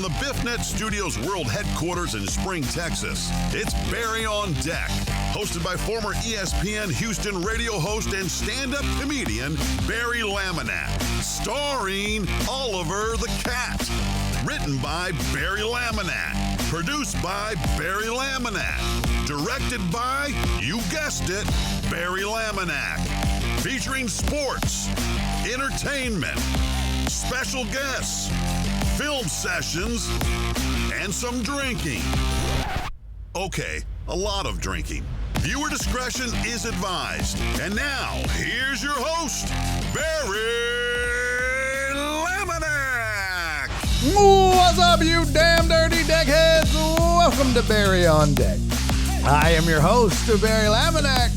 the BiffNet Studios World Headquarters in Spring, Texas, it's Barry on Deck, hosted by former ESPN Houston radio host and stand-up comedian Barry Laminack, starring Oliver the Cat. Written by Barry Laminack, produced by Barry Laminack, directed by, you guessed it, Barry Laminack, featuring sports, entertainment, special guests, film sessions, and some drinking. Okay, a lot of drinking. Viewer discretion is advised. And now, here's your host, Barry Laminack. What's up, you damn dirty deckheads? Welcome to Barry on Deck. I am your host, Barry Laminack.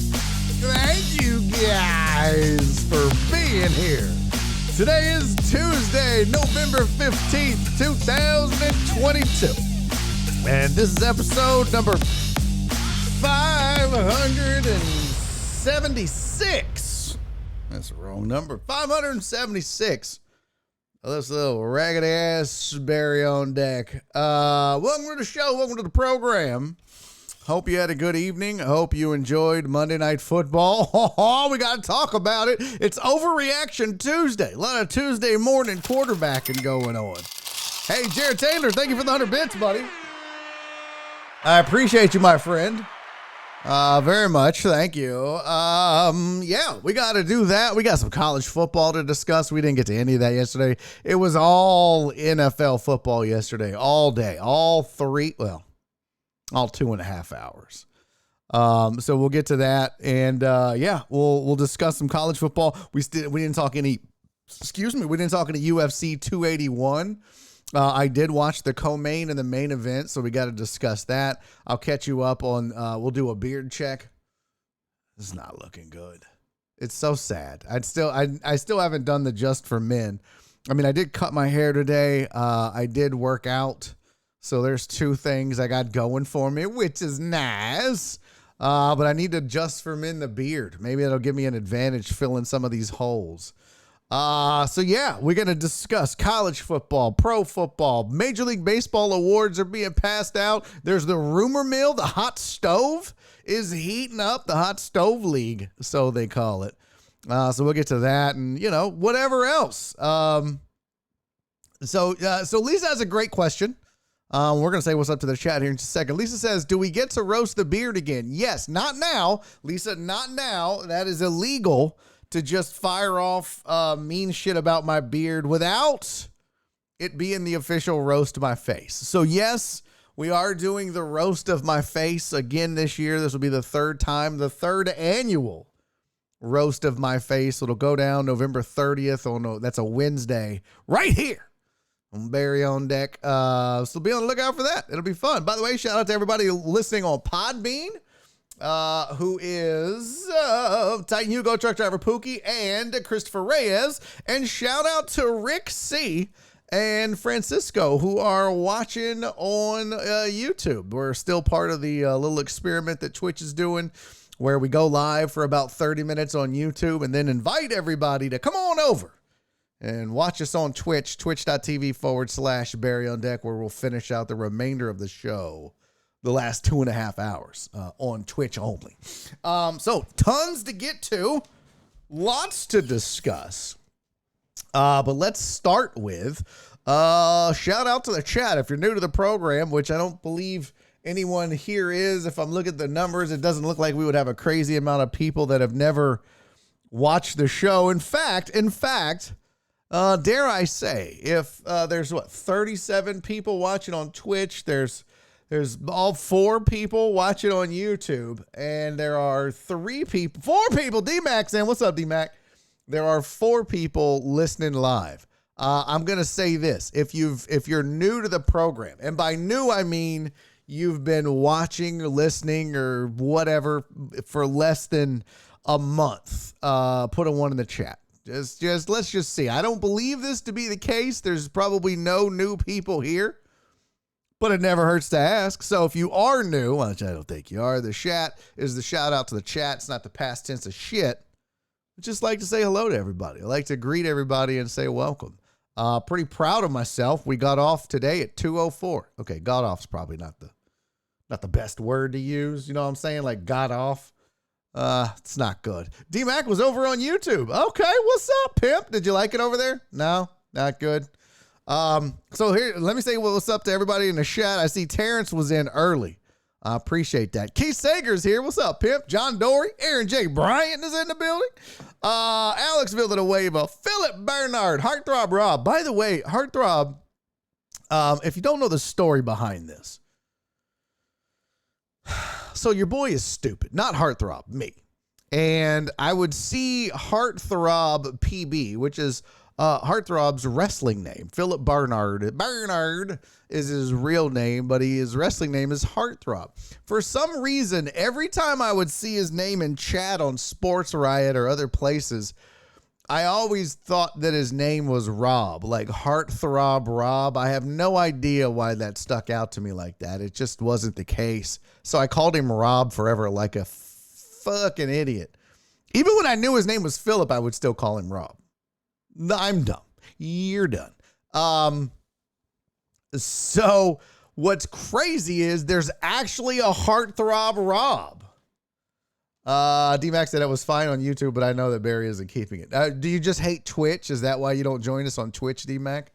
Thank you guys for being here. Today is Tuesday, November 15th, 2022. And this is episode number 576. That's the wrong number. 576. This little raggedy ass Barry on Deck. Welcome to the show. Welcome to the program. Hope you had a good evening. I hope you enjoyed Monday Night Football. We got to talk about it. It's Overreaction Tuesday. A lot of Tuesday morning quarterbacking going on. Hey, Jared Taylor, thank you for the 100 bits, buddy. I appreciate you, my friend. Very much. Thank you. Yeah, we got to do that. We got some college football to discuss. We didn't get to any of that yesterday. It was all NFL football yesterday, all day, all 2.5 hours. So we'll get to that. And, yeah, we'll discuss some college football. We didn't talk any UFC 281. I did watch the co-main and the main event, so we got to discuss that. I'll catch you up on, we'll do a beard check. It's not looking good. It's so sad. I still haven't done the Just for Men. I mean, I did cut my hair today. I did work out. So there's two things I got going for me, which is nice. But I need to Just for Men the beard. Maybe that'll give me an advantage filling some of these holes. So yeah, we're going to discuss college football, pro football, Major League Baseball awards are being passed out. There's the rumor mill. The hot stove is heating up, the hot stove league, so they call it. So we'll get to that and, whatever else. So Lisa has a great question. We're going to say what's up to the chat here in just a second. Lisa says, do we get to roast the beard again? Yes, not now. Lisa, not now. That is illegal to just fire off mean shit about my beard without it being the official roast of my face. So yes, we are doing the roast of my face again this year. This will be the third time, the third annual roast of my face. It'll go down November 30th. Oh no, that's a Wednesday right here. I'm Barry on Deck. So be on the lookout for that. It'll be fun. By the way, shout out to everybody listening on Podbean, who is Titan Hugo, Truck Driver Pookie, and Christopher Reyes. And shout out to Rick C. and Francisco, who are watching on YouTube. We're still part of the little experiment that Twitch is doing, where we go live for about 30 minutes on YouTube and then invite everybody to come on over and watch us on Twitch, twitch.tv/Barry on Deck, where we'll finish out the remainder of the show, the last 2.5 hours on Twitch only. So tons to get to, lots to discuss. But let's start with shout out to the chat. If you're new to the program, which I don't believe anyone here is, if I'm looking at the numbers, it doesn't look like we would have a crazy amount of people that have never watched the show. In fact, dare I say, if there's 37 people watching on Twitch, there's all 4 people watching on YouTube, and there are 4 people, D-Mac's in. What's up, D-Mac? There are 4 people listening live. I'm going to say this. If you're new to the program, and by new, I mean you've been watching or listening or whatever for less than a month, put a 1 in the chat. Just let's just see. I don't believe this to be the case. There's probably no new people here, but it never hurts to ask. So if you are new, which I don't think you are, the chat is the shout out to the chat. It's not the past tense of shit. I just like to say hello to everybody. I like to greet everybody and say welcome. Pretty proud of myself. We got off today at 2:04. Okay, got off's probably not the best word to use. You know what I'm saying? Like got off. It's not good. D-Mac was over on YouTube. Okay, what's up, pimp? Did you like it over there? No, not good. So here, let me say what's up to everybody in the chat. I see Terrence was in early. I appreciate that. Keith Sager's here. What's up, pimp? John Dory, Aaron J. Bryant is in the building. Alex Villanueva, Philip Bernard, Heartthrob Rob. By the way, Heartthrob, if you don't know the story behind this, so your boy is stupid, not Heartthrob, me. And I would see Heartthrob PB, which is Heartthrob's wrestling name. Philip Barnard. Barnard is his real name, but his wrestling name is Heartthrob. For some reason, every time I would see his name in chat on Sports Riot or other places, I always thought that his name was Rob, like Heartthrob Rob. I have no idea why that stuck out to me like that. It just wasn't the case. So I called him Rob forever like a fucking idiot. Even when I knew his name was Philip, I would still call him Rob. I'm dumb. You're done. So what's crazy is there's actually a Heartthrob Rob. D-Mac said it was fine on YouTube, but I know that Barry isn't keeping it. Do you just hate Twitch? Is that why you don't join us on Twitch, D-Mac?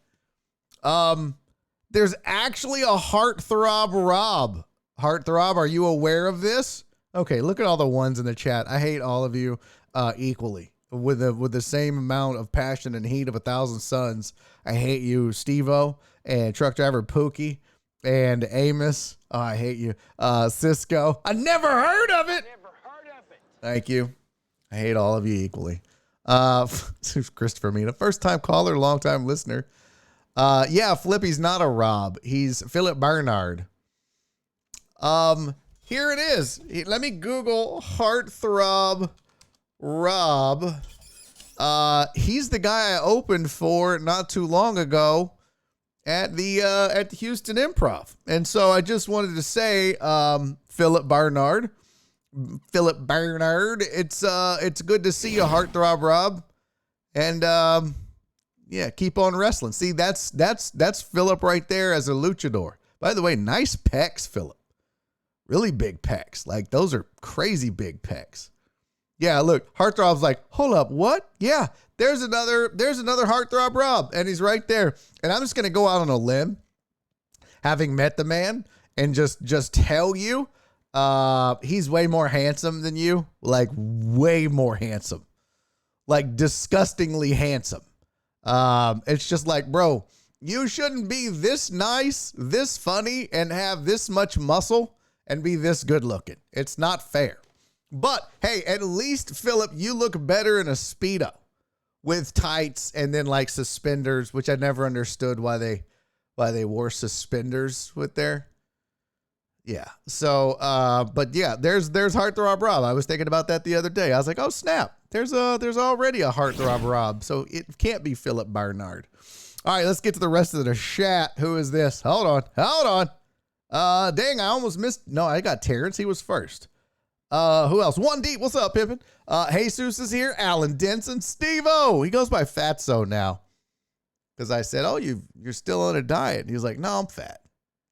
There's actually a Heartthrob Rob. Heartthrob, are you aware of this? Okay, look at all the ones in the chat. I hate all of you equally. With the same amount of passion and heat of 1,000 suns. I hate you, Steve-O, and truck driver Pookie, and Amos. Oh, I hate you. Cisco. I never heard of it. Thank you. I hate all of you equally. Christopher Mina, first time caller, long time listener. Yeah, Flippy's not a Rob. He's Philip Barnard. Here it is. Let me Google Heartthrob Rob. He's the guy I opened for not too long ago at the Houston Improv. And so I just wanted to say, Philip Barnard, it's good to see you, Heartthrob Rob. And yeah, keep on wrestling. See, that's Philip right there as a luchador. By the way, nice pecs, Philip. Really big pecs. Like those are crazy big pecs. Yeah, look, Heartthrob's like, hold up, what? Yeah, there's another Heartthrob Rob, and he's right there. And I'm just gonna go out on a limb, having met the man, and just tell you, he's way more handsome than you, like way more handsome, like disgustingly handsome. It's just like, bro, you shouldn't be this nice, this funny, and have this much muscle and be this good looking. It's not fair. But hey, at least Philip, you look better in a Speedo with tights and then like suspenders, which I never understood why they wore suspenders with their. Yeah. So, but yeah, there's Heartthrob Rob. I was thinking about that the other day. I was like, oh snap, there's already a Heartthrob Rob. So it can't be Philip Barnard. All right, let's get to the rest of the chat. Who is this? Hold on. Dang, I almost missed. No, I got Terrence. He was first. Who else? One Deep. What's up, Pippin? Jesus is here. Alan Denson. Steve-O. He goes by Fatso now. Because I said, oh, you're still on a diet. And he was like, no, I'm fat.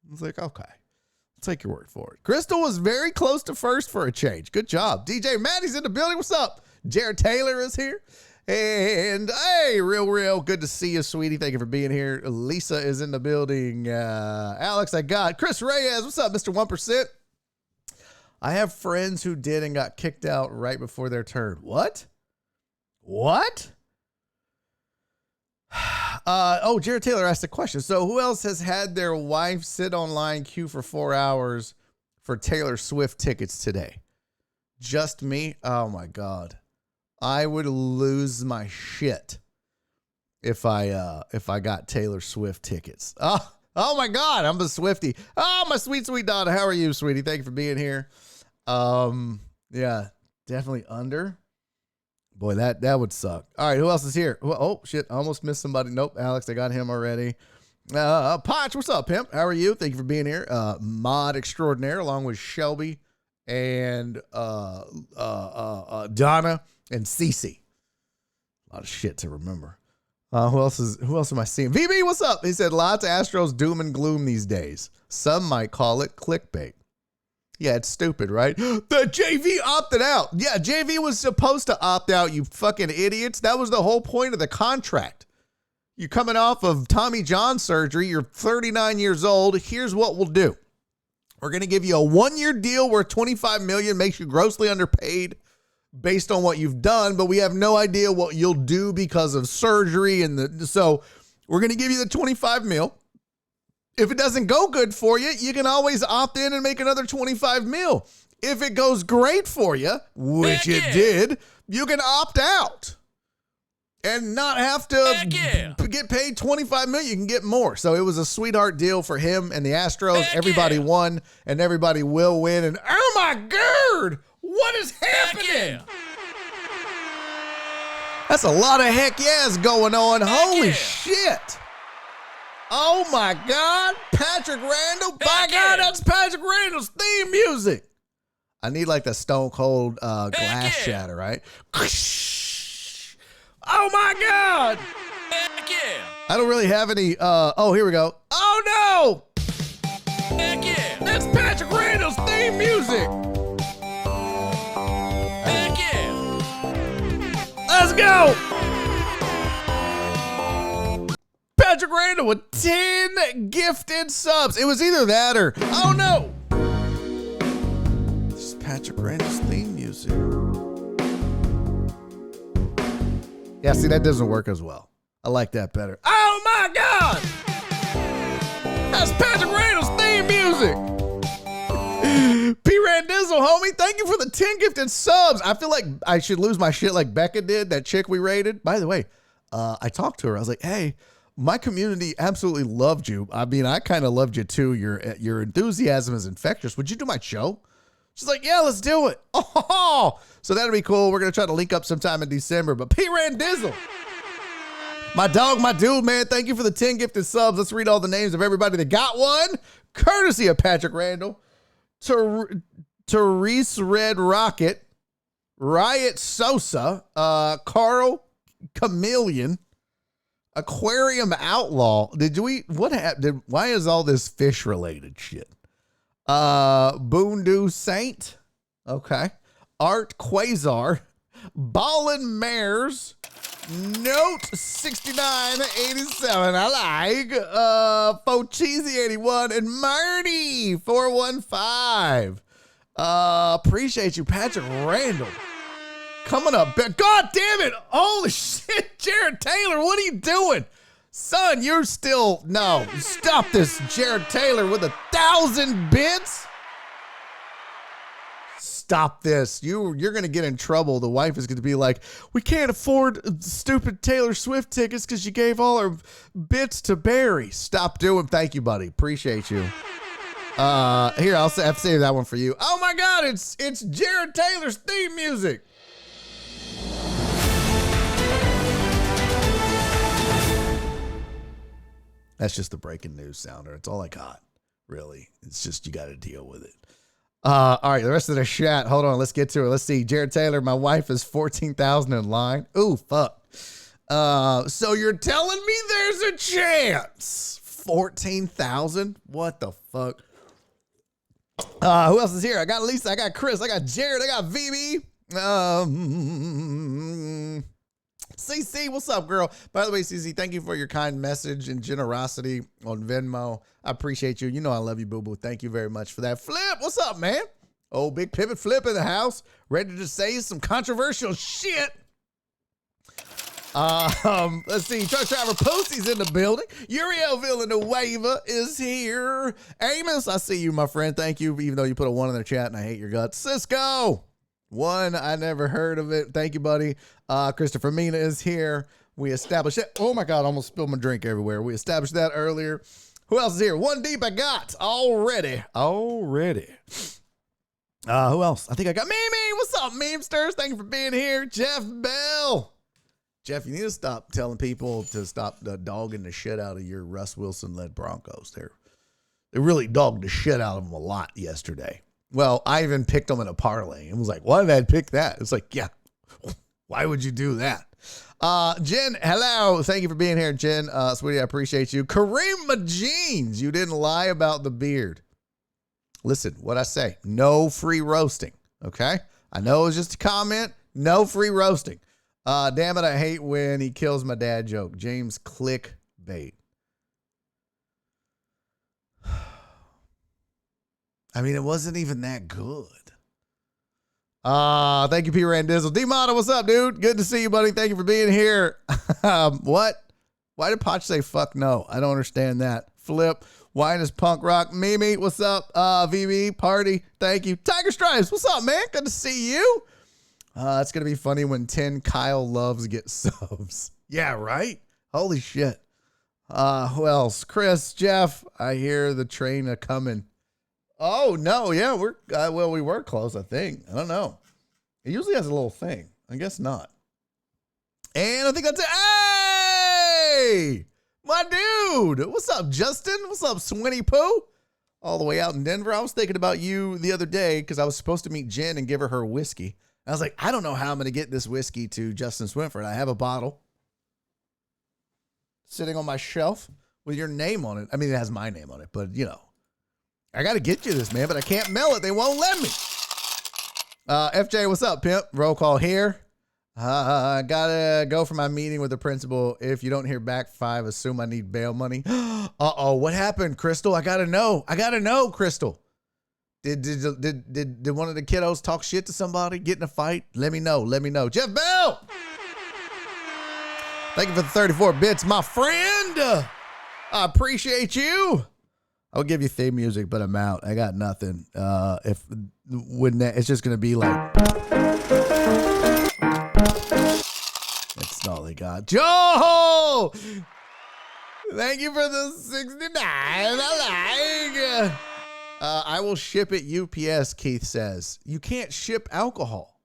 I was like, okay. I'll take your word for it. Crystal was very close to first for a change. Good job. DJ Maddie's in the building. What's up? Jared Taylor is here. And hey, real good to see you, sweetie. Thank you for being here. Lisa is in the building. Alex, I got Chris Reyes. What's up, Mr. 1%? I have friends who did and got kicked out right before their turn. What? Oh, Jared Taylor asked a question. So who else has had their wife sit online queue for 4 hours for Taylor Swift tickets today? Just me? Oh my God. I would lose my shit if I got Taylor Swift tickets. Oh my God, I'm a Swiftie. Oh, my sweet daughter. How are you, sweetie? Thank you for being here. Yeah, definitely under. Boy, that would suck. All right, who else is here? Oh shit, I almost missed somebody. Nope, Alex, I got him already. Potch, what's up, pimp? How are you? Thank you for being here. Mod extraordinaire, along with Shelby and Donna and Cece. A lot of shit to remember. Who else am I seeing? VB, what's up? He said lots of Astros doom and gloom these days. Some might call it clickbait. Yeah, it's stupid, right? The JV opted out. Yeah, JV was supposed to opt out, you fucking idiots. That was the whole point of the contract. You're coming off of Tommy John surgery. You're 39 years old. Here's what we'll do. We're going to give you a 1-year deal worth $25 million, makes you grossly underpaid based on what you've done, but we have no idea what you'll do because of surgery. So we're going to give you the $25 million. If it doesn't go good for you, you can always opt in and make another $25 million. If it goes great for you, which it did, you can opt out and not have to get paid $25 million. You can get more. So it was a sweetheart deal for him and the Astros. Everybody won and everybody will win. And oh my God, what is happening? That's a lot of heck yes going on. Holy shit. Oh my God, Patrick Randall. By God, that's Patrick Randall's theme music. I need like the Stone Cold glass shatter, right? Oh my God. I don't really have any. Oh, here we go. Oh no. That's Patrick Randall's theme music. Let's go. Patrick Randall with 10 gifted subs. It was either that or, oh no. This is Patrick Randall's theme music. Yeah, see, that doesn't work as well. I like that better. Oh my God. That's Patrick Randall's theme music. P. Randizzle, homie, thank you for the 10 gifted subs. I feel like I should lose my shit like Becca did, that chick we rated. By the way, I talked to her. I was like, hey, my community absolutely loved you. I mean, I kind of loved you too. Your enthusiasm is infectious. Would you do my show? She's like, yeah, let's do it. Oh, so that'll be cool. We're going to try to link up sometime in December. But P. Randizzle, my dog, my dude, man, thank you for the 10 gifted subs. Let's read all the names of everybody that got one. Courtesy of Patrick Randall. Therese Red Rocket. Riot Sosa. Carl Chameleon. Aquarium Outlaw. What happened? Why is all this fish related shit? Boondu Saint. Okay. Art Quasar. Ballin' Mares. Note 6987. I like. Focheesy81 and Marty 415. Appreciate you, Patrick Randall. Coming up, God damn it. Holy shit, Jared Taylor, what are you doing? Son, you're still, no, stop this, Jared Taylor with 1,000 bits. Stop this. You're going to get in trouble. The wife is going to be like, we can't afford stupid Taylor Swift tickets because you gave all our bits to Barry. Stop doing. Thank you, buddy. Appreciate you. Here, I'll have to save that one for you. Oh my God, it's Jared Taylor's theme music. That's just the breaking news sounder. It's all I got, really. It's just you got to deal with it. All right, the rest of the chat. Hold on, let's get to it. Let's see. Jared Taylor, my wife is 14,000 in line. Ooh, fuck. So you're telling me there's a chance? 14,000? What the fuck? Who else is here? I got Lisa, I got Chris, I got Jared, I got VB. CC, what's up, girl? By the way, CC, thank you for your kind message and generosity on Venmo. I appreciate you. You know I love you, boo-boo. Thank you very much for that. Flip, what's up, man? Oh, big pivot Flip in the house. Ready to say some controversial shit. Let's see. Truck driver Pussy's in the building. Uriel Villanueva is here. Amos, I see you, my friend. Thank you, even though you put a 1 in the chat and I hate your guts. Cisco. 1, I never heard of it. Thank you, buddy. Christopher Mina is here. We established that. Oh my God, I almost spilled my drink everywhere. We established that earlier. Who else is here? 1 deep I got already. Who else? I think I got Mimi. What's up, Memesters? Thank you for being here. Jeff Bell. Jeff, you need to stop telling people to stop dogging the shit out of your Russ Wilson-led Broncos. They really dogged the shit out of them a lot yesterday. Well, I even picked them in a parlay and was like, why did I pick that? It's like, yeah, why would you do that? Jen, hello. Thank you for being here, Jen. Sweetie, I appreciate you. Kareem Majines, you didn't lie about the beard. Listen, what I say, no free roasting, okay? I know it was just a comment. No free roasting. Damn it, I hate when he kills my dad joke. James clickbait. I mean, it wasn't even that good. Thank you, P. Randizzle. D-Mono, what's up, dude? Good to see you, buddy. Thank you for being here. What? Why did Potch say fuck no? I don't understand that. Flip. Wine is punk rock. Mimi, what's up? VB, party. Thank you. Tiger Stripes, what's up, man? Good to see you. It's going to be funny when 10 Kyle Loves get subs. Yeah, right? Holy shit. Who else? Chris, Jeff, I hear the train a-coming. Oh, no, yeah, we were close, I think. I don't know. It usually has a little thing. I guess not. And I think that's it. Hey! My dude! What's up, Justin? What's up, Swinny Pooh? All the way out in Denver. I was thinking about you the other day because I was supposed to meet Jen and give her whiskey. I was like, I don't know how I'm going to get this whiskey to Justin Swinford. I have a bottle sitting on my shelf with your name on it. I mean, it has my name on it, but, you know. I got to get you this, man, but I can't mail it. They won't let me. FJ, what's up, pimp? Roll call here. I got to go for my meeting with the principal. If you don't hear back 5, assume I need bail money. Uh-oh, what happened, Crystal? I got to know, Crystal. Did one of the kiddos talk shit to somebody, get in a fight? Let me know. Jeff Bell! Thank you for the 34 bits, my friend. I appreciate you. I'll give you theme music, but I'm out. I got nothing. It's just gonna be like, that's all they got. Joe, thank you for the 69. I like. I will ship it UPS. Keith says you can't ship alcohol.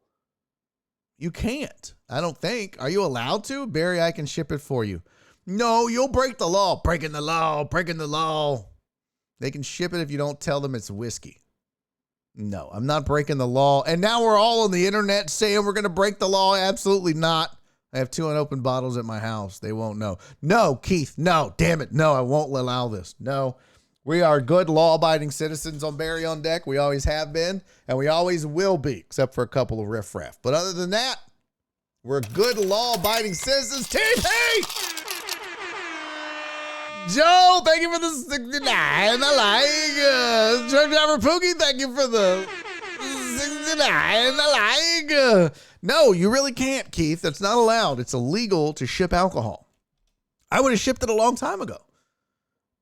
You can't. I don't think. Are you allowed to, Barry? I can ship it for you. No, you'll break the law. Breaking the law. They can ship it if you don't tell them it's whiskey. No, I'm not breaking the law. And now we're all on the internet saying we're going to break the law. Absolutely not. I have 2 unopened bottles at my house. They won't know. No, Keith. No, damn it. No, I won't allow this. No, we are good law-abiding citizens on Barry on Deck. We always have been, and we always will be, except for a couple of riffraff. But other than that, we're good law-abiding citizens. TP! Joe, thank you for the 69. I like. Truck driver Pookie, thank you for the 69. I like. No, you really can't, Keith. That's not allowed. It's illegal to ship alcohol. I would have shipped it a long time ago.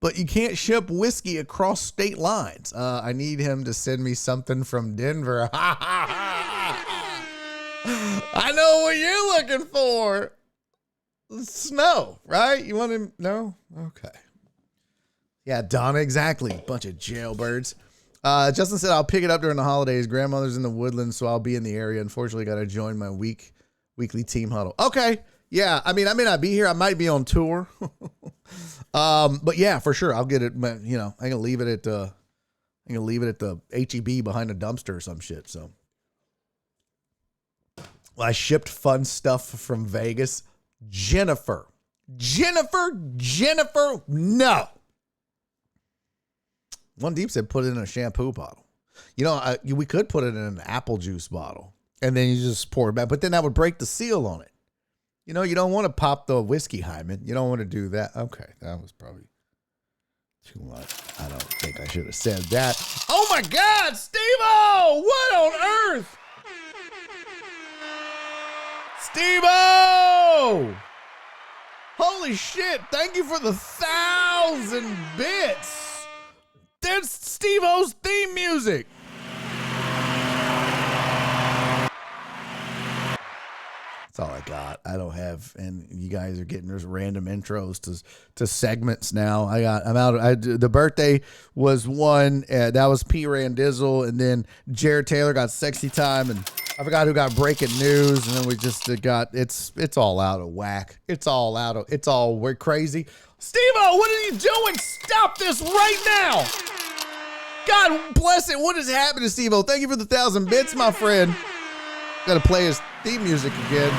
But you can't ship whiskey across state lines. I need him to send me something from Denver. I know what you're looking for. Snow, right? You want him? No? Okay. Yeah, Donna, exactly. Bunch of jailbirds. Justin said, I'll pick it up during the holidays. Grandmother's in the Woodlands, so I'll be in the area. Unfortunately, got to join my weekly team huddle. Okay. Yeah, I mean, I may not be here. I might be on tour. But yeah, for sure. I'll get it. You know, I can leave it at the HEB behind a dumpster or some shit. So I shipped fun stuff from Vegas. Jennifer, no. One Deep said put it in a shampoo bottle. You know, we could put it in an apple juice bottle and then you just pour it back, but then that would break the seal on it. You know, you don't want to pop the whiskey hymen. You don't want to do that. Okay, that was probably too much. I don't think I should have said that. Oh my God, Steve-O! What on earth? Steve-O! Holy shit, thank you for the 1,000 bits. That's Steve-O's theme music. That's all I got. I don't have, and you guys are getting just random intros to segments now. I'm out. The birthday was one. That was P. Randizzle, and then Jared Taylor got Sexy Time, and I forgot who got Breaking News, and then we just got it's all out of whack. We're crazy. Steve-O, what are you doing? Stop this right now. God bless it. What is happening, Steve-O? Thank you for the 1,000 bits, my friend. Got to play his theme music again.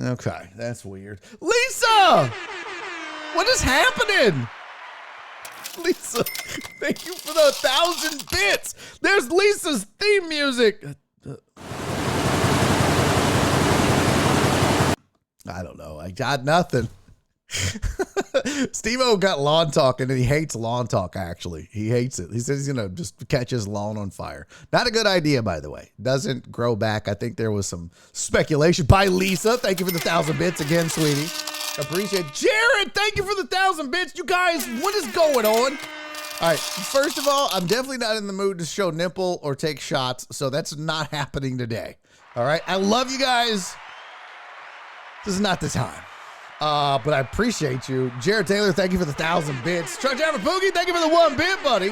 Okay, that's weird. Lisa! What is happening? Lisa, thank you for the 1,000 bits. There's Lisa's theme music. I don't know. I got nothing. Steve-O got lawn talk, and he hates lawn talk, actually. He hates it. He says he's going to just catch his lawn on fire. Not a good idea, by the way. Doesn't grow back. I think there was some speculation by Lisa. Thank you for the 1,000 bits again, sweetie. Appreciate it. Jared, thank you for the 1,000 bits. You guys, what is going on? All right, first of all, I'm definitely not in the mood to show nipple or take shots, so that's not happening today. All right, I love you guys. This is not the time. But I appreciate you. Jared Taylor, thank you for the 1,000 bits. Truck Driver Poogie, thank you for the 1 bit, buddy.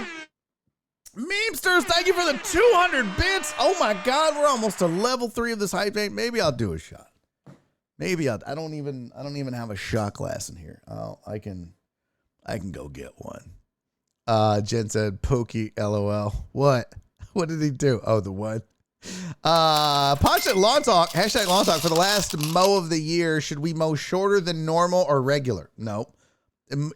Memesters, thank you for the 200 bits. Oh my God, we're almost to level 3 of this hype tank. Maybe I'll do a shot. Maybe I don't even have a shot glass in here. I can go get one. Jen said, Pookie, LOL. What? What did he do? Oh, the one. Poncha Lawn Talk, hashtag Lawn Talk. For the last mow of the year, should we mow shorter than normal or regular? No.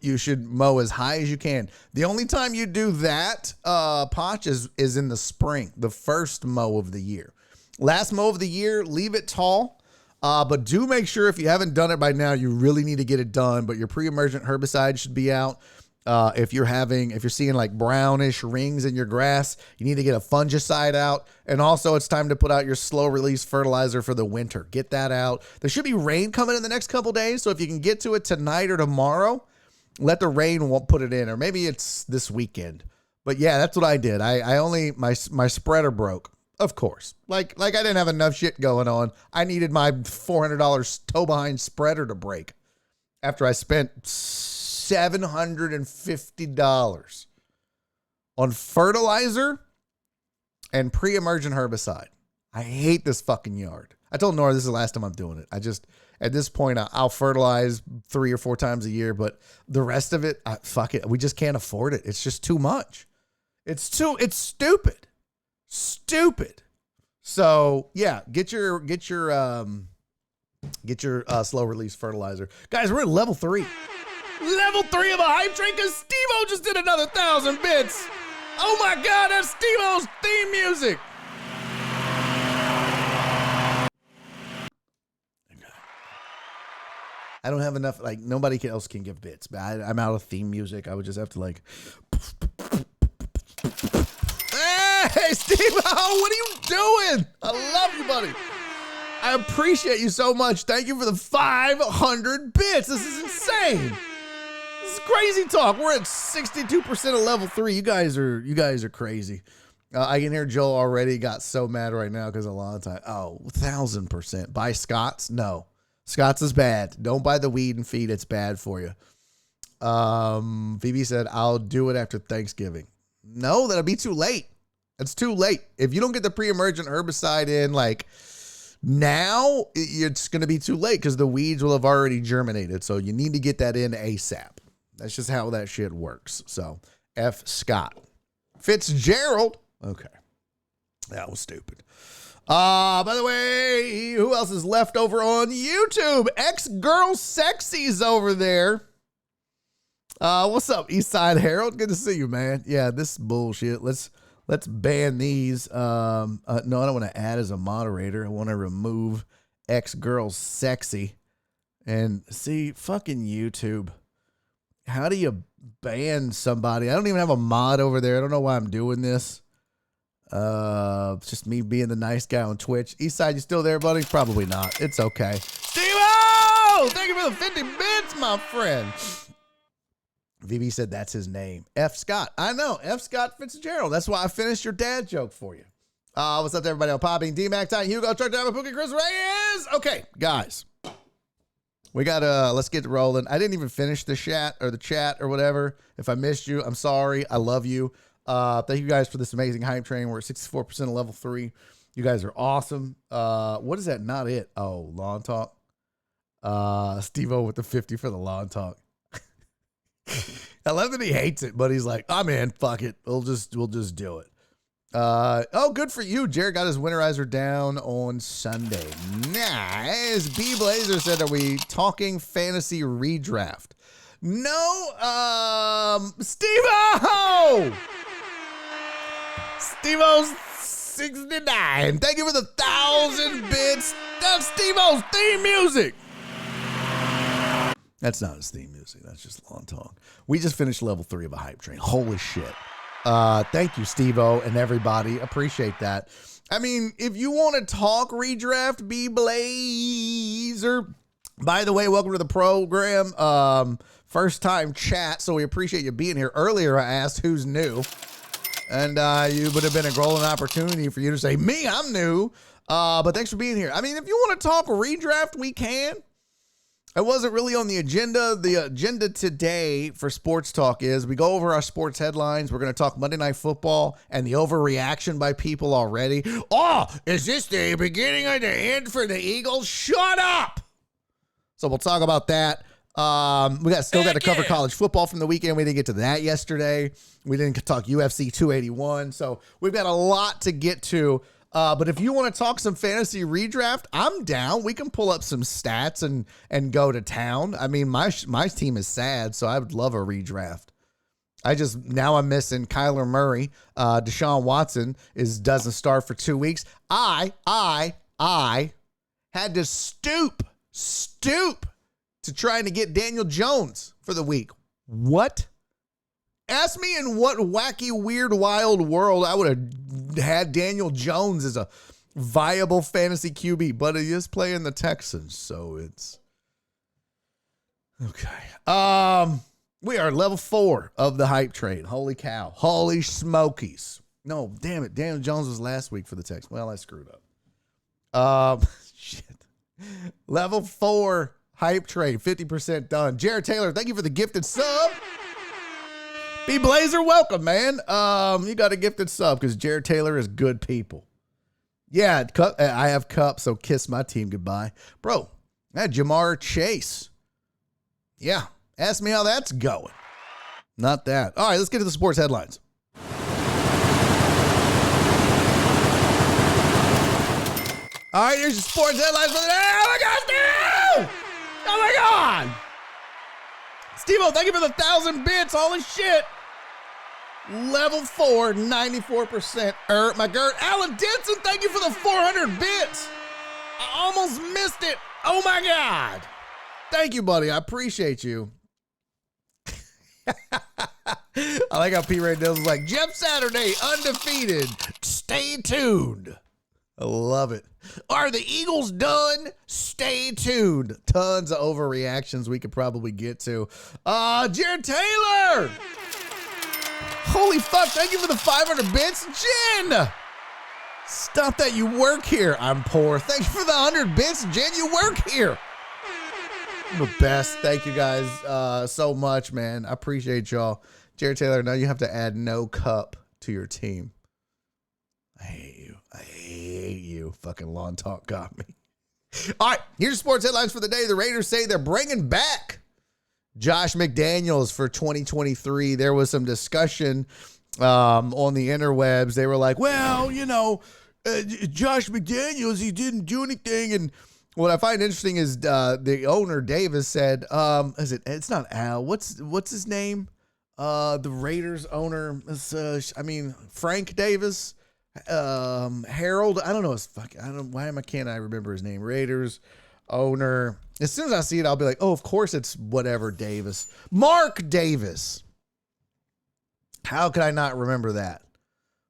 You should mow as high as you can. The only time you do that, Ponch, is in the spring, the first mow of the year. Last mow of the year, leave it tall. But do make sure if you haven't done it by now, you really need to get it done. But your pre-emergent herbicide should be out. If you're seeing like brownish rings in your grass, you need to get a fungicide out. And also it's time to put out your slow release fertilizer for the winter. Get that out. There should be rain coming in the next couple days. So if you can get to it tonight or tomorrow, let the rain won't put it in, or maybe it's this weekend. But yeah, that's what I did. My spreader broke. Of course. Like I didn't have enough shit going on. I needed my $400 toe behind spreader to break after I spent $750 on fertilizer and pre-emergent herbicide. I hate this fucking yard. I told Nora this is the last time I'm doing it. At this point, I'll fertilize 3 or 4 times a year, but the rest of it, fuck it. We just can't afford it. It's just too much. It's stupid. Stupid. So yeah, get your slow release fertilizer. Guys, we're at level 3. Level 3 of a hype train because Steve-O just did another 1,000 bits. Oh my God, that's Steve-O's theme music. I don't have enough, like nobody else can give bits, but I'm out of theme music. I would just have to like, hey Steve-O, what are you doing? I love you, buddy. I appreciate you so much. Thank you for the 500 bits. This is insane. This is crazy talk. We're at 62% of level 3. You guys are crazy. I can hear Joel already got so mad right now because a lot of time. Oh, 1,000%. Buy Scott's? No. Scott's is bad. Don't buy the weed and feed. It's bad for you. Phoebe said, I'll do it after Thanksgiving. No, that'll be too late. It's too late. If you don't get the pre-emergent herbicide in like now, it's going to be too late because the weeds will have already germinated. So you need to get that in ASAP. That's just how that shit works. So F. Scott. Fitzgerald. Okay. That was stupid. By the way, who else is left over on YouTube? Ex-Girl Sexy's over there. What's up, Eastside Harold? Good to see you, man. Yeah, this is bullshit. Let's ban these. No, I don't want to add as a moderator. I want to remove Ex-Girl Sexy. And see, fucking YouTube. How do you ban somebody? I don't even have a mod over there. I don't know why I'm doing this. It's just me being the nice guy on Twitch. Eastside, you still there, buddy? Probably not. It's okay. Steve-O! Thank you for the 50 bits, my friend. VB said that's his name. F. Scott. I know. F. Scott Fitzgerald. That's why I finished your dad joke for you. What's up to everybody on Popping? D-Mac, Ty, Hugo, Truck Driver, Pookie, Chris Reyes. Okay, guys. We got let's get rolling. I didn't even finish the chat or whatever. If I missed you, I'm sorry. I love you. Thank you guys for this amazing hype train. We're at 64% of level 3. You guys are awesome. What is that? Not it. Oh, lawn talk. Steve-O with the 50 for the lawn talk. I love that he hates it, but he's like, I'm in. Fuck it. We'll just do it. Oh, good for you. Jared got his winterizer down on Sunday. Nice. B Blazer said, are we talking fantasy redraft? No, Steve-O! Steve-O's 69. Thank you for the 1,000 bits. That's Steve-O's theme music. That's not his theme music. That's just long talk. We just finished level 3 of a hype train. Holy shit. Thank you, Steve-O, and everybody. Appreciate that. I mean, if you want to talk redraft, B Blazer. By the way, welcome to the program. First time chat, so we appreciate you being here. Earlier, I asked who's new, and you would have been a golden opportunity for you to say, me, I'm new. But thanks for being here. I mean, if you want to talk redraft, we can. It wasn't really on the agenda. The agenda today for Sports Talk is we go over our sports headlines. We're going to talk Monday Night Football and the overreaction by people already. Oh, is this the beginning of the end for the Eagles? Shut up! So we'll talk about that. We still got to cover college football from the weekend. We didn't get to that yesterday. We didn't talk UFC 281. So we've got a lot to get to. But if you want to talk some fantasy redraft, I'm down. We can pull up some stats and go to town. I mean, my team is sad, so I would love a redraft. Now I'm missing Kyler Murray. Deshaun Watson doesn't start for 2 weeks. I had to stoop to trying to get Daniel Jones for the week. What? Ask me in what wacky, weird, wild world I would have had Daniel Jones as a viable fantasy QB, but he is playing the Texans, so it's okay. We are level 4 of the hype train. Holy cow. Holy smokies. No, damn it. Daniel Jones was last week for the Texans. Well, I screwed up. Shit. Level 4 hype train, 50% done. Jared Taylor, thank you for the gifted sub. B Blazer, welcome, man. You got a gifted sub because Jared Taylor is good people. Yeah, I have Cup, so kiss my team goodbye. Bro, that Jamar Chase. Yeah, ask me how that's going. Not that. All right, let's get to the sports headlines. All right, here's your sports headlines for the day. Oh, my God, Steve! Oh, my God. Steve-O, thank you for the 1,000 bits. Holy shit. Level 4, 94%. My Gert. Alan Denson, thank you for the 400 bits. I almost missed it. Oh, my God. Thank you, buddy. I appreciate you. I like how P. Ray Dills is like, Jeff Saturday, undefeated. Stay tuned. I love it. Are the Eagles done? Stay tuned. Tons of overreactions we could probably get to. Jared Taylor. Holy fuck. Thank you for the 500 bits. Jen. Stop that. You work here. I'm poor. Thank you for the 100 bits. Jen, you work here. You're the best. Thank you guys so much, man. I appreciate y'all. Jared Taylor, now you have to add no Cup to your team. I hate you. I hate you. Fucking lawn talk got me. All right, here's sports headlines for the day. The Raiders say they're bringing back Josh McDaniels for 2023. There was some discussion on the interwebs. They were like, well, Josh McDaniels, he didn't do anything. And what I find interesting is the owner, Davis, said, it's not Al. What's his name? The Raiders owner, Frank Davis. Harold, I don't know can't I remember his name? Raiders owner. As soon as I see it, I'll be like, oh, of course it's whatever Davis. Mark Davis. How could I not remember that?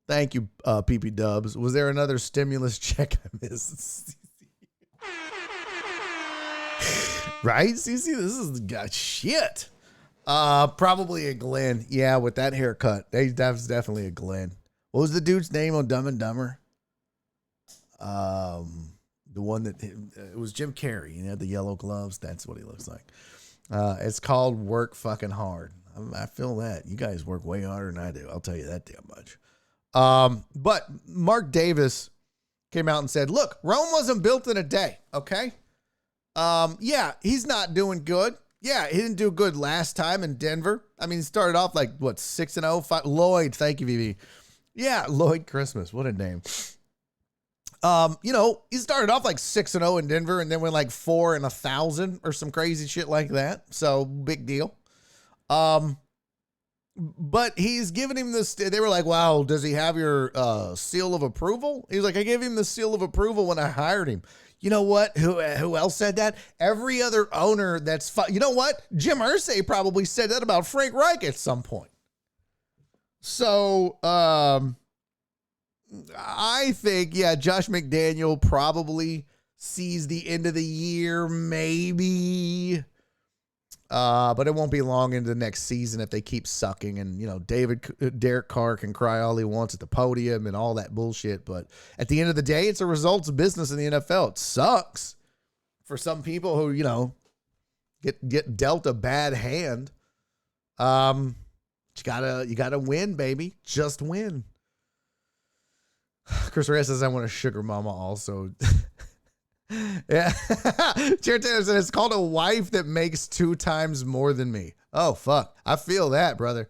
Thank you, PP Dubs. Was there another stimulus check I missed? Right? CC, this is shit. Probably a Glenn. Yeah, with that haircut. That's definitely a Glenn. What was the dude's name on Dumb and Dumber? The one that it was Jim Carrey. The yellow gloves. That's what he looks like. It's called Work Fucking Hard. I feel that. You guys work way harder than I do. I'll tell you that damn much. But Mark Davis came out and said, look, Rome wasn't built in a day. Okay. Yeah, he's not doing good. Yeah, he didn't do good last time in Denver. I mean, he started off like, 6-0? Lloyd, thank you, VV. Yeah, Lloyd Christmas. What a name. He started off like 6-0 in Denver and then went like 4-1,000 or some crazy shit like that. So big deal. But he's giving him this. They were like, wow, does he have your seal of approval? He's like, I gave him the seal of approval when I hired him. You know what? Who else said that? Every other owner you know what? Jim Irsay probably said that about Frank Reich at some point. So, I think, Josh McDaniel probably sees the end of the year, maybe. But it won't be long into the next season if they keep sucking. And, Derek Carr can cry all he wants at the podium and all that bullshit. But at the end of the day, it's a results business in the NFL. It sucks for some people who, get dealt a bad hand. You gotta win, baby. Just win. Chris Reyes says, I want a sugar mama also. Yeah. Jared Taylor said, it's called a wife that makes 2 times more than me. Oh, fuck. I feel that, brother.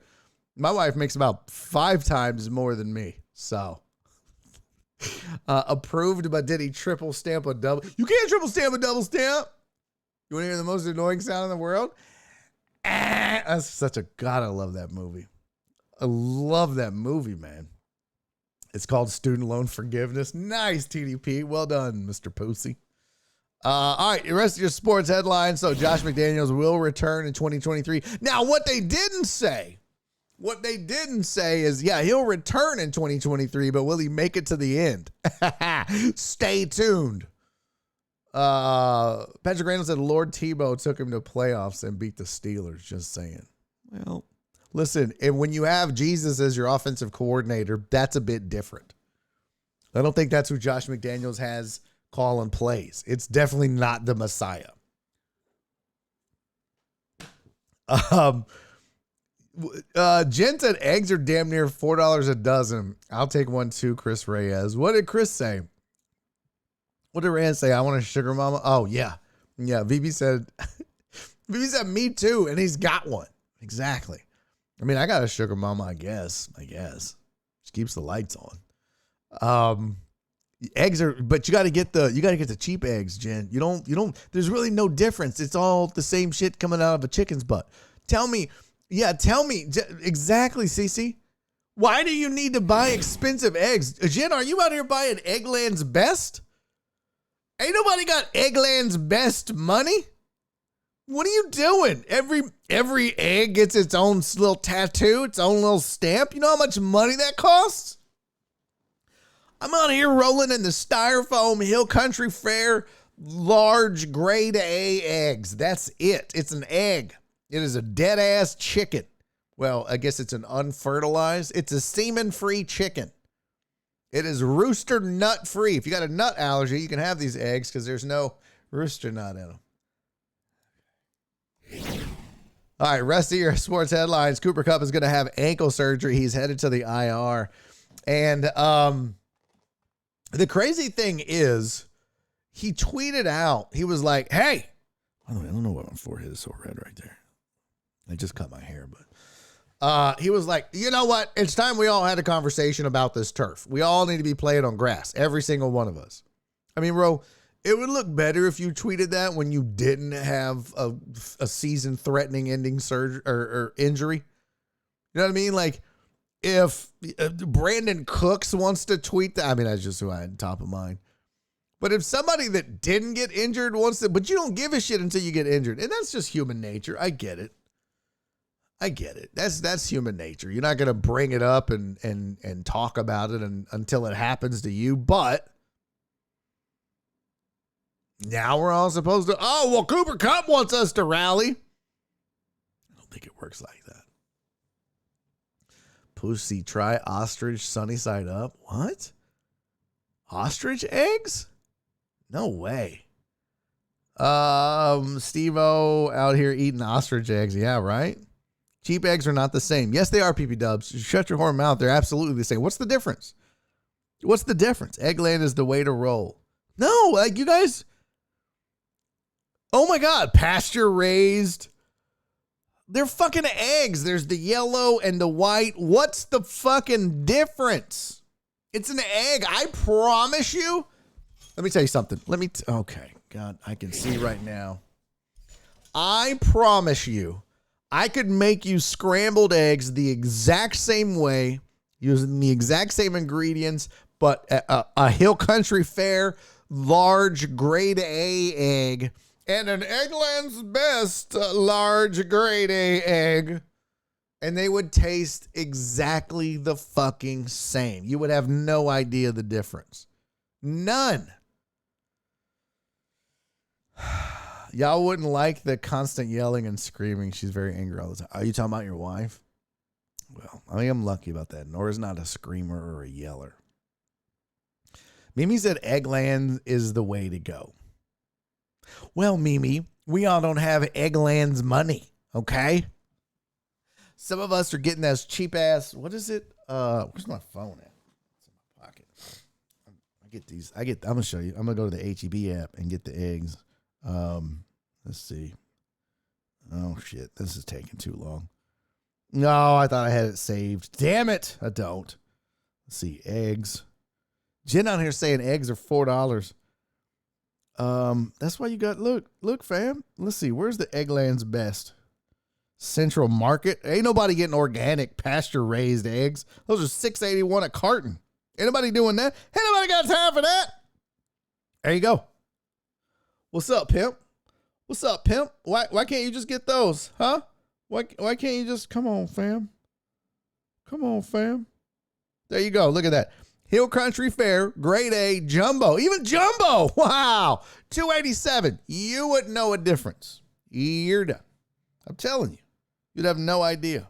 My wife makes about 5 times more than me. So, approved, but did he triple stamp a double? You can't triple stamp a double stamp. You want to hear the most annoying sound in the world? That's such a, God, I love that movie. I love that movie, man. It's called Student Loan Forgiveness. Nice, TDP. Well done, Mr. Pussy. All right, the rest of your sports headlines. So Josh McDaniels will return in 2023. Now, what they didn't say is, he'll return in 2023, but will he make it to the end? Stay tuned. Patrick Randall said Lord Tebow took him to playoffs and beat the Steelers. Just saying. Well, listen, and when you have Jesus as your offensive coordinator, that's a bit different. I don't think that's who Josh McDaniels has calling plays. It's definitely not the Messiah. Jen said eggs are damn near $4 a dozen. I'll take one too, Chris Reyes. What did Chris say? What did Reyes say? I want a sugar mama. Oh, yeah. Yeah, VB said, me too, and he's got one. Exactly. I mean, I got a sugar mama, I guess. She keeps the lights on. Eggs are, but you got to get the cheap eggs, Jen. You don't, there's really no difference. It's all the same shit coming out of a chicken's butt. Tell me exactly, Cece. Why do you need to buy expensive eggs? Jen, are you out here buying Eggland's Best? Ain't nobody got Eggland's Best money. What are you doing? Every egg gets its own little tattoo, its own little stamp. You know how much money that costs? I'm out here rolling in the Styrofoam Hill Country Fair large grade A eggs. That's it. It's an egg. It is a dead ass chicken. Well, I guess it's an unfertilized. It's a semen-free chicken. It is rooster nut free. If you got a nut allergy, you can have these eggs because there's no rooster nut in them. All right, rest of your sports headlines. Cooper Kupp is going to have ankle surgery. He's headed to the IR. And the crazy thing is, he tweeted out, he was like, hey, by the way, I don't know why my forehead is so red right there. I just cut my hair, but he was like, you know what? It's time we all had a conversation about this turf. We all need to be playing on grass, every single one of us. I mean, bro, it would look better if you tweeted that when you didn't have a season-threatening ending surgery or injury. You know what I mean? Like, if Brandon Cooks wants to tweet that, I mean, that's just who I had top of mind. But if somebody that didn't get injured wants to, but you don't give a shit until you get injured, and that's just human nature. I get it. That's human nature. You're not going to bring it up and talk about it until it happens to you. But now we're all supposed to, oh, well, Cooper Kupp wants us to rally. I don't think it works like that. Pussy, try ostrich sunny side up. What? Ostrich eggs? No way. Steve-O out here eating ostrich eggs. Yeah, right? Cheap eggs are not the same. Yes, they are, PP Dubs. Shut your whore mouth. They're absolutely the same. What's the difference? Eggland is the way to roll. No, like you guys. Oh my God. Pasture raised They're fucking eggs. There's the yellow and the white. What's the fucking difference? It's an egg. I promise you. Let me tell you something. Okay. God, I can see right now. I promise you, I could make you scrambled eggs the exact same way, using the exact same ingredients, but a Hill Country Fair large grade A egg and an Eggland's Best large grade A egg, and they would taste exactly the fucking same. You would have no idea the difference. None. Y'all wouldn't like the constant yelling and screaming. She's very angry all the time. Are you talking about your wife? Well, I mean, I'm lucky about that. Nora's not a screamer or a yeller. Mimi said Eggland is the way to go. Well, Mimi, we all don't have Eggland's money, okay? Some of us are getting those cheap ass, what is it? Where's my phone at? It's in my pocket. I'm going to show you. I'm going to go to the HEB app and get the eggs. Let's see. Oh, shit. This is taking too long. No, I thought I had it saved. Damn it. I don't. Let's see. Eggs. Jen out here saying eggs are $4. That's why you got, look, fam. Let's see. Where's the Eggland's Best? Central Market. Ain't nobody getting organic pasture raised eggs. Those are $6.81 a carton. Anybody doing that? Ain't nobody got time for that. There you go. What's up, pimp? What's up, pimp? Why can't you just get those, huh? Why can't you just, come on, fam. Come on, fam. There you go. Look at that. Hill Country Fair, grade A, jumbo. Even jumbo. Wow. $2.87. You wouldn't know a difference. You're done. I'm telling you. You'd have no idea.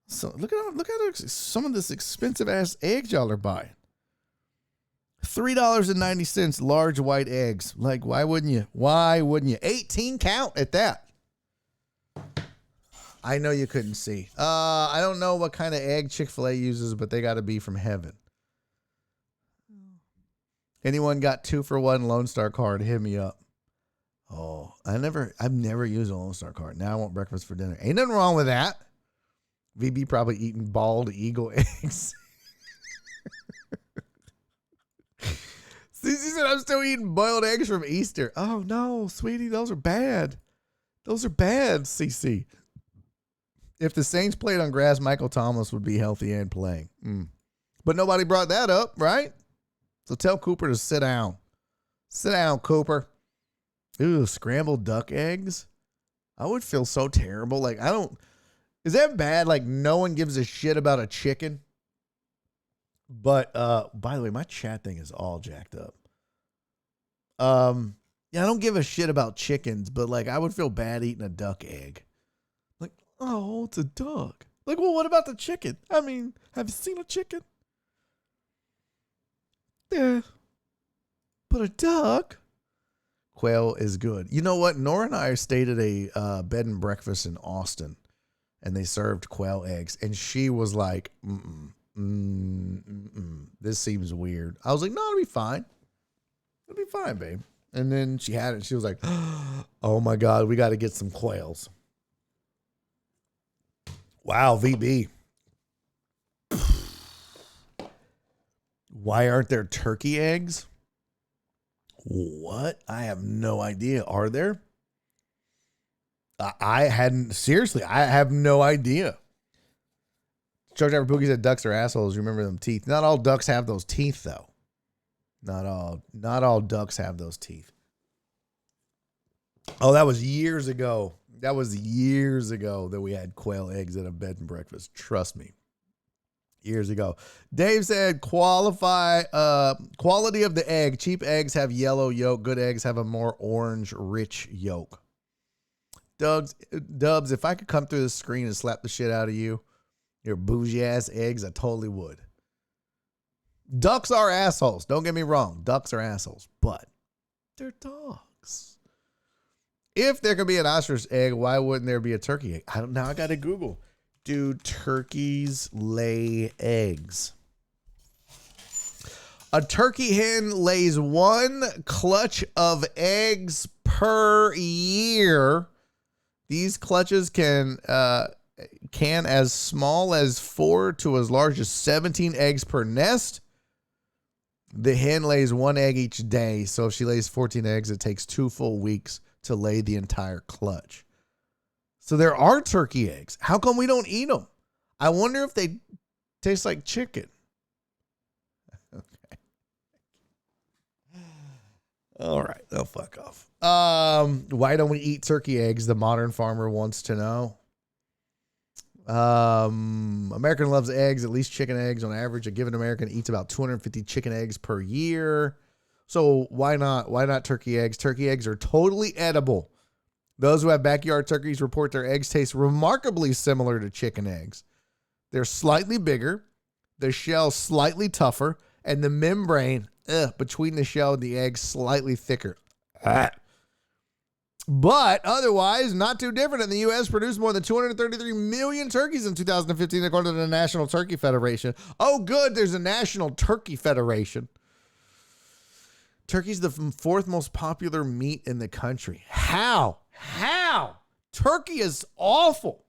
So look at some of this expensive ass eggs y'all are buying. $3.90 large white eggs. Like, why wouldn't you? Why wouldn't you? 18 count at that. I know you couldn't see. I don't know what kind of egg Chick-fil-A uses, but they got to be from heaven. Anyone got 2-for-1 Lone Star card? Hit me up. Oh, I've never used a Lone Star card. Now I want breakfast for dinner. Ain't nothing wrong with that. VB probably eating bald eagle eggs. Cece said I'm still eating boiled eggs from Easter. Oh no, sweetie, those are bad. Those are bad, Cece. If the Saints played on grass, Michael Thomas would be healthy and playing. But nobody brought that up, right? So tell Cooper to sit down. Sit down, Cooper. Ooh, scrambled duck eggs. I would feel so terrible. Like, is that bad? Like, no one gives a shit about a chicken? But, by the way, my chat thing is all jacked up. Yeah, I don't give a shit about chickens, but like, I would feel bad eating a duck egg. Like, oh, it's a duck. Like, well, what about the chicken? I mean, have you seen a chicken? Yeah. But a duck? Quail is good. You know what? Nora and I stayed at a bed and breakfast in Austin, and they served quail eggs, and she was like, this seems weird. I was like, no, it'll be fine. It'll be fine, babe. And then she had it, and she was like, oh my God, we got to get some quails. Wow, VB. Why aren't there turkey eggs? What? I have no idea. Are there? I have no idea. Chuck Driver Pookie said ducks are assholes. Remember them teeth. Not all ducks have those teeth, though. Not all ducks have those teeth. Oh, that was years ago. That was years ago that we had quail eggs at a bed and breakfast. Trust me. Years ago. Dave said quality of the egg. Cheap eggs have yellow yolk. Good eggs have a more orange, rich yolk. Dubs, if I could come through the screen and slap the shit out of you, your bougie ass eggs, I totally would. Ducks are assholes. Don't get me wrong. Ducks are assholes, but they're dogs. If there could be an ostrich egg, why wouldn't there be a turkey egg? I got to Google. Do turkeys lay eggs? A turkey hen lays 1 clutch of eggs per year These clutches can as small as 4 to as large as 17 eggs per nest. The hen lays 1 egg each day, so if she lays 14 eggs, it takes 2 full weeks to lay the entire clutch. So there are turkey eggs. How come we don't eat them? I wonder if they taste like chicken. Okay. All right. Oh, fuck off. Why don't we eat turkey eggs? The modern farmer wants to know. American loves eggs, at least chicken eggs. On average, a given American eats about 250 chicken eggs per year. So why not turkey eggs? Turkey eggs are totally edible. Those who have backyard turkeys report their eggs taste remarkably similar to chicken eggs. They're slightly bigger, the shell slightly tougher, and the membrane between the shell and the egg slightly thicker. But otherwise, not too different. In the U.S., produced more than 233 million turkeys in 2015, according to the National Turkey Federation. Oh, good, there's a National Turkey Federation. Turkey's the 4th most popular meat in the country. How? Turkey is awful.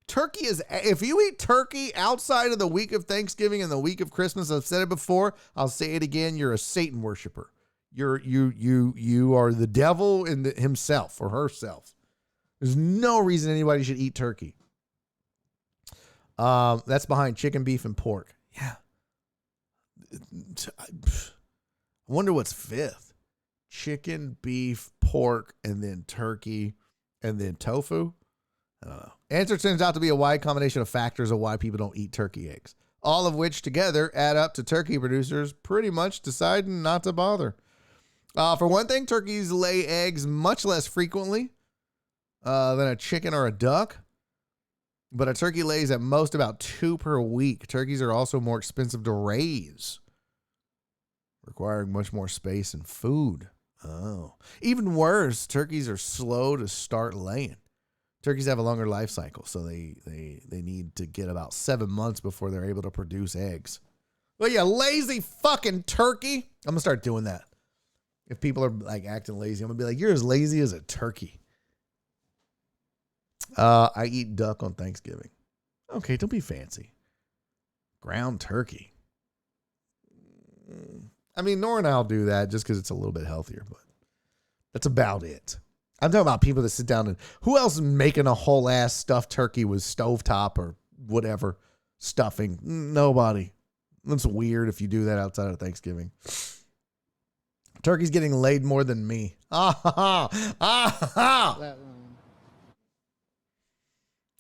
Turkey is, if you eat turkey outside of the week of Thanksgiving and the week of Christmas, I've said it before, I'll say it again, you're a Satan worshiper. You are the devil in himself or herself. There's no reason anybody should eat turkey. That's behind chicken, beef, and pork. Yeah. I wonder what's 5th. Chicken, beef, pork, and then turkey, and then tofu. I don't know. Answer turns out to be a wide combination of factors of why people don't eat turkey eggs. All of which together add up to turkey producers pretty much deciding not to bother. For one thing, turkeys lay eggs much less frequently than a chicken or a duck. But a turkey lays at most about 2 per week. Turkeys are also more expensive to raise, requiring much more space and food. Oh. Even worse, turkeys are slow to start laying. Turkeys have a longer life cycle, so they need to get about 7 months before they're able to produce eggs. Well, you lazy fucking turkey. I'm going to start doing that. If people are like acting lazy, I'm going to be like, you're as lazy as a turkey. I eat duck on Thanksgiving. Okay, don't be fancy. Ground turkey. I mean, Nora and I'll do that just because it's a little bit healthier, but that's about it. I'm talking about people that sit down and who else is making a whole ass stuffed turkey with stovetop or whatever stuffing? Nobody. That's weird if you do that outside of Thanksgiving. Turkey's getting laid more than me. All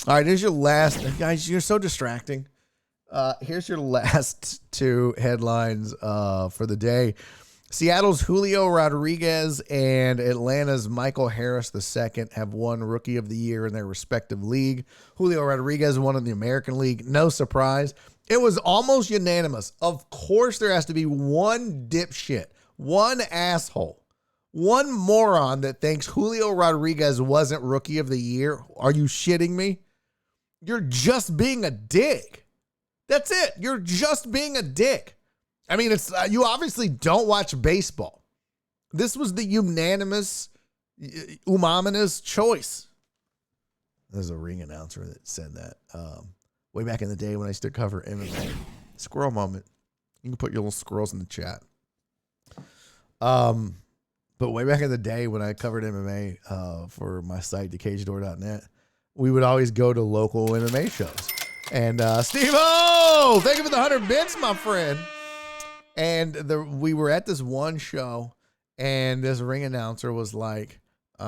right, here's your last. Guys, you're so distracting. Here's your last 2 headlines for the day. Seattle's Julio Rodriguez and Atlanta's Michael Harris II have won Rookie of the Year in their respective league. Julio Rodriguez won in the American League. No surprise. It was almost unanimous. Of course, there has to be one dipshit, one asshole, one moron that thinks Julio Rodriguez wasn't Rookie of the Year. Are you shitting me? You're just being a dick. That's it. You're just being a dick. I mean, it's you obviously don't watch baseball. This was the unanimous, unanimous choice. There's a ring announcer that said that way back in the day when I used to cover MMA. Squirrel moment. You can put your little squirrels in the chat. But way back in the day when I covered MMA for my site, thecagedoor.net, we would always go to local MMA shows. And Steve-O, thank you for the 100 bits, my friend. And we were at this one show, and this ring announcer was like, he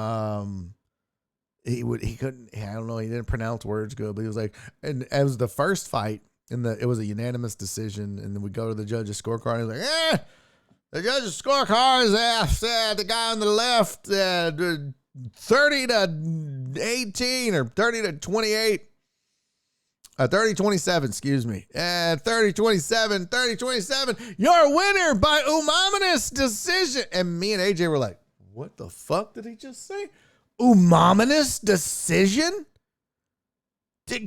couldn't, I don't know, he didn't pronounce words good, but he was like, and it was the first fight, and it was a unanimous decision, and then we go to the judge's scorecard, and he's like, the judge's scorecard is the guy on the left, 30-18 or 30-28. 30-27, excuse me. 30-27, you're a winner by unanimous decision. And me and AJ were like, what the fuck did he just say? Unanimous decision?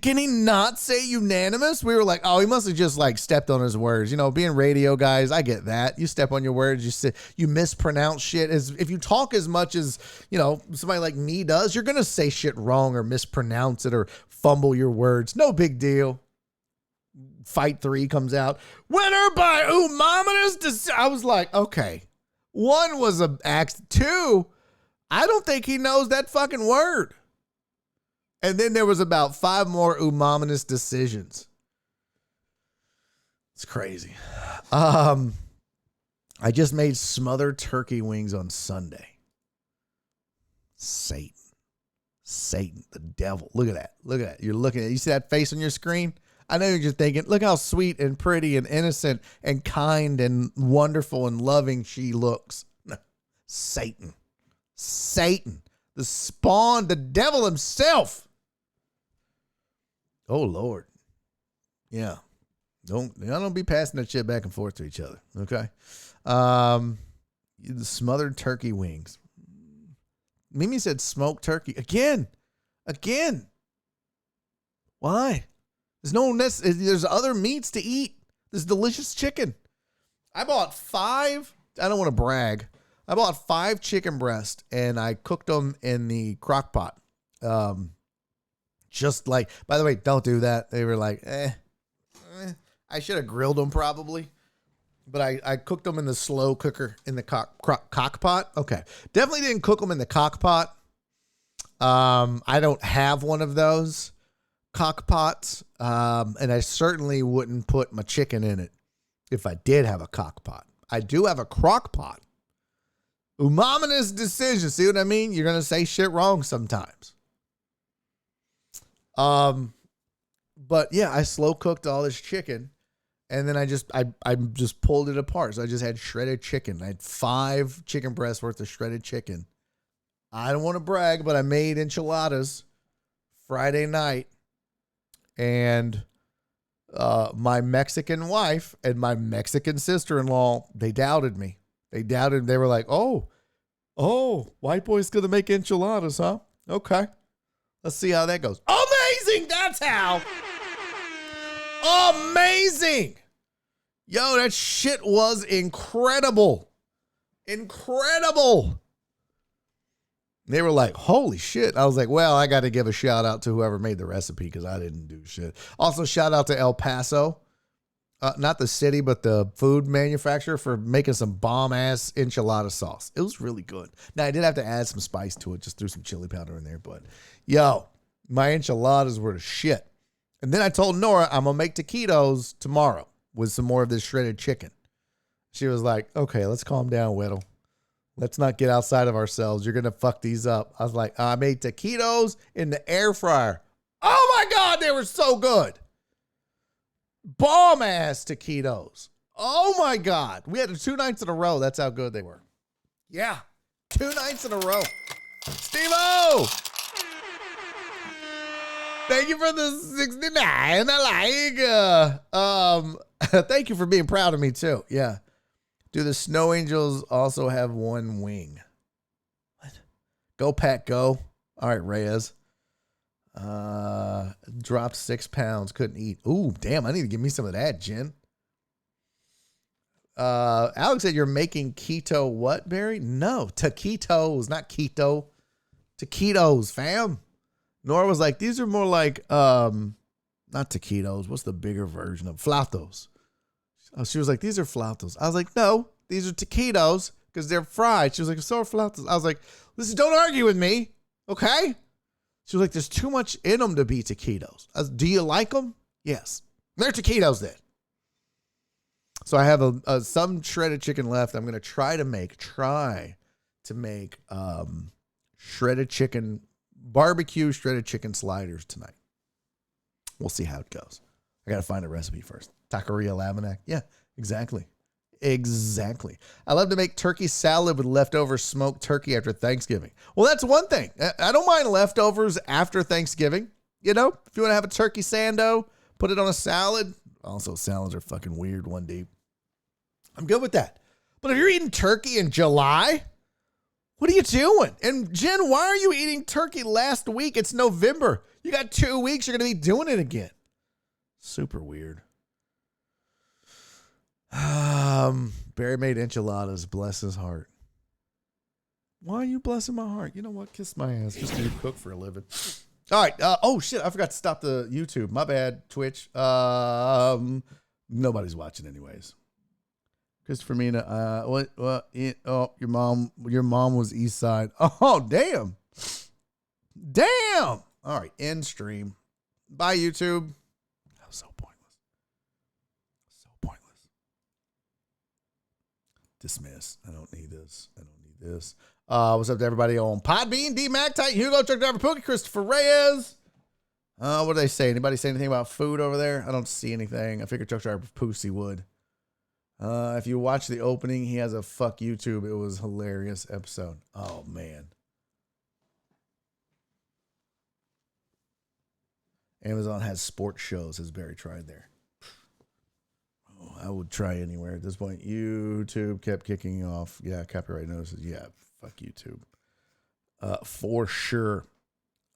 Can he not say unanimous? We were like, oh, he must have just like stepped on his words. You know, being radio guys, I get that. You step on your words, you mispronounce shit. As if you talk as much as, you know, somebody like me does, you're gonna say shit wrong or mispronounce it or fumble your words. No big deal. Fight 3 comes out. Winner by unanimous. I was like, okay. 1 was a act. 2, I don't think he knows that fucking word. And then there was about 5 more unanimous decisions. It's crazy. I just made smothered turkey wings on Sunday. Satan, the devil. Look at that. Look at that. You're looking at it. You see that face on your screen? I know you're just thinking, look how sweet and pretty and innocent and kind and wonderful and loving she looks. Satan, the spawn, the devil himself. Oh, Lord. Yeah. Don't be passing that shit back and forth to each other. Okay. The smothered turkey wings. Mimi said smoked turkey. Again. Why? There's other meats to eat. There's delicious chicken. I bought 5. I don't want to brag. I bought 5 chicken breasts and I cooked them in the crock pot. Just like, by the way, don't do that. They were like, I should have grilled them probably, but I cooked them in the slow cooker in the crock pot. Okay. Definitely didn't cook them in the crock pot. I don't have one of those crock pots. And I certainly wouldn't put my chicken in it if I did have a crock pot. I do have a crock pot. Unanimous decision. See what I mean? You're going to say shit wrong sometimes. But yeah, I slow cooked all this chicken and then I just pulled it apart. So I just had shredded chicken. I had 5 chicken breasts worth of shredded chicken. I don't want to brag, but I made enchiladas Friday night and, my Mexican wife and my Mexican sister-in-law, they doubted me. They were like, oh, white boy's going to make enchiladas, huh? Okay. Let's see how that goes. Amazing. That's how. Amazing. Yo, that shit was incredible. They were like, holy shit. I was like, well, I got to give a shout out to whoever made the recipe because I didn't do shit. Also, shout out to El Paso. Not the city, but the food manufacturer for making some bomb-ass enchilada sauce. It was really good. Now, I did have to add some spice to it. Just threw some chili powder in there. But, yo, my enchiladas were the shit. And then I told Nora I'm going to make taquitos tomorrow with some more of this shredded chicken. She was like, okay, let's calm down, Whittle. Let's not get outside of ourselves. You're going to fuck these up. I was like, I made taquitos in the air fryer. Oh, my God, they were so good. Bomb-ass taquitos. Oh, my God. We had 2 nights in a row. That's how good they were. Yeah, 2 nights in a row. Steve-O! Thank you for the 69. I like. Thank you for being proud of me, too. Yeah. Do the Snow Angels also have 1 wing? What? Go, Pack, go. All right, Reyes. Dropped 6 pounds. Couldn't eat. Ooh, damn. I need to give me some of that, Jen. Alex said you're making keto what, Barry? No, taquitos, not keto. Taquitos, fam. Nora was like, these are more like, not taquitos. What's the bigger version of flautos? Oh, she was like, these are flautos. I was like, no, these are taquitos because they're fried. She was like, so are flautos. I was like, listen, don't argue with me. Okay. She was like, there's too much in them to be taquitos. I was, do you like them? Yes. They're taquitos then. So I have some shredded chicken left. I'm going to try to make shredded chicken, barbecue shredded chicken sliders tonight. We'll see how it goes. I got to find a recipe first. Taqueria Laminac. Yeah, exactly. I love to make turkey salad with leftover smoked turkey after Thanksgiving. Well, that's one thing. I don't mind leftovers after Thanksgiving. You know, if you want to have a turkey sando, put it on a salad. Also, salads are fucking weird, 1 deep. I'm good with that. But if you're eating turkey in July, what are you doing? And Jen, why are you eating turkey last week? It's November. You got 2 weeks. You're going to be doing it again. Super weird. Barry made enchiladas. Bless his heart. Why are you blessing my heart? You know what? Kiss my ass. Just do cook for a living. All right. Oh, shit. I forgot to stop the YouTube. My bad. Twitch. Nobody's watching anyways. Christopher Mina. What? Oh, your mom was East Side. Oh, damn. Damn. All right. End stream. Bye, YouTube. That was so pointless. So pointless. Dismiss. I don't need this. What's up to everybody on Podbean, D-Mac, Titan, Hugo, Truck Driver, Pookie, Christopher Reyes. What do they say? Anybody say anything about food over there? I don't see anything. I figured Truck Driver Pussy would. If you watch the opening, he has a fuck YouTube. It was a hilarious episode. Oh, man. Amazon has sports shows, has Barry tried there. Oh, I would try anywhere at this point. YouTube kept kicking off. Yeah, copyright notices. Yeah, fuck YouTube. For sure.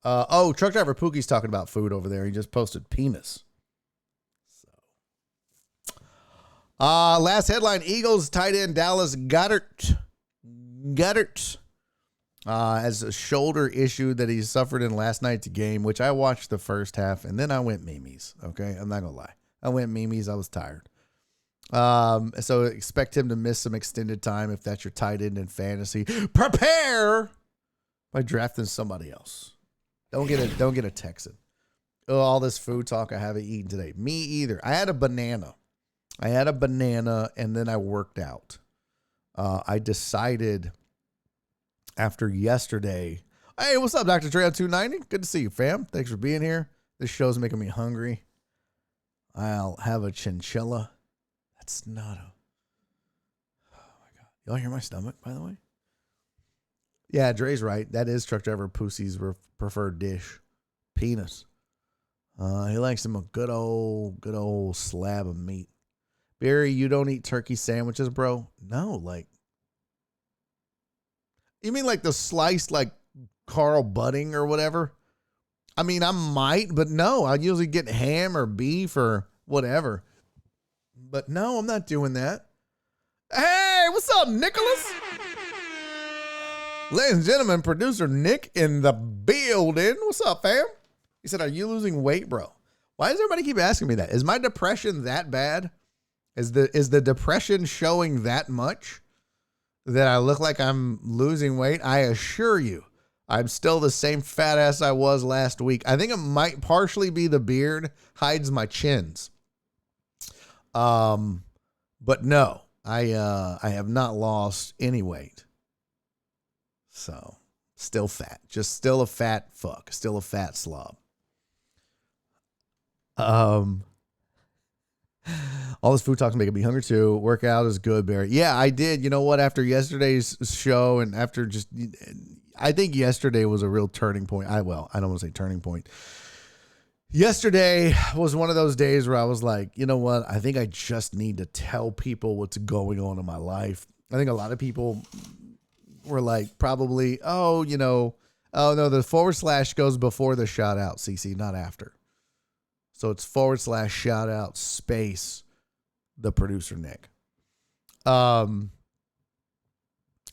Truck Driver Pookie's talking about food over there. He just posted penis. So, last headline: Eagles tight end Dallas Goedert has a shoulder issue that he suffered in last night's game, which I watched the first half and then I went memes. Okay, I'm not gonna lie. I went memes. I was tired. So expect him to miss some extended time if that's your tight end in fantasy. Prepare by drafting somebody else. Don't get a Texan. Oh, all this food talk I haven't eaten today. Me either. I had a banana and then I worked out. I decided after yesterday. Hey, what's up, Dr. Dre on 290? Good to see you, fam. Thanks for being here. This show's making me hungry. I'll have a chinchilla. That's not a... Oh, my God. Y'all hear my stomach, by the way? Yeah, Dre's right. That is Truck Driver Pussy's preferred dish. Penis. He likes him a good old slab of meat. Barry, you don't eat turkey sandwiches, bro? No, like... You mean like the sliced, like, Carl Budding or whatever? I mean, I might, but no. I usually get ham or beef or whatever. But no, I'm not doing that. Hey, what's up, Nicholas? Ladies and gentlemen, producer Nick in the building. What's up, fam? He said, are you losing weight, bro? Why does everybody keep asking me that? Is my depression that bad? Is the depression showing that much that I look like I'm losing weight? I assure you, I'm still the same fat ass I was last week. I think it might partially be the beard hides my chins. But no, I have not lost any weight. So still fat, just still a fat fuck, still a fat slob. All this food talk's making me hungry too. Workout is good, Barry. Yeah, I did. You know what? After yesterday's show and after just, I think yesterday was a real turning point. I don't want to say turning point. Yesterday was one of those days where I was like, you know what? I think I just need to tell people what's going on in my life. I think a lot of people were like, probably, oh no, the / goes before the shout out, CC, not after. So it's / shout out space the producer Nick. But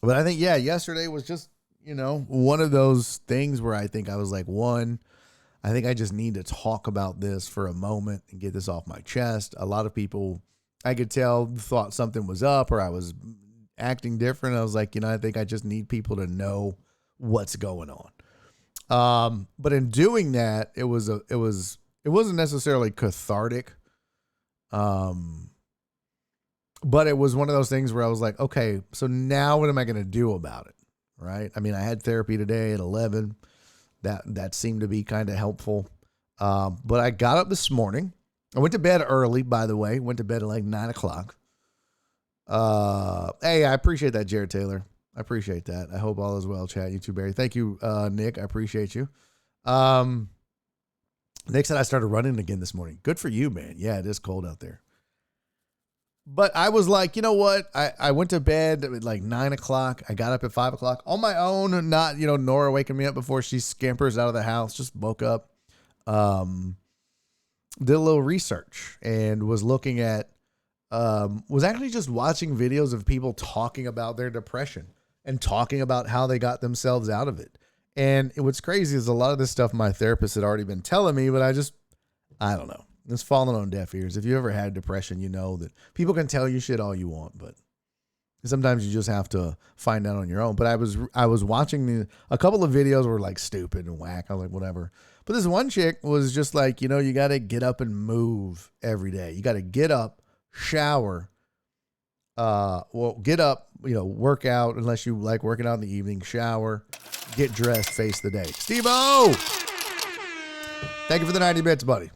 I think, yeah, yesterday was just, one of those things where I think I was like, I think I just need to talk about this for a moment and get this off my chest. A lot of people, I could tell, thought something was up or I was acting different. I was like, I think I just need people to know what's going on. But in doing that, it wasn't necessarily cathartic. But it was one of those things where I was like, okay, so now what am I going to do about it? Right. I mean, I had therapy today at 11. That seemed to be kind of helpful. But I got up this morning. I went to bed early, by the way. Went to bed at like 9 o'clock. Hey, I appreciate that, Jared Taylor. I appreciate that. I hope all is well, chat. You too, Barry. Thank you, Nick. I appreciate you. Nick said I started running again this morning. Good for you, man. Yeah, it is cold out there. But I was like, you know what? I went to bed at like 9 o'clock. I got up at 5 o'clock on my own. Not, Nora waking me up before she scampers out of the house. Just woke up. did a little research and was looking at, was actually just watching videos of people talking about their depression and talking about how they got themselves out of it. And what's crazy is a lot of this stuff my therapist had already been telling me, but I don't know. It's falling on deaf ears. If you ever had depression, you know that people can tell you shit all you want, but sometimes you just have to find out on your own. But I was watching a couple of videos were like stupid and whack. I was like, whatever. But this one chick was just like, you got to get up and move every day. You got to get up, shower, get up, work out unless you like working out in the evening, shower, get dressed, face the day. Steve-O! Thank you for the 90 bits, buddy.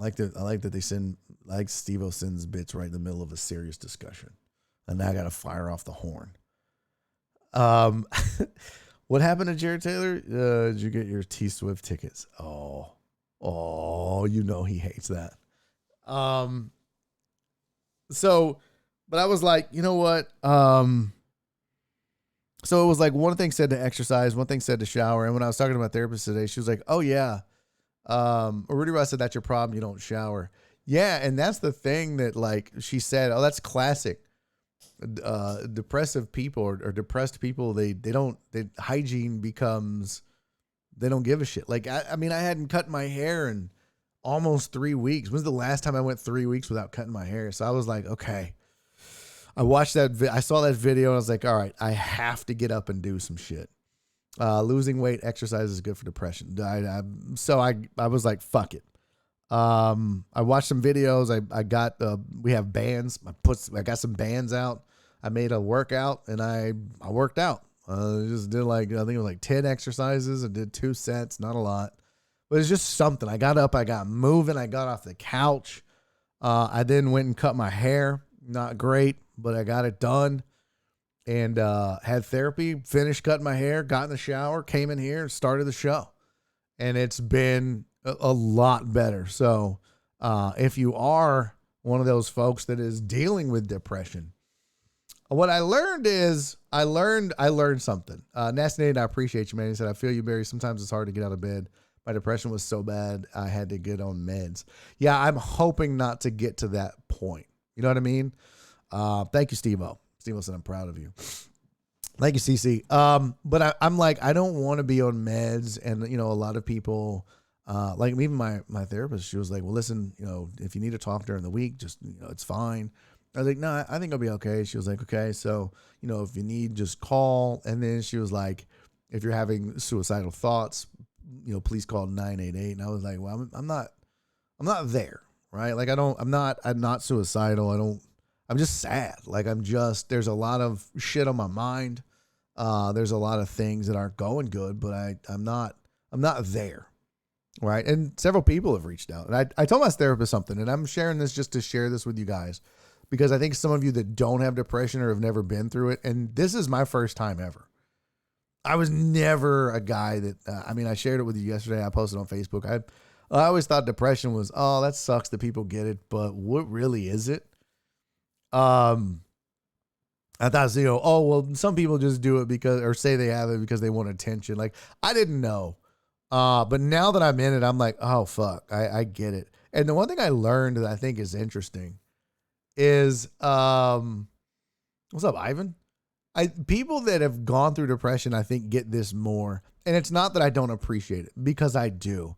I like that they Steve-O sends bits right in the middle of a serious discussion. And now I got to fire off the horn. What happened to Jared Taylor? Did you get your T-Swift tickets? Oh, he hates that. But I was like, you know what? So it was like one thing said to exercise, one thing said to shower. And when I was talking to my therapist today, she was like, oh yeah. Rudy Ross said, that's your problem. You don't shower. Yeah. And that's the thing that like she said, oh, that's classic. Depressive people or depressed people, hygiene becomes, they don't give a shit. Like, I mean, I hadn't cut my hair in almost 3 weeks. When's the last time I went 3 weeks without cutting my hair? So I was like, okay, I watched I saw that video and I was like, all right, I have to get up and do some shit. Losing weight, exercise is good for depression. So I was like, fuck it. I watched some videos. I got, we have bands. I got some bands out. I made a workout and I worked out. Just did I think it was like 10 exercises. I did 2 sets, not a lot, but it's just something. I got up, I got moving. I got off the couch. I then went and cut my hair. Not great, but I got it done and, had therapy, finished cutting my hair, got in the shower, came in here and started the show. And it's been a lot better. So, if you are one of those folks that is dealing with depression, what I learned is I learned something. Nasty, I appreciate you, man. He said, I feel you, Barry. Sometimes it's hard to get out of bed. My depression was so bad, I had to get on meds. Yeah, I'm hoping not to get to that point. You know what I mean? Thank you, Steve-O. Steve-O said, I'm proud of you. Thank you, CC. But I'm like, I don't want to be on meds. And, a lot of people, like even my therapist, she was like, well, listen, if you need to talk during the week, just, it's fine. I was like, no, I think I'll be okay. She was like, okay. So, if you need, just call. And then she was like, if you're having suicidal thoughts, please call 988. And I was like, well, I'm not there. Right. Like I'm not suicidal. I'm just sad. Like there's a lot of shit on my mind. There's a lot of things that aren't going good, but I'm not there. Right. And several people have reached out and I told my therapist something and I'm sharing this just to share this with you guys because I think some of you that don't have depression or have never been through it. And this is my first time ever. I was never a guy that, I shared it with you yesterday. I posted on Facebook. I always thought depression was, oh, that sucks that people get it. But what really is it? I thought, oh, well, some people just do it or say they have it because they want attention. Like I didn't know. But now that I'm in it, I'm like, oh, fuck, I get it. And the one thing I learned that I think is interesting is, what's up, Ivan? People that have gone through depression, I think get this more. And it's not that I don't appreciate it because I do,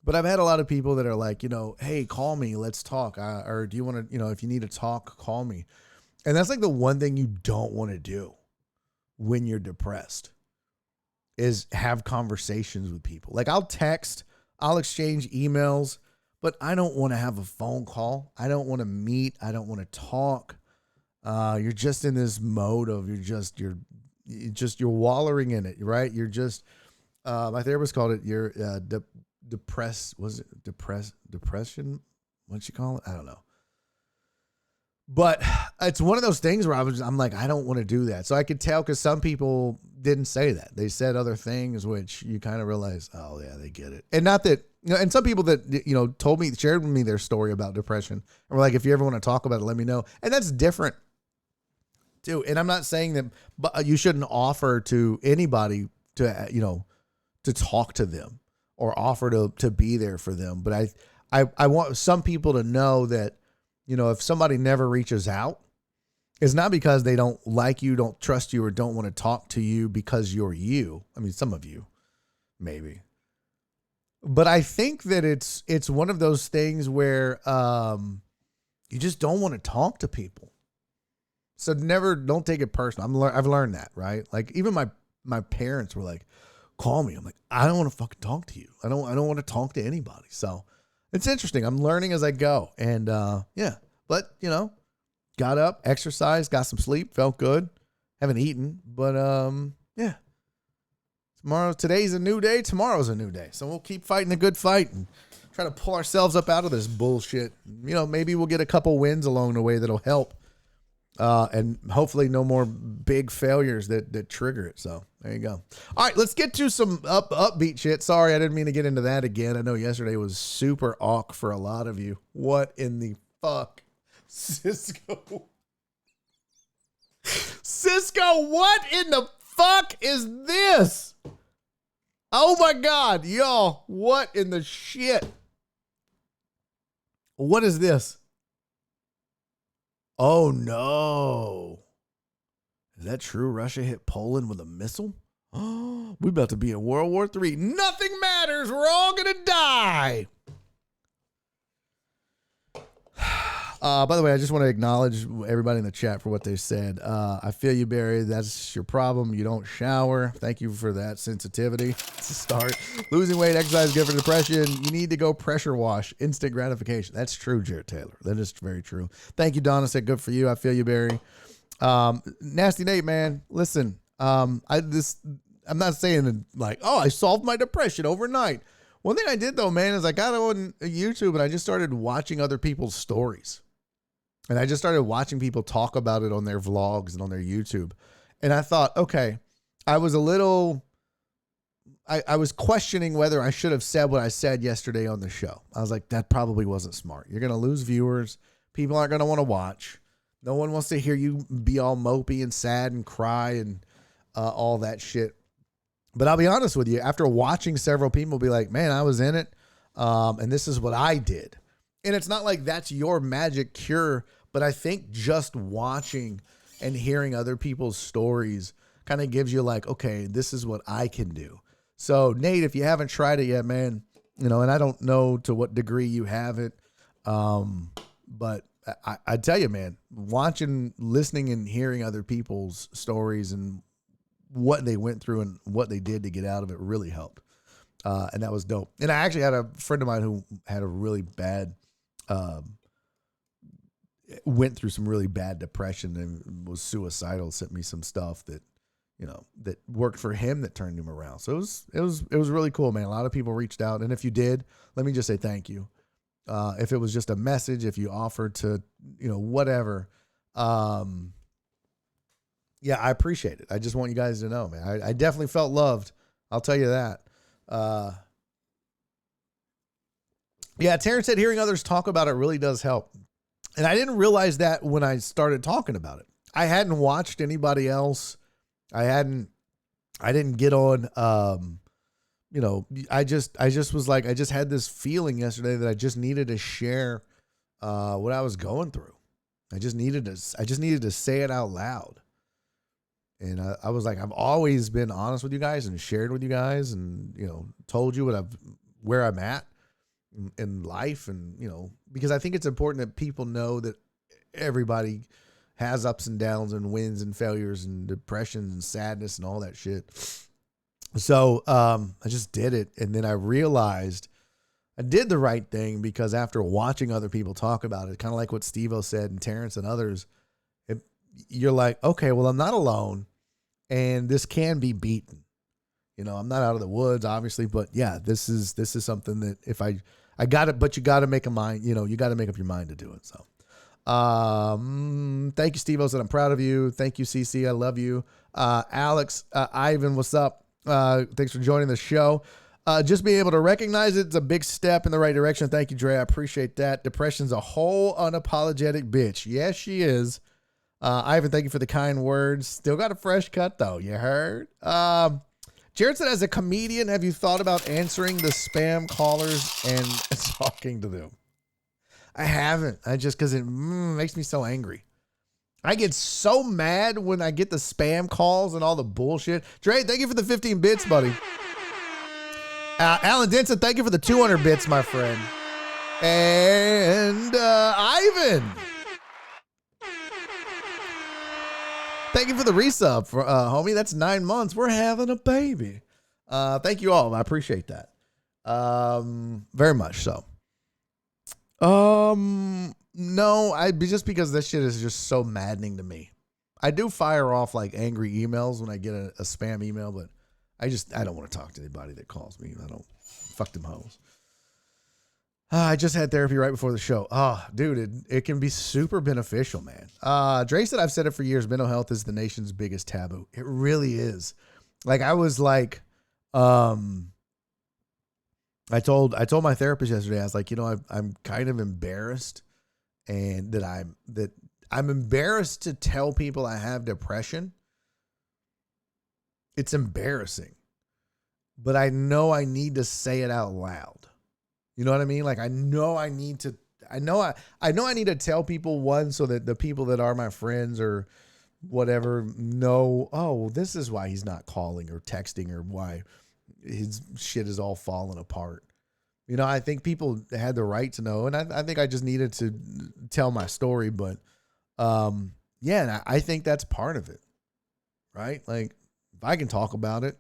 but I've had a lot of people that are like, hey, call me, let's talk. Or do you want to, if you need to talk, call me. And that's like the one thing you don't want to do when you're depressed is have conversations with people. Like I'll text, I'll exchange emails, but I don't want to have a phone call. I don't want to meet. I don't want to talk. You're just in this mode of you're wallowing in it, right? You're just, my therapist called it your depression? What'd you call it? I don't know. But it's one of those things where I'm like, I don't want to do that. So I could tell because some people didn't say that. They said other things, which you kind of realize, oh yeah, they get it. And not that, and some people that, shared with me their story about depression and were like, if you ever want to talk about it, let me know. And that's different too. And I'm not saying that, but you shouldn't offer to anybody to talk to them or offer to be there for them. But I want some people to know that, if somebody never reaches out, it's not because they don't like you, don't trust you, or don't want to talk to you because you're you. I mean, some of you, maybe. But I think that it's one of those things where you just don't want to talk to people. So don't take it personal. I've learned that, right? Like even my parents were like, call me. I'm like, I don't want to fucking talk to you. I don't want to talk to anybody. So it's interesting. I'm learning as I go. And yeah, but got up, exercised, got some sleep, felt good. Haven't eaten, but yeah. Today's a new day. Tomorrow's a new day. So we'll keep fighting a good fight and try to pull ourselves up out of this bullshit. Maybe we'll get a couple wins along the way that'll help. And hopefully no more big failures that trigger it. So there you go. All right, let's get to some upbeat shit. Sorry, I didn't mean to get into that again. I know yesterday was super awk for a lot of you. What in the fuck? Cisco, what in the fuck is this? Oh my God, y'all, what in the shit? What is this? Oh no. Is that true? Russia hit Poland with a missile? Oh, we're about to be in World War III. Nothing matters. We're all going to die. By the way, I just want to acknowledge everybody in the chat for what they said. I feel you, Barry. That's your problem. You don't shower. Thank you for that sensitivity. It's a start. Losing weight, exercise, good for depression. You need to go pressure wash. Instant gratification. That's true, Jared Taylor. That is very true. Thank you, Donna. Said good for you. I feel you, Barry. Nasty Nate, man. Listen, I'm not saying like, oh, I solved my depression overnight. One thing I did though, man, is I got on YouTube and I just started watching other people's stories. And I just started watching people talk about it on their vlogs and on their YouTube. And I thought, okay, I was questioning whether I should have said what I said yesterday on the show. I was like, that probably wasn't smart. You're going to lose viewers. People aren't going to want to watch. No one wants to hear you be all mopey and sad and cry and all that shit. But I'll be honest with you, after watching several people be like, man, I was in it. And this is what I did. And it's not like that's your magic cure, but I think just watching and hearing other people's stories kind of gives you like, okay, this is what I can do. So Nate, if you haven't tried it yet, man, and I don't know to what degree you have it. But I tell you, man, watching, listening and hearing other people's stories and what they went through and what they did to get out of it really helped. And that was dope. And I actually had a friend of mine who had a really bad, went through some really bad depression and was suicidal, sent me some stuff that, that worked for him, that turned him around. So it was really cool, man. A lot of people reached out. And if you did, let me just say thank you. If it was just a message, if you offered to, whatever, yeah, I appreciate it. I just want you guys to know, man. I definitely felt loved. I'll tell you that. Yeah, Terrence said hearing others talk about it really does help. And I didn't realize that when I started talking about it. I hadn't watched anybody else. I didn't get on, I just was like, I just had this feeling yesterday that I just needed to share what I was going through. I just needed to say it out loud. And I was like, I've always been honest with you guys and shared with you guys and, told you where I'm at in life. And, because I think it's important that people know that everybody has ups and downs and wins and failures and depressions and sadness and all that shit. So I just did it. And then I realized I did the right thing, because after watching other people talk about it, kind of like what Steve-O said and Terrence and others, you're like, okay, well, I'm not alone and this can be beaten. I'm not out of the woods, obviously, but yeah, this is something that if I got it, but you got to make a mind, you got to make up your mind to do it. So, thank you, Steve-O said, I'm proud of you. Thank you, CC. I love you. Alex, Ivan, what's up? Thanks for joining the show. Just being able to recognize it's a big step in the right direction. Thank you, Dre. I appreciate that. Depression's a whole unapologetic bitch. Yes, she is. Ivan, thank you for the kind words. Still got a fresh cut though. You heard? Jared said, as a comedian, have you thought about answering the spam callers and talking to them? I haven't. I just, because it makes me so angry. I get so mad when I get the spam calls and all the bullshit. Dre, thank you for the 15 bits, buddy. Alan Denson, thank you for the 200 bits, my friend. And Ivan, thank you for the resub, homie. That's 9 months. We're having a baby. Thank you all. I appreciate that. Very much so. No, just because this shit is just so maddening to me. I do fire off like angry emails when I get a spam email, but I don't want to talk to anybody that calls me. Fuck them hoes. I just had therapy right before the show. Oh, dude, it can be super beneficial, man. Dre said, I've said it for years. Mental health is the nation's biggest taboo. It really is. Like, I was like, I told my therapist yesterday, I was like, I'm kind of embarrassed, and that I'm embarrassed to tell people I have depression. It's embarrassing, but I know I need to say it out loud. You know what I mean? Like, I know I need to tell people, one, so that the people that are my friends or whatever know, oh, this is why he's not calling or texting, or why his shit is all falling apart. I think people had the right to know, and I think I just needed to tell my story, but yeah, and I think that's part of it, right? Like, if I can talk about it,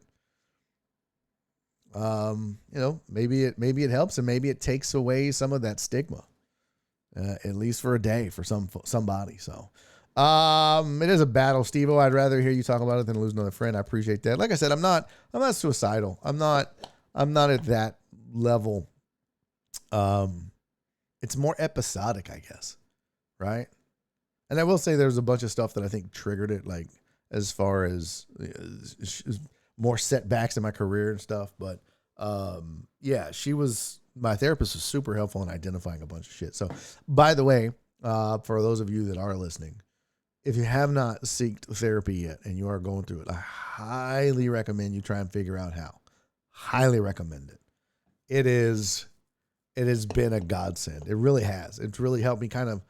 maybe it helps, and maybe it takes away some of that stigma, at least for a day for somebody. So, it is a battle, Steve-O. I'd rather hear you talk about it than lose another friend. I appreciate that. Like I said, I'm not suicidal. I'm not at that level. It's more episodic, I guess. Right. And I will say there's a bunch of stuff that I think triggered it, like as far as more setbacks in my career and stuff. But yeah, my therapist was super helpful in identifying a bunch of shit. So, by the way, for those of you that are listening, if you have not sought therapy yet and you are going through it, I highly recommend you try and figure out how. Highly recommend it. It has been a godsend. It really has. It's really helped me kind of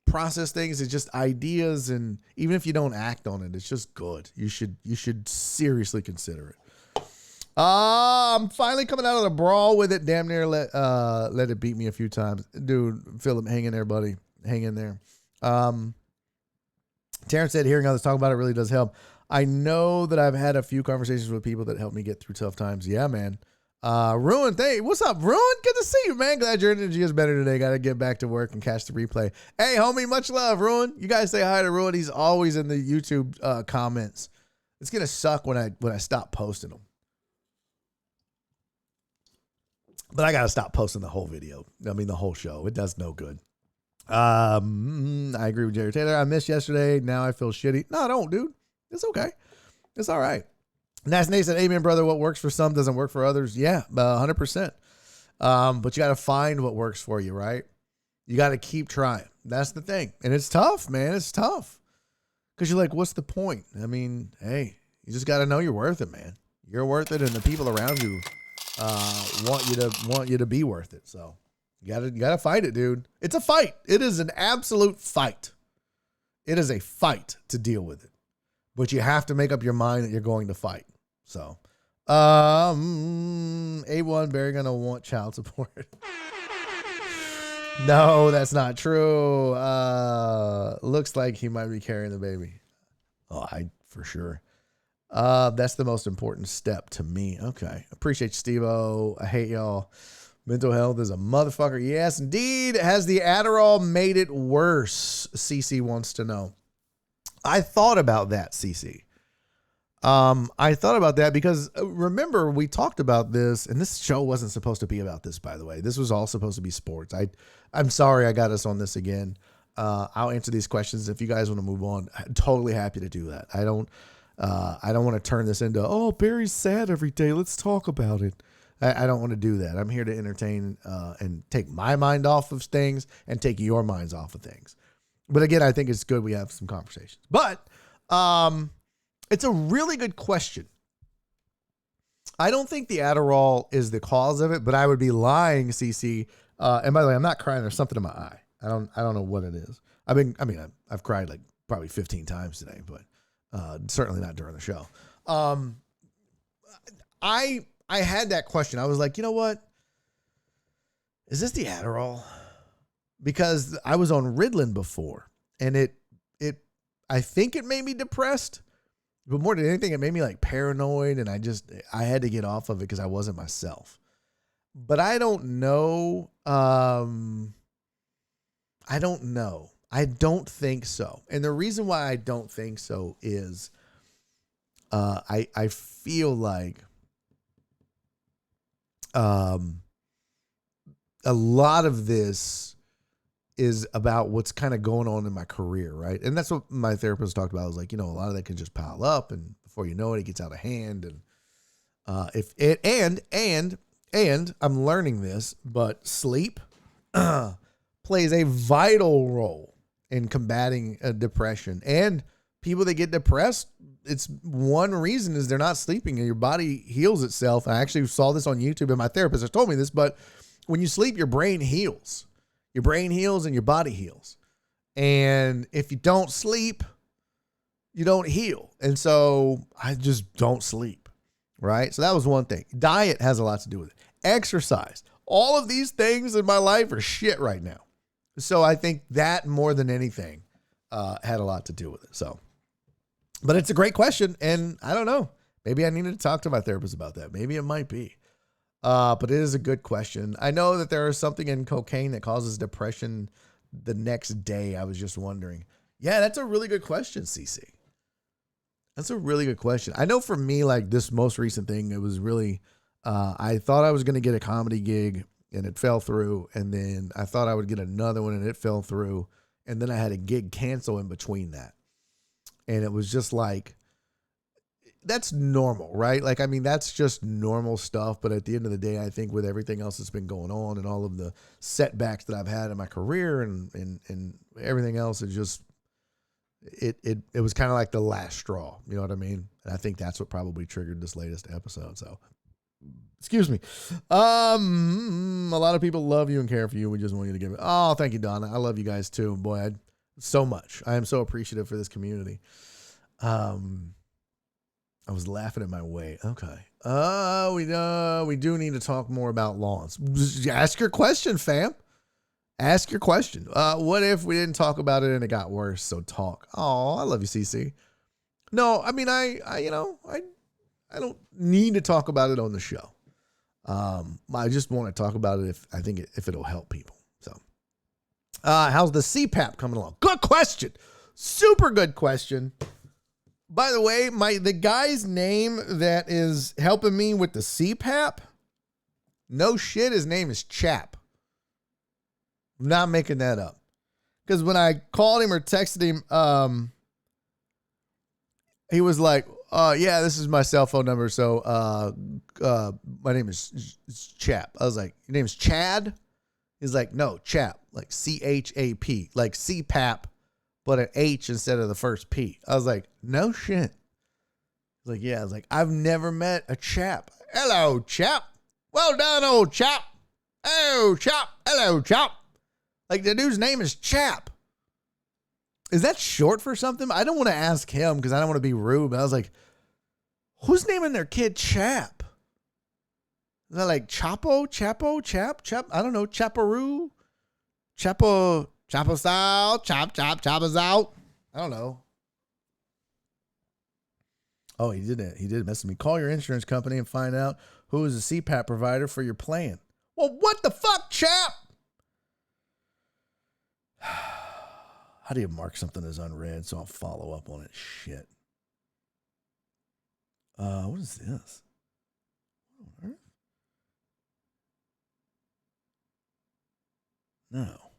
process things. It's just ideas, and even if you don't act on it, it's just good. You should seriously consider it. I'm finally coming out of the brawl with it. Damn near let it beat me a few times. Dude, Philip, hang in there, buddy. Hang in there. Terrence said, hearing others talk about it really does help. I know that I've had a few conversations with people that helped me get through tough times. Yeah, man. Ruin, hey, what's up, Ruin? Good to see you, man. Glad your energy is better today. Got to get back to work and catch the replay. Hey, homie, much love, Ruin. You guys say hi to Ruin. He's always in the YouTube comments. It's gonna suck when I stop posting them, but I gotta stop posting the whole video. I mean, the whole show. It does no good. I agree with Jerry Taylor. I missed yesterday. Now I feel shitty. No, I don't, dude. It's okay. It's all right. Nas Nate said, amen, brother. What works for some doesn't work for others. Yeah, 100%. But you got to find what works for you, right? You got to keep trying. That's the thing. And it's tough, man. It's tough. Because you're like, what's the point? I mean, hey, you just got to know you're worth it, man. You're worth it, and the people around you want you to be worth it. So you gotta fight it, dude. It's a fight. It is an absolute fight. It is a fight to deal with it. But you have to make up your mind that you're going to fight. So, A1, Barry gonna want child support. No, that's not true. Looks like he might be carrying the baby. Oh, for sure. That's the most important step to me. Okay. Appreciate you, Steve-O. I hate y'all. Mental health is a motherfucker. Yes, indeed. Has the Adderall made it worse? CC wants to know. I thought about that, CC. I thought about that because remember we talked about this, and this show wasn't supposed to be about this, by the way. This was all supposed to be sports. I'm sorry I got us on this again. I'll answer these questions if you guys want to move on. I'm totally happy to do that. I don't want to turn this into, oh, Barry's sad every day, let's talk about it. I don't want to do that. I'm here to entertain and take my mind off of things and take your minds off of things. But again, I think it's good we have some conversations. But it's a really good question. I don't think the Adderall is the cause of it, but I would be lying, CC. And by the way, I'm not crying. There's something in my eye. I don't know what it is. I've cried like probably 15 times today, but certainly not during the show. I had that question. I was like, you know what? Is this the Adderall? Because I was on Ritalin before, and I think it made me depressed, but more than anything, it made me like paranoid, and I had to get off of it because I wasn't myself. But I don't know. I don't know. I don't think so. And the reason why I don't think so is I feel like a lot of this is about what's kind of going on in my career, right? And that's what my therapist talked about. I was like, a lot of that can just pile up, and before you know it, it gets out of hand. And and I'm learning this, but sleep plays a vital role in combating depression. And people that get depressed, it's one reason is they're not sleeping, and your body heals itself. I actually saw this on YouTube, and my therapist has told me this, but when you sleep, your brain heals. Your brain heals and your body heals. And if you don't sleep, you don't heal. And so I just don't sleep, right? So that was one thing. Diet has a lot to do with it. Exercise. All of these things in my life are shit right now. So I think that more than anything had a lot to do with it. So, but it's a great question. And I don't know. Maybe I needed to talk to my therapist about that. Maybe it might be. But it is a good question. I know that there is something in cocaine that causes depression the next day. I was just wondering. Yeah, that's a really good question, CC. That's a really good question. I know for me, like this most recent thing, it was really, I thought I was going to get a comedy gig and it fell through. And then I thought I would get another one and it fell through. And then I had a gig cancel in between that. And it was just like, that's normal, right? Like, I mean, that's just normal stuff. But at the end of the day, I think with everything else that's been going on and all of the setbacks that I've had in my career and everything else, it just, it was kind of like the last straw. You know what I mean? And I think that's what probably triggered this latest episode. So, excuse me. A lot of people love you and care for you. We just want you to give it. Oh, thank you, Donna. I love you guys too. Boy, so much. I am so appreciative for this community. I was laughing at my way. Okay. We do need to talk more about lawns. Just ask your question, fam. Ask your question. What if we didn't talk about it and it got worse? So talk. Oh, I love you, CC. No, I mean, I don't need to talk about it on the show. I just want to talk about it if it'll help people. So, how's the CPAP coming along? Good question. Super good question. By the way, the guy's name that is helping me with the CPAP, no shit, his name is Chap. I'm not making that up. Because when I called him or texted him, he was like, yeah, this is my cell phone number. So my name is Chap. I was like, your name's Chad? He's like, no, Chap, like CHAP, like CPAP, but an H instead of the first P. I was like, no shit. He's like, yeah. I was like, I've never met a Chap. Hello, Chap. Well done, old Chap. Oh, Chap. Hello, Chap. Like, the dude's name is Chap. Is that short for something? I don't want to ask him because I don't want to be rude, but I was like, who's naming their kid Chap? Is that like Chapo, Chap? I don't know. Chaparoo? Chapo style? Chopper's out? I don't know. Oh, he did it. He did message me. Call your insurance company and find out who is the CPAP provider for your plan. Well, what the fuck, Chap? How do you mark something as unread so I'll follow up on it? Shit. What is this? What on earth? No,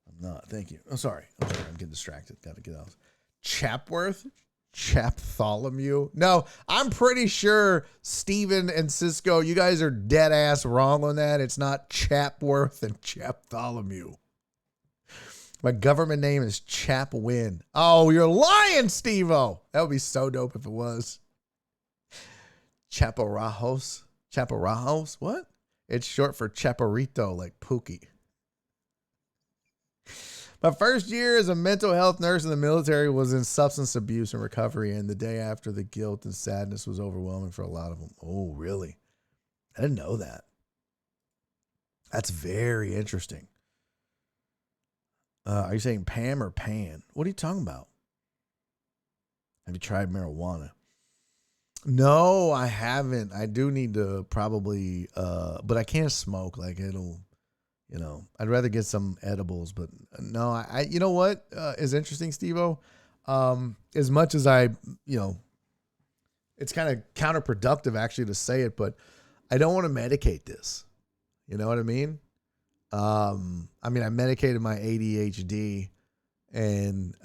I'm not. Thank you. I'm sorry. I'm getting distracted. Got to get out. Chapworth? Chaptholomew? No, I'm pretty sure Steven and Cisco, you guys are dead ass wrong on that. It's not Chapworth and Chaptholomew. My government name is Chapwin. Oh, you're lying, Steve-O. That would be so dope if it was. Chaparrajos. Chaparrajos? What? It's short for chaparrito, like Pookie. My first year as a mental health nurse in the military was in substance abuse and recovery, and the day after, the guilt and sadness was overwhelming for a lot of them. Oh, really? I didn't know that. That's very interesting. Are you saying Pam or Pan? What are you talking about? Have you tried marijuana? No, I haven't. I do need to probably, but I can't smoke. Like it'll, I'd rather get some edibles, but no, you know what is interesting, Steve-O? As much as it's kind of counterproductive actually to say it, but I don't want to medicate this. You know what I mean? I medicated my ADHD and,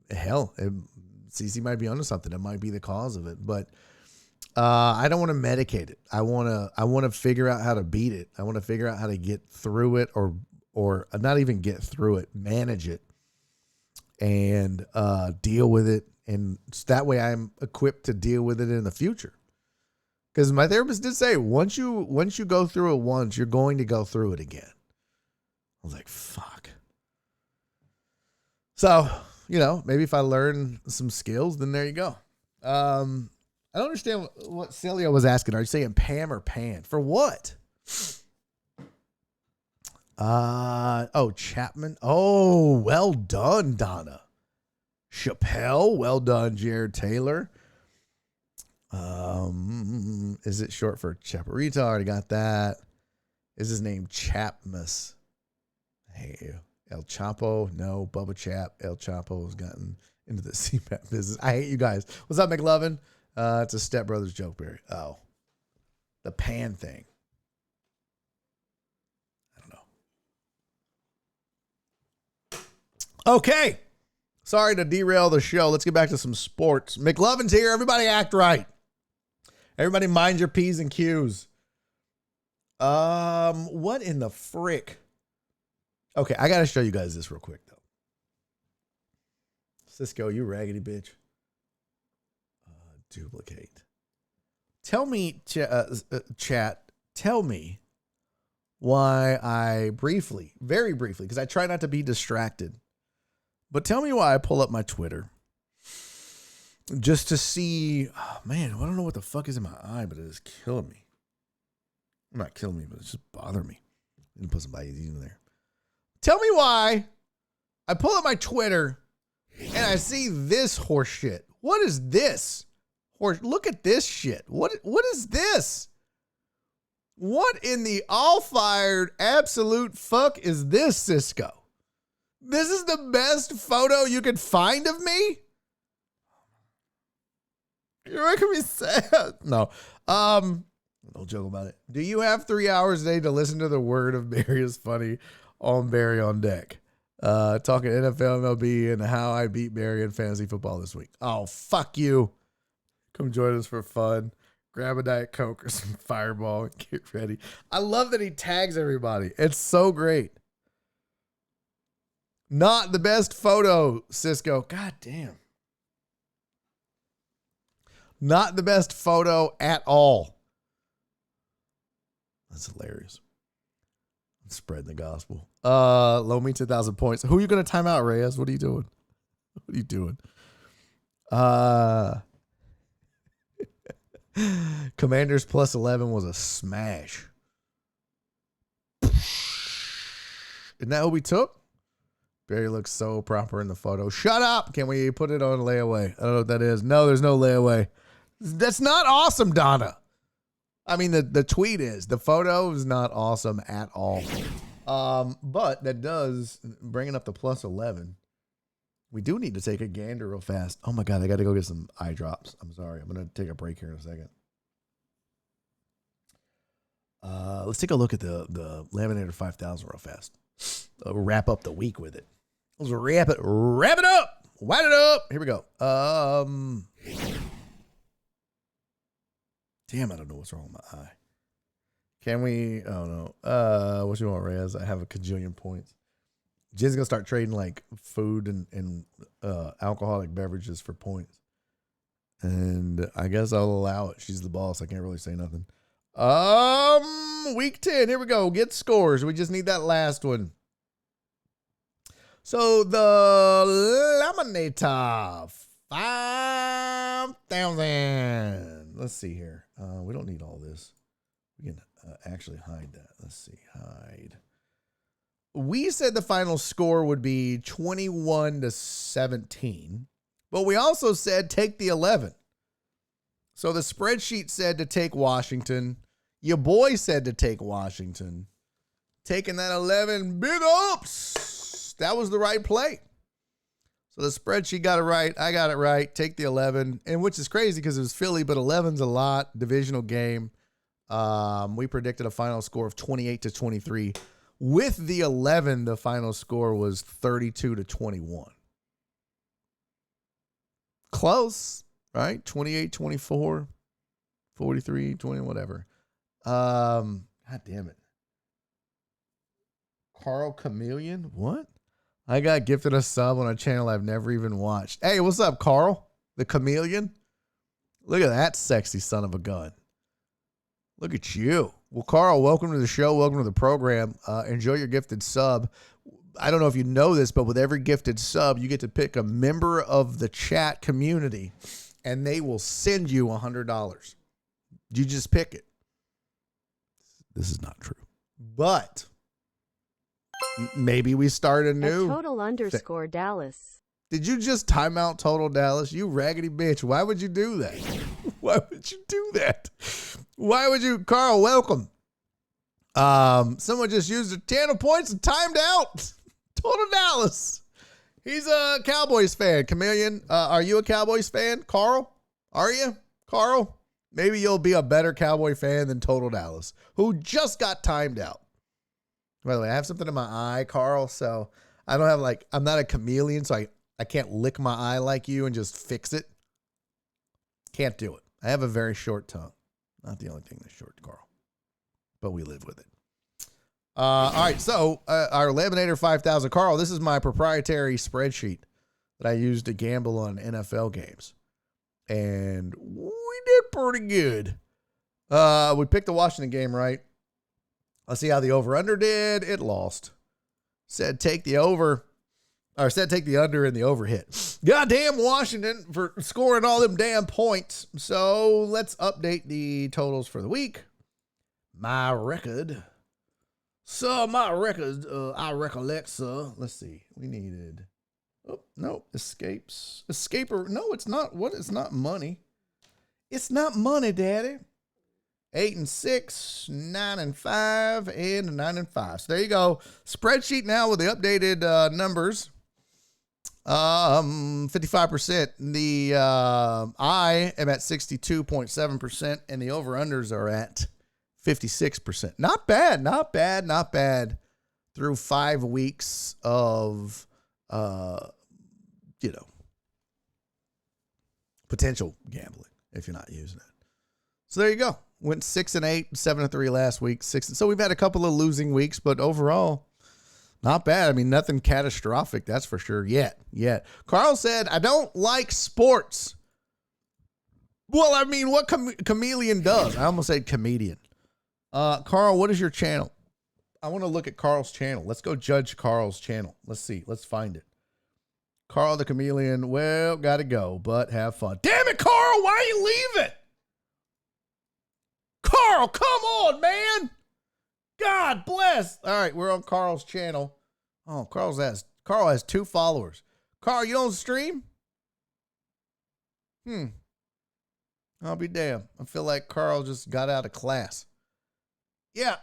hell, CC might be onto something. It might be the cause of it, but I don't want to medicate it. I want to figure out how to beat it. I want to figure out how to get through it or not even get through it, manage it and deal with it. And that way I'm equipped to deal with it in the future. Because my therapist did say, once you go through it once, you're going to go through it again. I was like, fuck. So, maybe if I learn some skills, then there you go. I don't understand what Celia was asking. Are you saying Pam or Pan? For what? Chapman. Oh, well done, Donna. Chappelle. Well done, Jared Taylor. Is it short for Chaparrito? I already got that. Is his name Chapmas? Hey, El Chapo. No, Bubba Chap. El Chapo has gotten into the CPAP business. I hate you guys. What's up, McLovin? It's a Step Brothers joke, Barry. Oh, the Pan thing. I don't know. Okay. Sorry to derail the show. Let's get back to some sports. McLovin's here. Everybody act right. Everybody mind your P's and Q's. What in the frick? Okay, I got to show you guys this real quick, though. Cisco, you raggedy bitch. Duplicate. Tell me, chat, tell me why I very briefly, because I try not to be distracted, but tell me why I pull up my Twitter just to see, oh man, I don't know what the fuck is in my eye, but it is killing me. Not killing me, but it's just bothering me. I'm gonna put some IED in there. Tell me why I pull up my Twitter and I see this horse shit. What is this? Look at this shit. What is this? What in the all-fired absolute fuck is this, Cisco? This is the best photo you could find of me? You're making me sad. No. Don't joke about it. Do you have 3 hours a day to listen to the word of Barry is funny on Barry on Deck? Talking NFL, MLB, and how I beat Barry in fantasy football this week. Oh, fuck you. Come join us for fun. Grab a Diet Coke or some Fireball and get ready. I love that he tags everybody. It's so great. Not the best photo, Cisco. God damn. Not the best photo at all. That's hilarious. Spreading the gospel. Low me 2,000 points. Who are you going to time out, Reyes? What are you doing? What are you doing? Commanders plus 11 was a smash. Isn't that what we took? Barry looks so proper in the photo. Shut up. Can we put it on layaway? I don't know what that is. No, there's no layaway. That's not awesome, Donna. I mean, the tweet is. The photo is not awesome at all. But that does, bringing up the plus 11. We do need to take a gander real fast. Oh, my God. I got to go get some eye drops. I'm sorry. I'm going to take a break here in a second. Let's take a look at the Laminator 5000 real fast. Wrap up the week with it. Let's wrap it up. Wind it up. Here we go. Damn, I don't know what's wrong with my eye. Can we? Oh, no. What you want, Reyes? I have a cajillion points. Jen's going to start trading like food and alcoholic beverages for points. And I guess I'll allow it. She's the boss. I can't really say nothing. Week 10. Here we go. Get scores. We just need that last one. So the Laminator 5,000. Let's see here. We don't need all this. We can actually hide that. Let's see. Hide. We said the final score would be 21-17, but we also said take the 11. So the spreadsheet said to take Washington. Your boy said to take Washington. Taking that 11, big ups. That was the right play. So the spreadsheet got it right. I got it right. Take the 11, and which is crazy because it was Philly, but 11's a lot. Divisional game. We predicted a final score of 28-23. With the 11, the final score was 32-21. Close, right? 28-24, 43-20, whatever. God damn it. Carl Chameleon? What? I got gifted a sub on a channel I've never even watched. Hey, what's up, Carl? The Chameleon? Look at that sexy son of a gun. Look at you. Well, Carl, welcome to the show. Welcome to the program. Enjoy your gifted sub. I don't know if you know this, but with every gifted sub, you get to pick a member of the chat community, and they will send you $100. You just pick it. This is not true. But maybe we start a new. @total_Dallas. Did you just time out Total Dallas? You raggedy bitch. Why would you do that? Why would you do that? Why would you? Carl, welcome. Someone just used a 10 of points and timed out. Total Dallas. He's a Cowboys fan. Chameleon, are you a Cowboys fan? Carl? Are you? Carl? Maybe you'll be a better Cowboy fan than Total Dallas, who just got timed out. By the way, I have something in my eye, Carl, so I don't have I'm not a chameleon, so I can't lick my eye like you and just fix it. Can't do it. I have a very short tongue. Not the only thing that's short, Carl. But we live with it. All right, so our Laminator 5,000. Carl, this is my proprietary spreadsheet that I use to gamble on NFL games. And we did pretty good. We picked the Washington game right. Let's see how the over-under did. It lost. Said take the over. Or said take the under and the over hit. Goddamn Washington for scoring all them damn points. So let's update the totals for the week. My record. So my record, I recollect, sir. Let's see. We needed. Oh, no. Escapes. Escaper. No, it's not. What? It's not money. It's not money, daddy. 8-6, 9-5, and 9-5. So there you go. Spreadsheet now with the updated numbers. 55%. The I am at 62.7%, and the over-unders are at 56%. Not bad, not bad, not bad. Through 5 weeks of, potential gambling if you're not using it. So there you go. Went 6-8, 7-3 last week. 6. So we've had a couple of losing weeks, but overall, not bad. I mean, nothing catastrophic, that's for sure. Yet. Carl said, I don't like sports. Well, I mean, what chameleon does? I almost said comedian. Carl, what is your channel? I want to look at Carl's channel. Let's go judge Carl's channel. Let's see. Let's find it. Carl the chameleon. Well, gotta go, but have fun. Damn it, Carl. Why are you leaving? Carl, come on, man. God bless. All right, we're on Carl's channel. Oh, Carl has 2 followers. Carl, you don't stream? I'll be damned. I feel like Carl just got out of class. Yeah,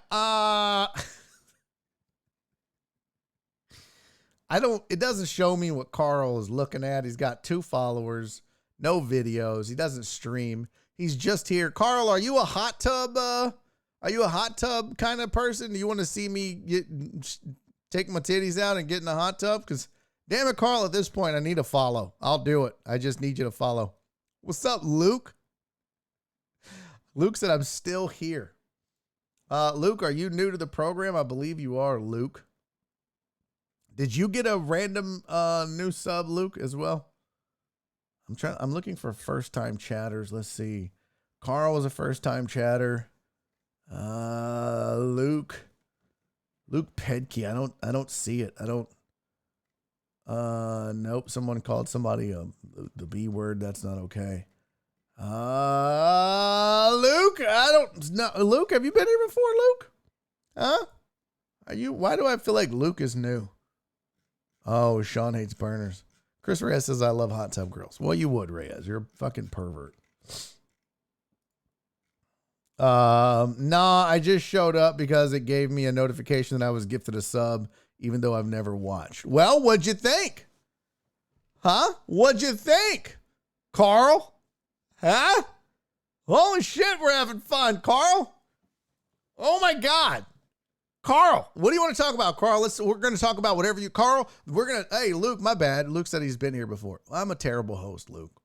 it doesn't show me what Carl is looking at. He's got 2 followers, no videos. He doesn't stream. He's just here. Carl, are you a hot tub kind of person? Do you want to see me take my titties out and get in a hot tub? Because damn it, Carl, at this point, I need a follow. I'll do it. I just need you to follow. What's up, Luke? Luke said I'm still here. Luke, are you new to the program? I believe you are, Luke. Did you get a random new sub, Luke, as well? I'm looking for first time chatters. Let's see. Carl was a first time chatter. Luke Pedke. I don't see it. Nope. Someone called somebody the B word. That's not okay. Luke, I don't know. Luke, have you been here before, Luke? Huh? Why do I feel like Luke is new? Oh, Sean hates burners. Chris Reyes says, I love hot tub girls. Well, you would, Reyes. You're a fucking pervert. Nah, I just showed up because it gave me a notification that I was gifted a sub, even though I've never watched. Well, what'd you think? Huh? What'd you think? Carl? Huh? Holy shit, we're having fun, Carl. Oh my God. Carl, what do you want to talk about, Carl? We're going to talk about whatever Carl, hey, Luke, my bad. Luke said he's been here before. I'm a terrible host, Luke.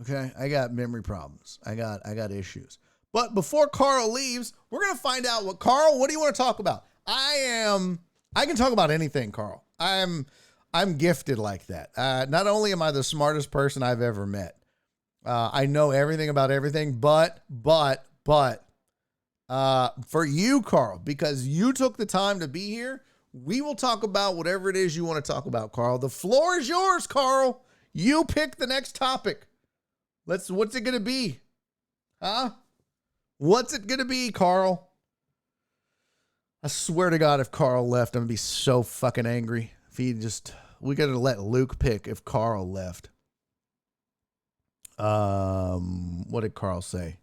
Okay. I got memory problems. I got issues. But before Carl leaves, we're going to find out Carl, what do you want to talk about? I can talk about anything, Carl. I'm gifted like that. Not only am I the smartest person I've ever met, I know everything about everything, but for you, Carl, because you took the time to be here, we will talk about whatever it is you want to talk about, Carl. The floor is yours, Carl. You pick the next topic. What's it going to be? Huh? What's it going to be, Carl? I swear to God, if Carl left, I'm going to be so fucking angry. We got to let Luke pick if Carl left. What did Carl say?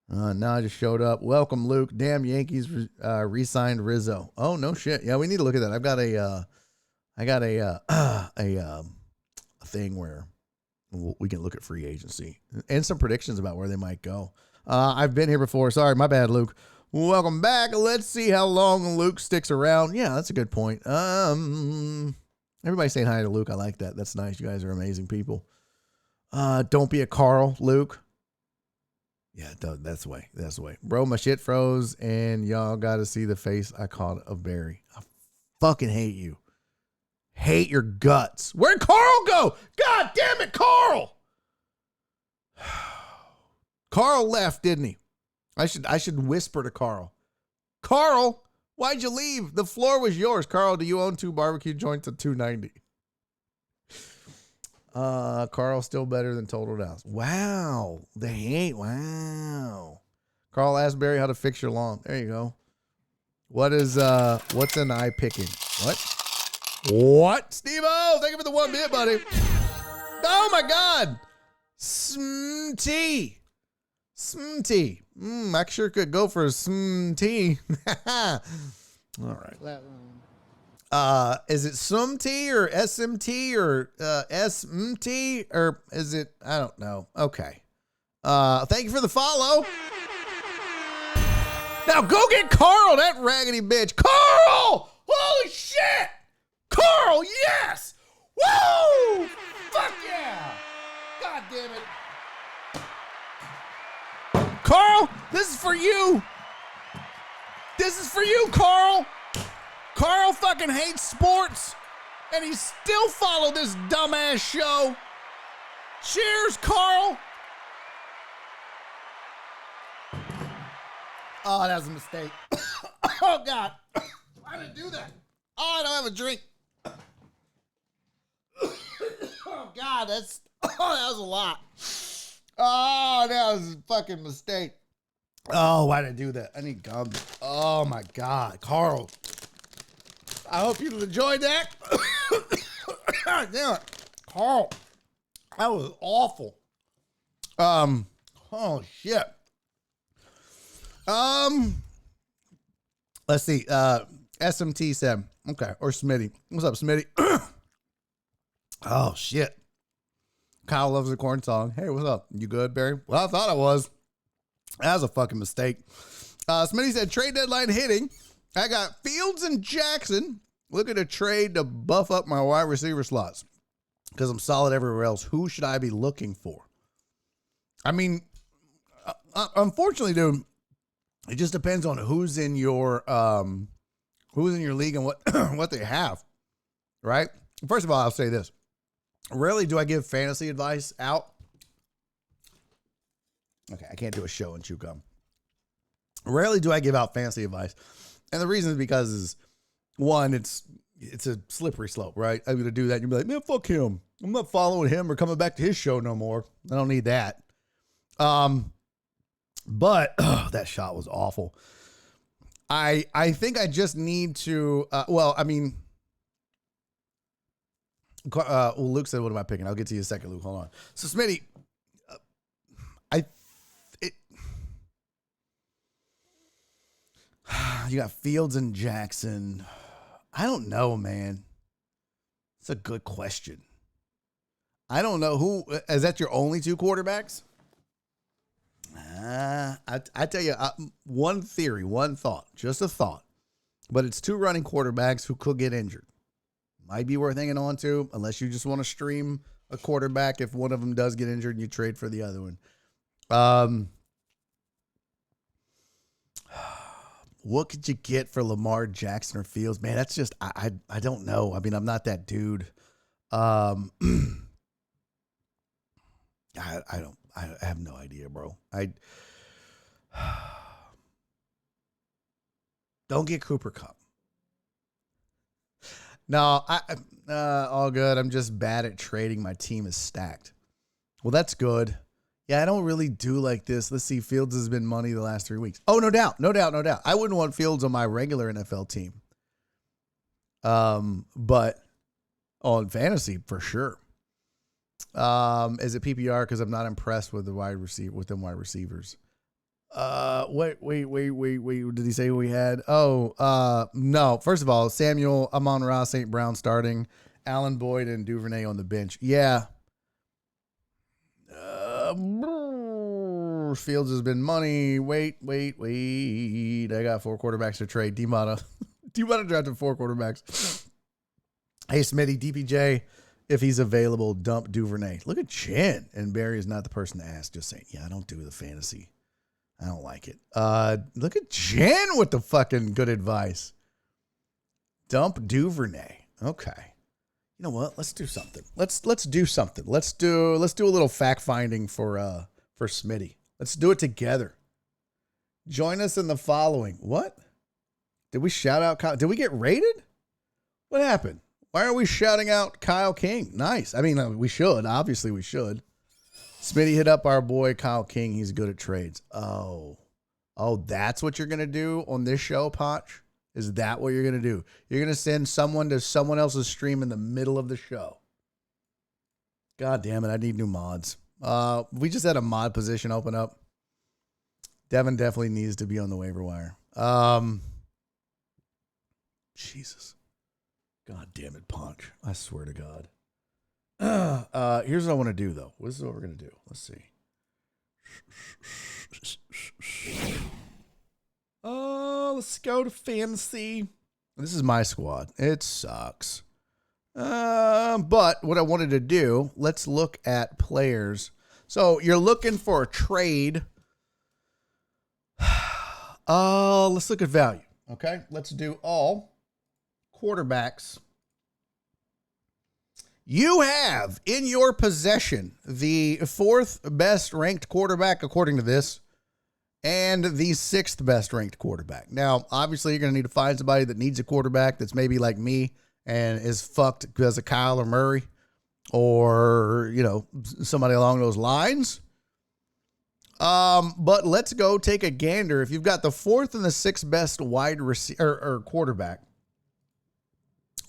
Now I just showed up. Welcome, Luke. Damn, Yankees re-signed Rizzo. Oh, no shit. Yeah, we need to look at that. I got a thing where we can look at free agency and some predictions about where they might go. I've been here before. Sorry, my bad, Luke. Welcome back. Let's see how long Luke sticks around. Yeah, that's a good point. Everybody saying hi to Luke. I like that. That's nice. You guys are amazing people. Don't be a Carl, Luke. Yeah, that's the way. That's the way. Bro, my shit froze, and y'all got to see the face I caught of Barry. I fucking hate you. Hate your guts. Where'd Carl go? God damn it, Carl. Carl left, didn't he? I should whisper to Carl. Carl, why'd you leave? The floor was yours. Carl, do you own 2 barbecue joints at $2.90? Carl still better than Total Dallas. Wow. The hate. Wow. Carl asked Barry how to fix your lawn. There you go. What's an eye picking? What? Steve-O, thank you for the 1 bit, buddy. Oh my God. Tea. I sure could go for some tea. All right. Is it some tea or SMT or SMT or is it? I don't know. Okay. Thank you for the follow. Now go get Carl, that raggedy bitch. Carl! Holy shit! Carl, yes! Woo! Fuck yeah! God damn it. Carl, this is for you. This is for you, Carl. Carl fucking hates sports, and he still followed this dumbass show. Cheers, Carl. Oh, that was a mistake. Oh, God. Why did I do that? Oh, I don't have a drink. Oh, God, that was a lot. Oh, that was a fucking mistake. Oh, why did I do that? I need gum. Oh, my God. Carl. I hope you enjoyed that. God damn it. Carl. That was awful. Oh, shit. Let's see. SMT said, okay, or Smitty. What's up, Smitty? Oh, shit. Kyle loves the corn song. Hey, what's up? You good, Barry? Well, I thought I was. That was a fucking mistake. Smitty said, trade deadline hitting. I got Fields and Jackson. Look at a trade to buff up my wide receiver slots because I'm solid everywhere else. Who should I be looking for? I mean, unfortunately, dude, it just depends on who's in your league and what what they have, right? First of all, I'll say this. Rarely do I give fantasy advice out. Okay, I can't do a show and chew gum. Rarely do I give out fantasy advice. And the reason is because one, it's a slippery slope, right? I'm going to do that and you'll be like, man, fuck him. I'm not following him or coming back to his show no more. I don't need that. But that shot was awful. I think I just need to, Luke said, what am I picking? I'll get to you in a second, Luke. Hold on. So Smitty, you got Fields and Jackson. I don't know, man. It's a good question. I don't know who, is that your only two quarterbacks? I tell you, one theory, one thought, just a thought, but it's two running quarterbacks who could get injured. Might be worth hanging on to, unless you just want to stream a quarterback. If one of them does get injured and you trade for the other one. What could you get for Lamar Jackson or Fields? Man, that's just, I don't know. I mean, I'm not that dude. I have no idea, bro. Don't get Cooper Kupp. No, all good. I'm just bad at trading. My team is stacked. Well, that's good. Yeah, I don't really do like this. Let's see. Fields has been money the last 3 weeks. Oh, no doubt. I wouldn't want Fields on my regular NFL team. But on fantasy for sure. Is it PPR? Because I'm not impressed with the wide receivers. Wait. Did he say who we had? No. First of all, Samuel, Amon-Ra, St. Brown starting, Allen Boyd, and Duvernay on the bench. Yeah. Fields has been money. Wait. I got 4 quarterbacks to trade. D-Mata drafted 4 quarterbacks. Hey, Smitty, DPJ, if he's available, dump Duvernay. Look at Jen. And Barry is not the person to ask. Just saying, yeah, I don't do the fantasy. I don't like it. Look at Jen with the fucking good advice. Dump Duvernay. Okay. You know what? Let's do something. Let's do something. Let's do a little fact finding for Smitty. Let's do it together. Join us in the following. What? Did we shout out Kyle? Did we get rated? What happened? Why are we shouting out Kyle King? Nice. I mean, we should. Obviously, we should. Smitty hit up our boy Kyle King. He's good at trades. Oh, that's what you're going to do on this show, Potch? Is that what you're going to do? You're going to send someone to someone else's stream in the middle of the show. God damn it. I need new mods. We just had a mod position open up. Devin definitely needs to be on the waiver wire. Jesus. God damn it, Punch. I swear to God. Here's what I want to do, though. This is what we're going to do. Let's see. Let's go to fantasy. This is my squad. It sucks. But what I wanted to do, let's look at players. So you're looking for a trade. Let's look at value. Okay. Let's do all quarterbacks. You have in your possession the 4th best ranked quarterback, according to this, and the 6th best ranked quarterback. Now, obviously, you're going to need to find somebody that needs a quarterback that's maybe like me and is fucked because of Kyle or Murray or, somebody along those lines. But let's go take a gander. If you've got the 4th and the 6th best wide receiver or quarterback,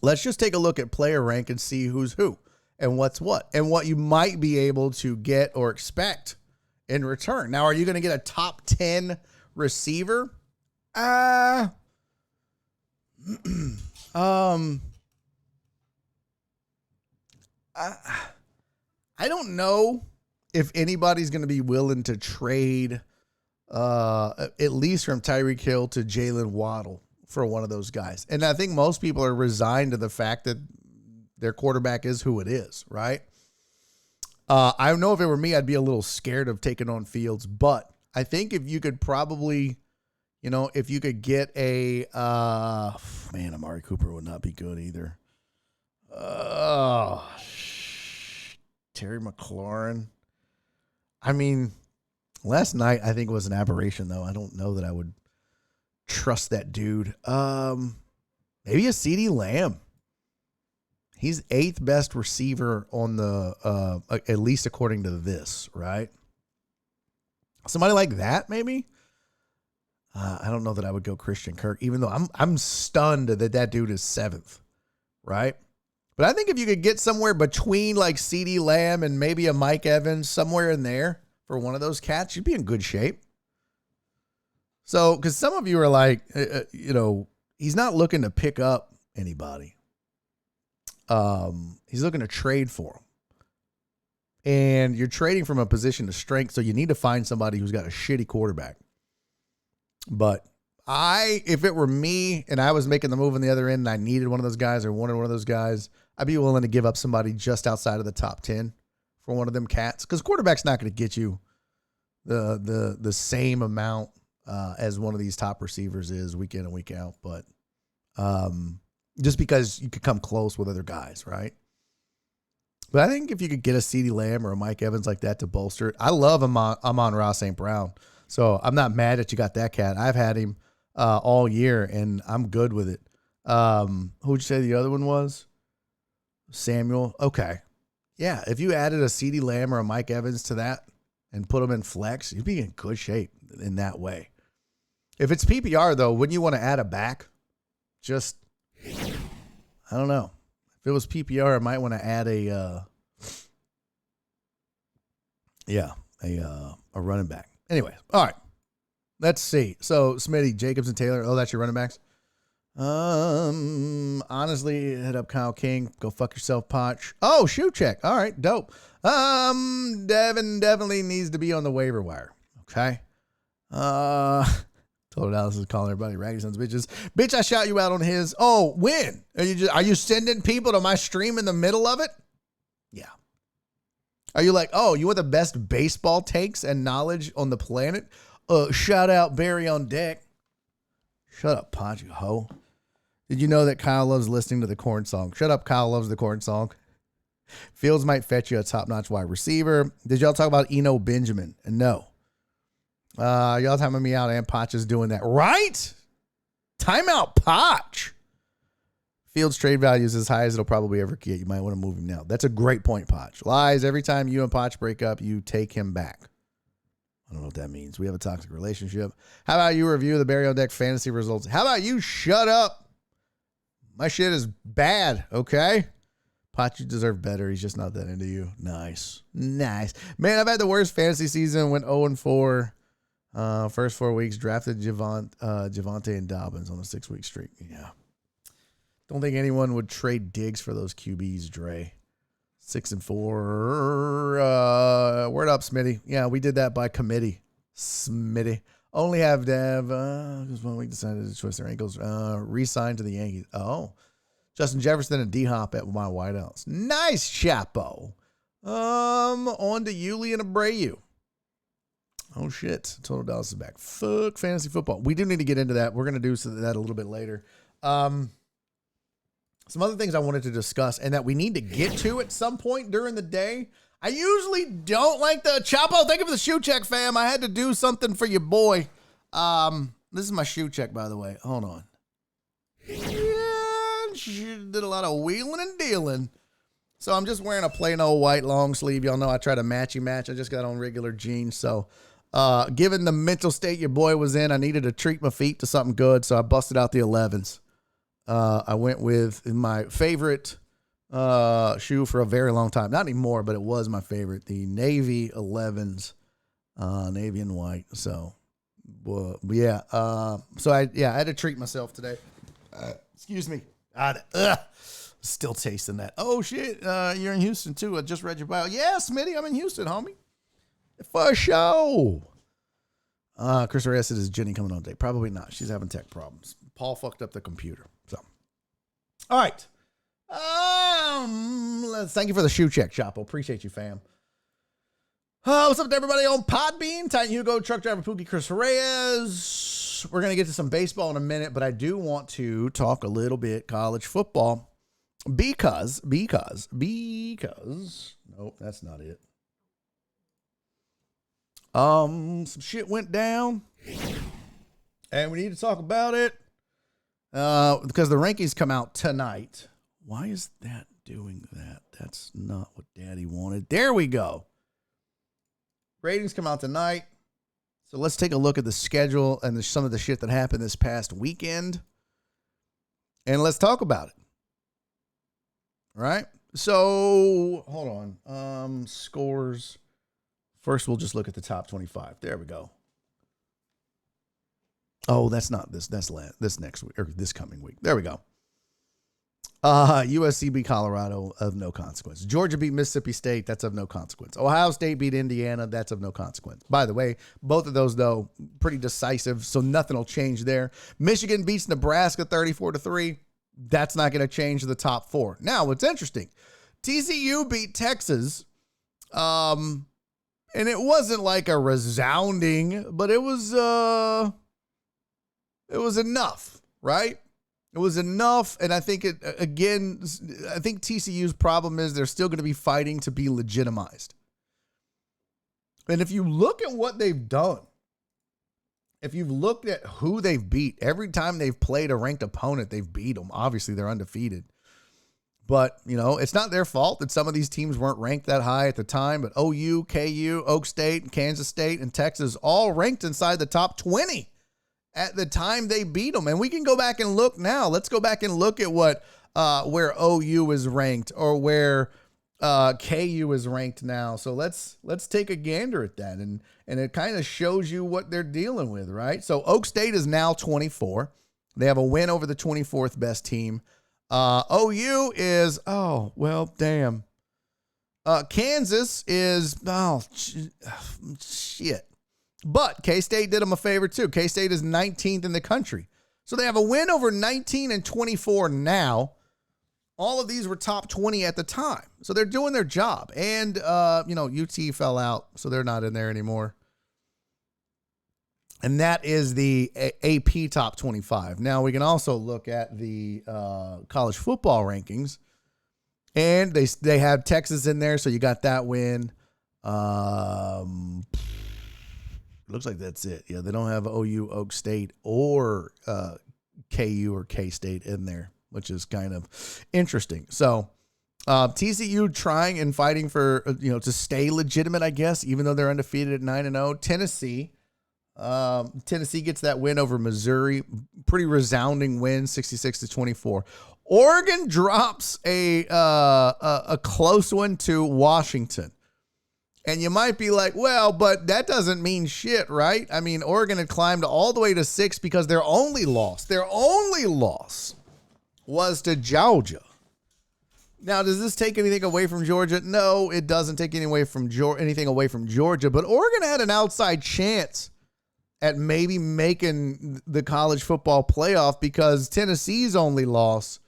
let's just take a look at player rank and see who's who and what's what and what you might be able to get or expect in return. Now, are you going to get a top 10 receiver? I don't know if anybody's going to be willing to trade at least from Tyreek Hill to Jalen Waddle for one of those guys. And I think most people are resigned to the fact that their quarterback is who it is, right? I know if it were me, I'd be a little scared of taking on Fields, but I think if you could probably, if you could get a, Amari Cooper would not be good either. Terry McLaurin. I mean, last night I think was an aberration, though. I don't know that I would trust that dude. Maybe a CeeDee Lamb. He's 8th best receiver on the, at least according to this, right? Somebody like that, maybe. I don't know that I would go Christian Kirk, even though I'm stunned that dude is 7th, right? But I think if you could get somewhere between like CeeDee Lamb and maybe a Mike Evans, somewhere in there for one of those cats, you'd be in good shape. So, because some of you are like, he's not looking to pick up anybody. He's looking to trade for him. And you're trading from a position of strength, so you need to find somebody who's got a shitty quarterback. But if it were me and I was making the move on the other end and I needed one of those guys or wanted one of those guys, I'd be willing to give up somebody just outside of the top 10 for one of them cats. Because quarterback's not going to get you the same amount as one of these top receivers is week in and week out. But just because you could come close with other guys, right? But I think if you could get a CeeDee Lamb or a Mike Evans like that to bolster it. I love Amon-Ra St. Brown. So I'm not mad that you got that cat. I've had him all year, and I'm good with it. Who'd you say the other one was? Samuel. Okay. Yeah, if you added a CeeDee Lamb or a Mike Evans to that and put them in flex, you'd be in good shape in that way. If it's PPR, though, wouldn't you want to add a back? Just, I don't know. If it was PPR, I might want to add a running back. Anyway, all right. Let's see. So, Smitty, Jacobs, and Taylor. Oh, that's your running backs? Honestly, hit up Kyle King. Go fuck yourself, Potch. Oh, shoe check. All right, dope. Devin definitely needs to be on the waiver wire. Okay. Total Dallas is calling everybody raggy sons bitches. Bitch, I shout you out on his. Oh, when? Are you sending people to my stream in the middle of it? Yeah. Are you like, oh, you want the best baseball takes and knowledge on the planet? Shout out Barry on deck. Shut up, Pod, you hoe. Did you know that Kyle loves listening to the corn song? Shut up, Kyle loves the corn song. Fields might fetch you a top-notch wide receiver. Did y'all talk about Eno Benjamin? And no. Y'all timing me out and Potch is doing that. Right? Timeout, Potch. Fields trade value is as high as it'll probably ever get. You might want to move him now. That's a great point, Potch. Lies, every time you and Potch break up, you take him back. I don't know what that means. We have a toxic relationship. How about you review the Barry on Deck fantasy results? How about you shut up? My shit is bad, okay? Potch, you deserve better. He's just not that into you. Nice. Nice. Man, I've had the worst fantasy season. Went 0-4. First 4 weeks. Drafted Javonte and Dobbins on a 6-week streak. Yeah. Don't think anyone would trade Diggs for those QBs, Dre. 6-4. Word up, Smitty. Yeah, we did that by committee. Smitty. Only have Dev, because 1 week decided to twist their ankles. Re-signed to the Yankees. Oh. Justin Jefferson and D-Hop at my wideouts. Nice, Chapo. On to Yuli and Abreu. Oh, shit. Total Dallas is back. Fuck fantasy football. We do need to get into that. We're going to do that a little bit later. Some other things I wanted to discuss and that we need to get to at some point during the day. I usually don't like the Chapo. Thank you for the shoe check, fam. I had to do something for your boy. This is my shoe check, by the way. Hold on. Yeah, she did a lot of wheeling and dealing. So I'm just wearing a plain old white long sleeve. Y'all know I try to matchy match. I just got on regular jeans. So given the mental state your boy was in, I needed to treat my feet to something good. So I busted out the 11s. I went with my favorite shoe for a very long time. Not anymore, but it was my favorite. The Navy 11s, navy and white. So, yeah. So I had to treat myself today. Excuse me. Still tasting that. Oh shit. You're in Houston too. I just read your bio. Yeah, Smitty, I'm in Houston, homie. For sure. Chris Reyes said, is Jenny coming on today? Probably not. She's having tech problems. Paul fucked up the computer. So, all right. Thank you for the shoe check, Chapo. Appreciate you, fam. What's up to everybody on Podbean? Titan Hugo, Truck Driver Pookie, Chris Reyes. We're going to get to some baseball in a minute, but I do want to talk a little bit college football because, no, Nope, that's not it. Some shit went down, and we need to talk about it because the rankings come out tonight. Why is that doing that? That's not what Daddy wanted. There we go. Ratings come out tonight. So let's take a look at the schedule and some of the shit that happened this past weekend. And let's talk about it. All right. So hold on. Scores. First, we'll just look at the top 25. There we go. Oh, that's not this. That's this next week or this coming week. There we go. USC beat Colorado, of no consequence. Georgia beat Mississippi State. That's of no consequence. Ohio State beat Indiana. That's of no consequence. By the way, both of those, though, pretty decisive, so nothing will change there. Michigan beats Nebraska 34-3. That's not going to change the top four. Now, what's interesting, TCU beat Texas, and it wasn't like a resounding, but it was enough, right? It was enough, and I think I think TCU's problem is they're still going to be fighting to be legitimized. And if you look at what they've done, if you've looked at who they've beat, every time they've played a ranked opponent, they've beat them. Obviously, they're undefeated. But, it's not their fault that some of these teams weren't ranked that high at the time. But OU, KU, Oak State, Kansas State, and Texas all ranked inside the top 20 at the time they beat them. And we can go back and look now. Let's go back and look at what where OU is ranked or where KU is ranked now. So let's take a gander at that. And it kind of shows you what they're dealing with, right? So Oak State is now 24. They have a win over the 24th best team. OU is, damn. Kansas is, shit. But K-State did them a favor too. K-State is 19th in the country. So they have a win over 19 and 24 now. All of these were top 20 at the time. So they're doing their job. And, UT fell out, so they're not in there anymore. And that is the AP top 25. Now we can also look at the college football rankings. And they have Texas in there, so you got that win. Looks like that's it. Yeah, they don't have OU, Oak State, or KU or K-State in there, which is kind of interesting. So TCU trying and fighting for, to stay legitimate, I guess, even though they're undefeated at 9-0. Tennessee gets that win over Missouri. Pretty resounding win, 66-24. Oregon drops a close one to Washington. And you might be like, well, but that doesn't mean shit, right? I mean, Oregon had climbed all the way to 6 because their only loss was to Georgia. Now, does this take anything away from Georgia? No, it doesn't take anything away from Georgia. But Oregon had an outside chance at maybe making the college football playoff because Tennessee's only loss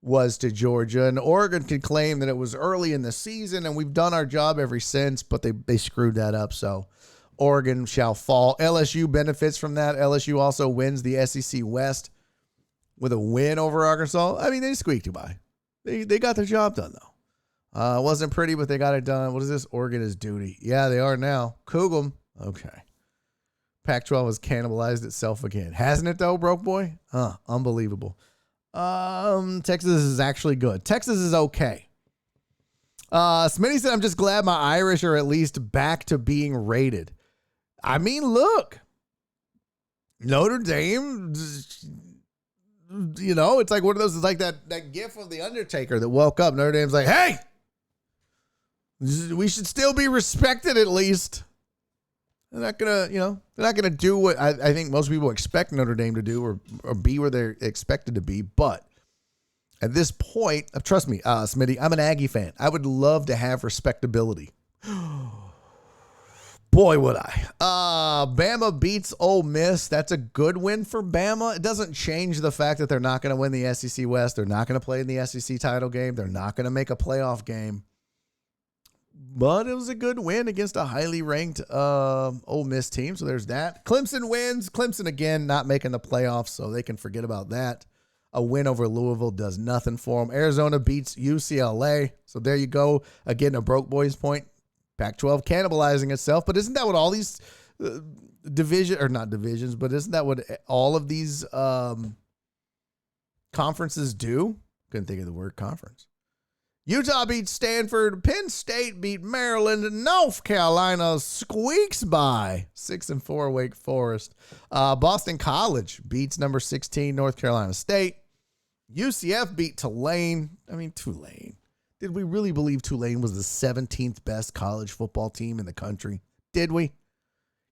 was to Georgia, and Oregon could claim that it was early in the season, and we've done our job ever since, but they screwed that up, so Oregon shall fall. LSU benefits from that. LSU also wins the SEC West with a win over Arkansas. I mean, they squeaked by. They got their job done, though. It wasn't pretty, but they got it done. What is this? Oregon is duty. Yeah, they are now. Cougum. Okay. Pac-12 has cannibalized itself again. Hasn't it, though, broke boy? Unbelievable. Texas is actually good. Texas is okay. Smitty said, I'm just glad my Irish are at least back to being rated. I mean, look, Notre Dame, it's like one of those, it's like that gif of the Undertaker that woke up. Notre Dame's like, hey, we should still be respected at least. They're not gonna do what I think most people expect Notre Dame to do or be where they're expected to be. But at this point, trust me, Smitty, I'm an Aggie fan. I would love to have respectability. Boy, would I. Bama beats Ole Miss. That's a good win for Bama. It doesn't change the fact that they're not going to win the SEC West. They're not going to play in the SEC title game. They're not going to make a playoff game. But it was a good win against a highly ranked Ole Miss team. So there's that. Clemson wins. Clemson, again, not making the playoffs, so they can forget about that. A win over Louisville does nothing for them. Arizona beats UCLA. So there you go. Again, a broke boys point. Pac-12 cannibalizing itself. But isn't that what all these not divisions, but isn't that what all of these conferences do? Couldn't think of the word conference. Utah beats Stanford. Penn State beat Maryland. North Carolina squeaks by 6-4 Wake Forest. Boston College beats number 16 North Carolina State. UCF beat Tulane. Tulane. Did we really believe Tulane was the 17th best college football team in the country? Did we?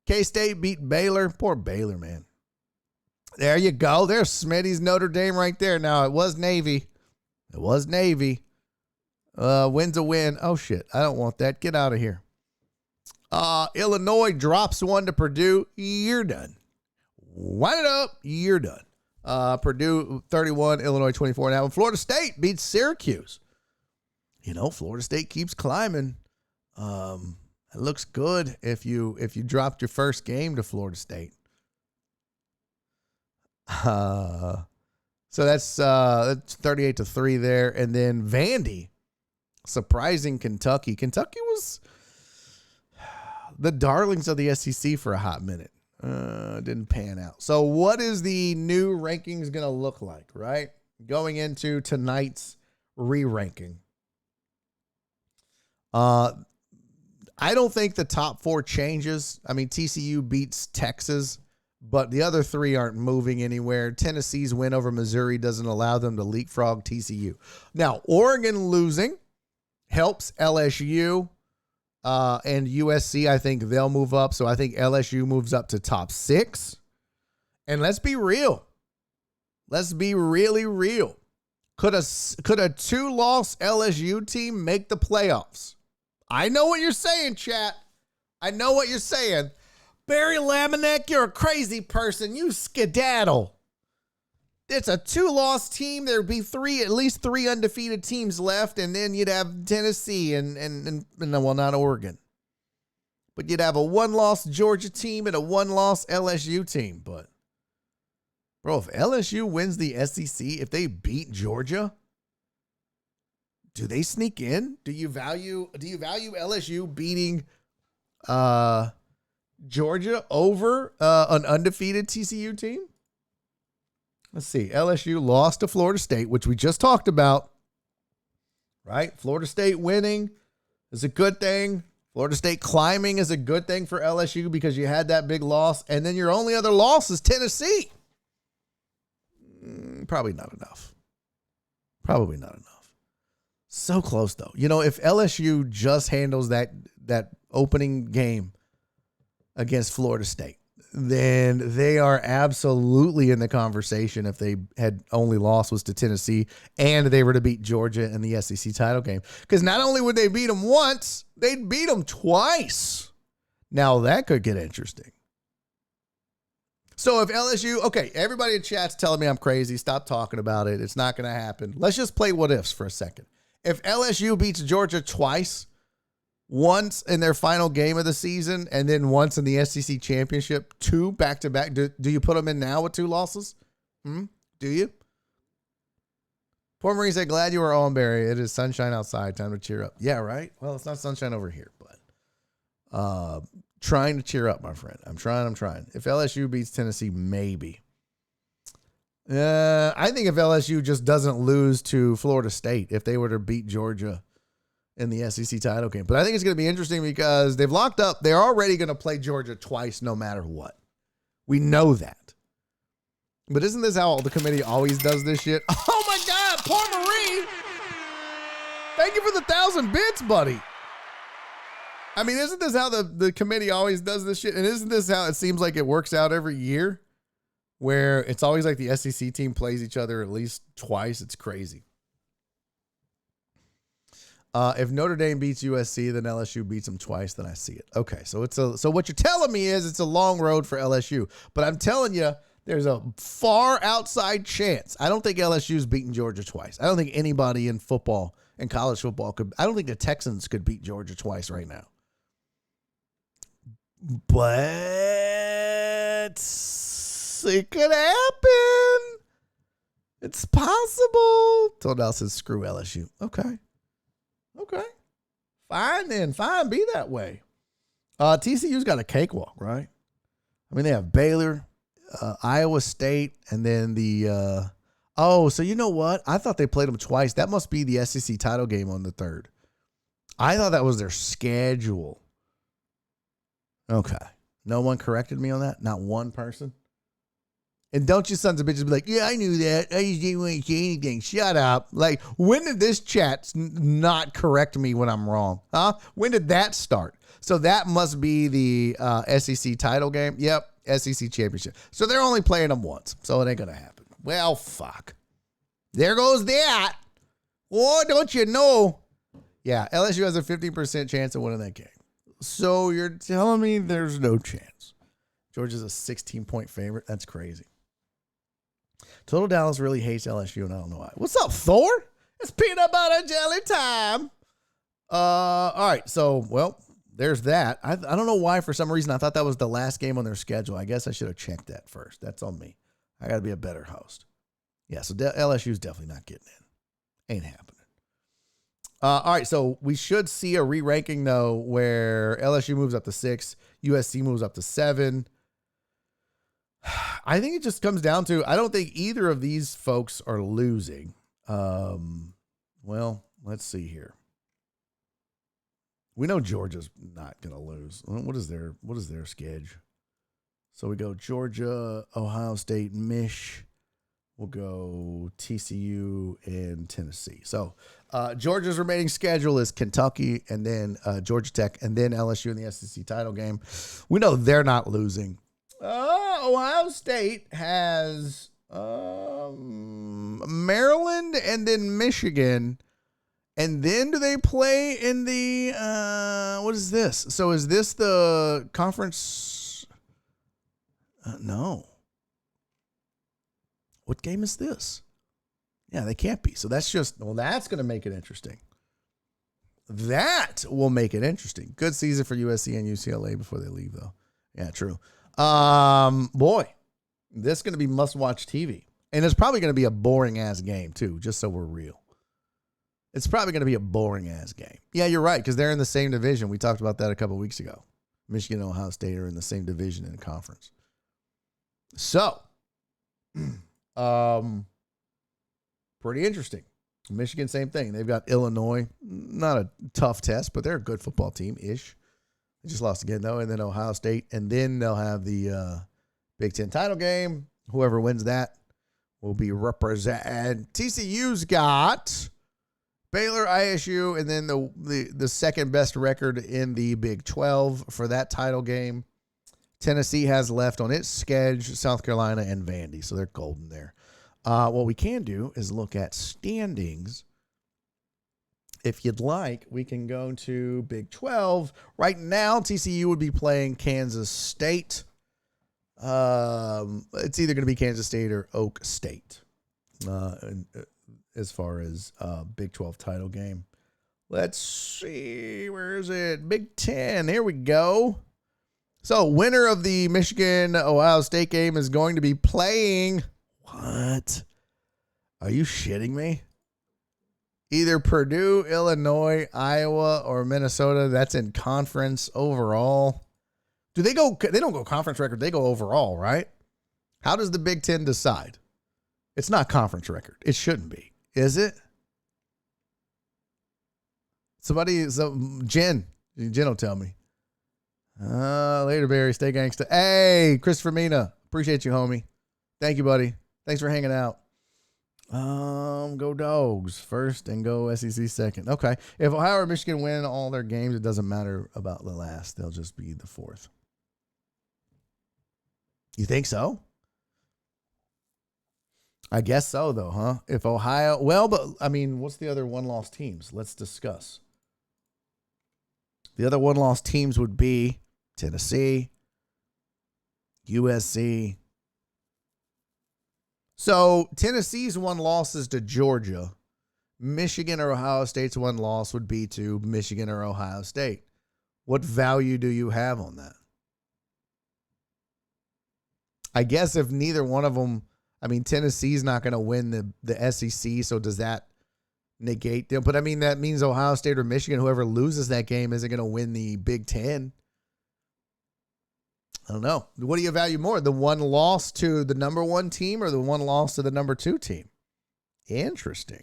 K-State beat Baylor. Poor Baylor, man. There you go. There's Smitty's Notre Dame right there. Now, it was Navy. Win's a win. Oh, shit. I don't want that. Get out of here. Illinois drops one to Purdue. You're done. Wind it up. You're done. Purdue 31, Illinois 24. Now, Florida State beats Syracuse. Florida State keeps climbing. It looks good if you dropped your first game to Florida State. So that's 38-3 there. And then Vandy surprising Kentucky. Kentucky was the darlings of the SEC for a hot minute. Didn't pan out. So what is the new rankings going to look like, right? Going into tonight's re-ranking. I don't think the top four changes. TCU beats Texas, but the other three aren't moving anywhere. Tennessee's win over Missouri doesn't allow them to leapfrog TCU. Now, Oregon losing helps LSU and USC. I think they'll move up. So I think LSU moves up to top 6. And let's be real. Let's be really real. Could a 2-loss LSU team make the playoffs? I know what you're saying, chat. I know what you're saying. Barry Laminack, you're a crazy person. You skedaddle. It's a 2-loss team. There'd be at least 3 undefeated teams left, and then you'd have Tennessee and not Oregon. But you'd have a 1-loss Georgia team and a 1-loss LSU team. But, bro, if LSU wins the SEC, if they beat Georgia, do they sneak in? Do you value LSU beating Georgia over an undefeated TCU team? Let's see. LSU lost to Florida State, which we just talked about. Right? Florida State winning is a good thing. Florida State climbing is a good thing for LSU because you had that big loss. And then your only other loss is Tennessee. Probably not enough. So close, though. If LSU just handles that opening game against Florida State, then they are absolutely in the conversation if they had only lost was to Tennessee and they were to beat Georgia in the SEC title game. Because not only would they beat them once, they'd beat them twice. Now, that could get interesting. So if LSU, okay, everybody in chat's telling me I'm crazy. Stop talking about it. It's not going to happen. Let's just play what ifs for a second. If LSU beats Georgia twice, once in their final game of the season, and then once in the SEC championship, 2 back-to-back, do you put them in now with 2 losses? Do you? Poor Marie said, glad you were on, Barry. It is sunshine outside. Time to cheer up. Yeah, right? Well, it's not sunshine over here, but trying to cheer up, my friend. I'm trying. If LSU beats Tennessee, maybe. I think if LSU just doesn't lose to Florida State, if they were to beat Georgia in the SEC title game. But I think it's going to be interesting because they've locked up. They're already going to play Georgia twice no matter what. We know that. But isn't this how the committee always does this shit? Oh, my God. Poor Marie. Thank you for the 1,000 bits, buddy. Isn't this how the committee always does this shit? And isn't this how it seems like it works out every year? Where it's always like the SEC team plays each other at least twice. It's crazy. If Notre Dame beats USC, then LSU beats them twice, then I see it. Okay, so so what you're telling me is it's a long road for LSU. But I'm telling you, there's a far outside chance. I don't think LSU's beaten Georgia twice. I don't think anybody in football and college football could. I don't think the Texans could beat Georgia twice right now. But it could happen. It's possible. Toadal says screw LSU. Okay. Fine then. Fine. Be that way. TCU's got a cakewalk, right? I mean, they have Baylor, Iowa State, and then the so you know what? I thought they played them twice. That must be the SEC title game on the 3rd. I thought that was their schedule. Okay. No one corrected me on that? Not one person? And don't you sons of bitches be like, yeah, I knew that. I just didn't want to say anything. Shut up. Like, when did this chat not correct me when I'm wrong? Huh? When did that start? So that must be the SEC title game. Yep, SEC championship. So they're only playing them once. So it ain't going to happen. Well, fuck. There goes that. Oh, don't you know? Yeah, LSU has a 50% chance of winning that game. So you're telling me there's no chance. Georgia's a 16-point favorite. That's crazy. Total Dallas really hates LSU, and I don't know why. What's up, Thor? It's peanut butter jelly time. All right, so, well, there's that. I don't know why, for some reason, I thought that was the last game on their schedule. I guess I should have checked that first. That's on me. I got to be a better host. Yeah, so LSU's definitely not getting in. Ain't happening. All right, so we should see a re-ranking, though, where LSU moves up to 6, USC moves up to 7. I think it just comes down to, I don't think either of these folks are losing. Well, let's see here. We know Georgia's not going to lose. What is their schedule? So we go Georgia, Ohio State, Mich. We'll go TCU and Tennessee. So Georgia's remaining schedule is Kentucky and then Georgia Tech and then LSU in the SEC title game. We know they're not losing. Ohio State has Maryland and then Michigan. And then do they play in the, what is this? So is this the conference? No. What game is this? Yeah, they can't be. So that's just, well, that's going to make it interesting. That will make it interesting. Good season for USC and UCLA before they leave, though. Yeah, true. Boy, this is going to be must-watch TV. And it's probably going to be a boring-ass game, too, just so we're real. It's probably going to be a boring-ass game. Yeah, you're right, because they're in the same division. We talked about that a couple weeks ago. Michigan and Ohio State are in the same division in the conference. So, pretty interesting. Michigan, same thing. They've got Illinois. Not a tough test, but they're a good football team-ish. They just lost again, though. And then Ohio State. And then they'll have the Big Ten title game. Whoever wins that will be represented. TCU's got Baylor, ISU, and then the second best record in the Big 12 for that title game. Tennessee has left on its schedule South Carolina and Vandy, so they're golden there. What we can do is look at standings. If you'd like, we can go to Big 12. Right now, TCU would be playing Kansas State. It's either going to be Kansas State or Oak State as far as Big 12 title game. Let's see. Where is it? Big 10. Here we go. So, winner of the Michigan-Ohio State game is going to be playing. What? Are you shitting me? Either Purdue, Illinois, Iowa, or Minnesota. That's in conference overall. Do they go? They don't go conference record. They go overall, right? How does the Big Ten decide? It's not conference record. It shouldn't be. Is it? Jen will tell me. Later, Barry. Stay gangsta. Hey, Christopher Mina. Appreciate you, homie. Thank you, buddy. Thanks for hanging out. Go Dogs first and go SEC second. Okay. If Ohio or Michigan win all their games, it doesn't matter about the last. They'll just be the fourth. You think so? I guess so, though, huh? If Ohio, well, but I mean, what's the other one-loss teams? Let's discuss. The other one-loss teams would be Tennessee, USC. So Tennessee's one loss is to Georgia. Michigan or Ohio State's one loss would be to Michigan or Ohio State. What value do you have on that? I guess if neither one of them, I mean, Tennessee's not going to win the SEC, so does that negate them? But I mean, that means Ohio State or Michigan, whoever loses that game, isn't going to win the Big Ten. I don't know. What do you value more? The one loss to the number one team or the one loss to the number two team? Interesting.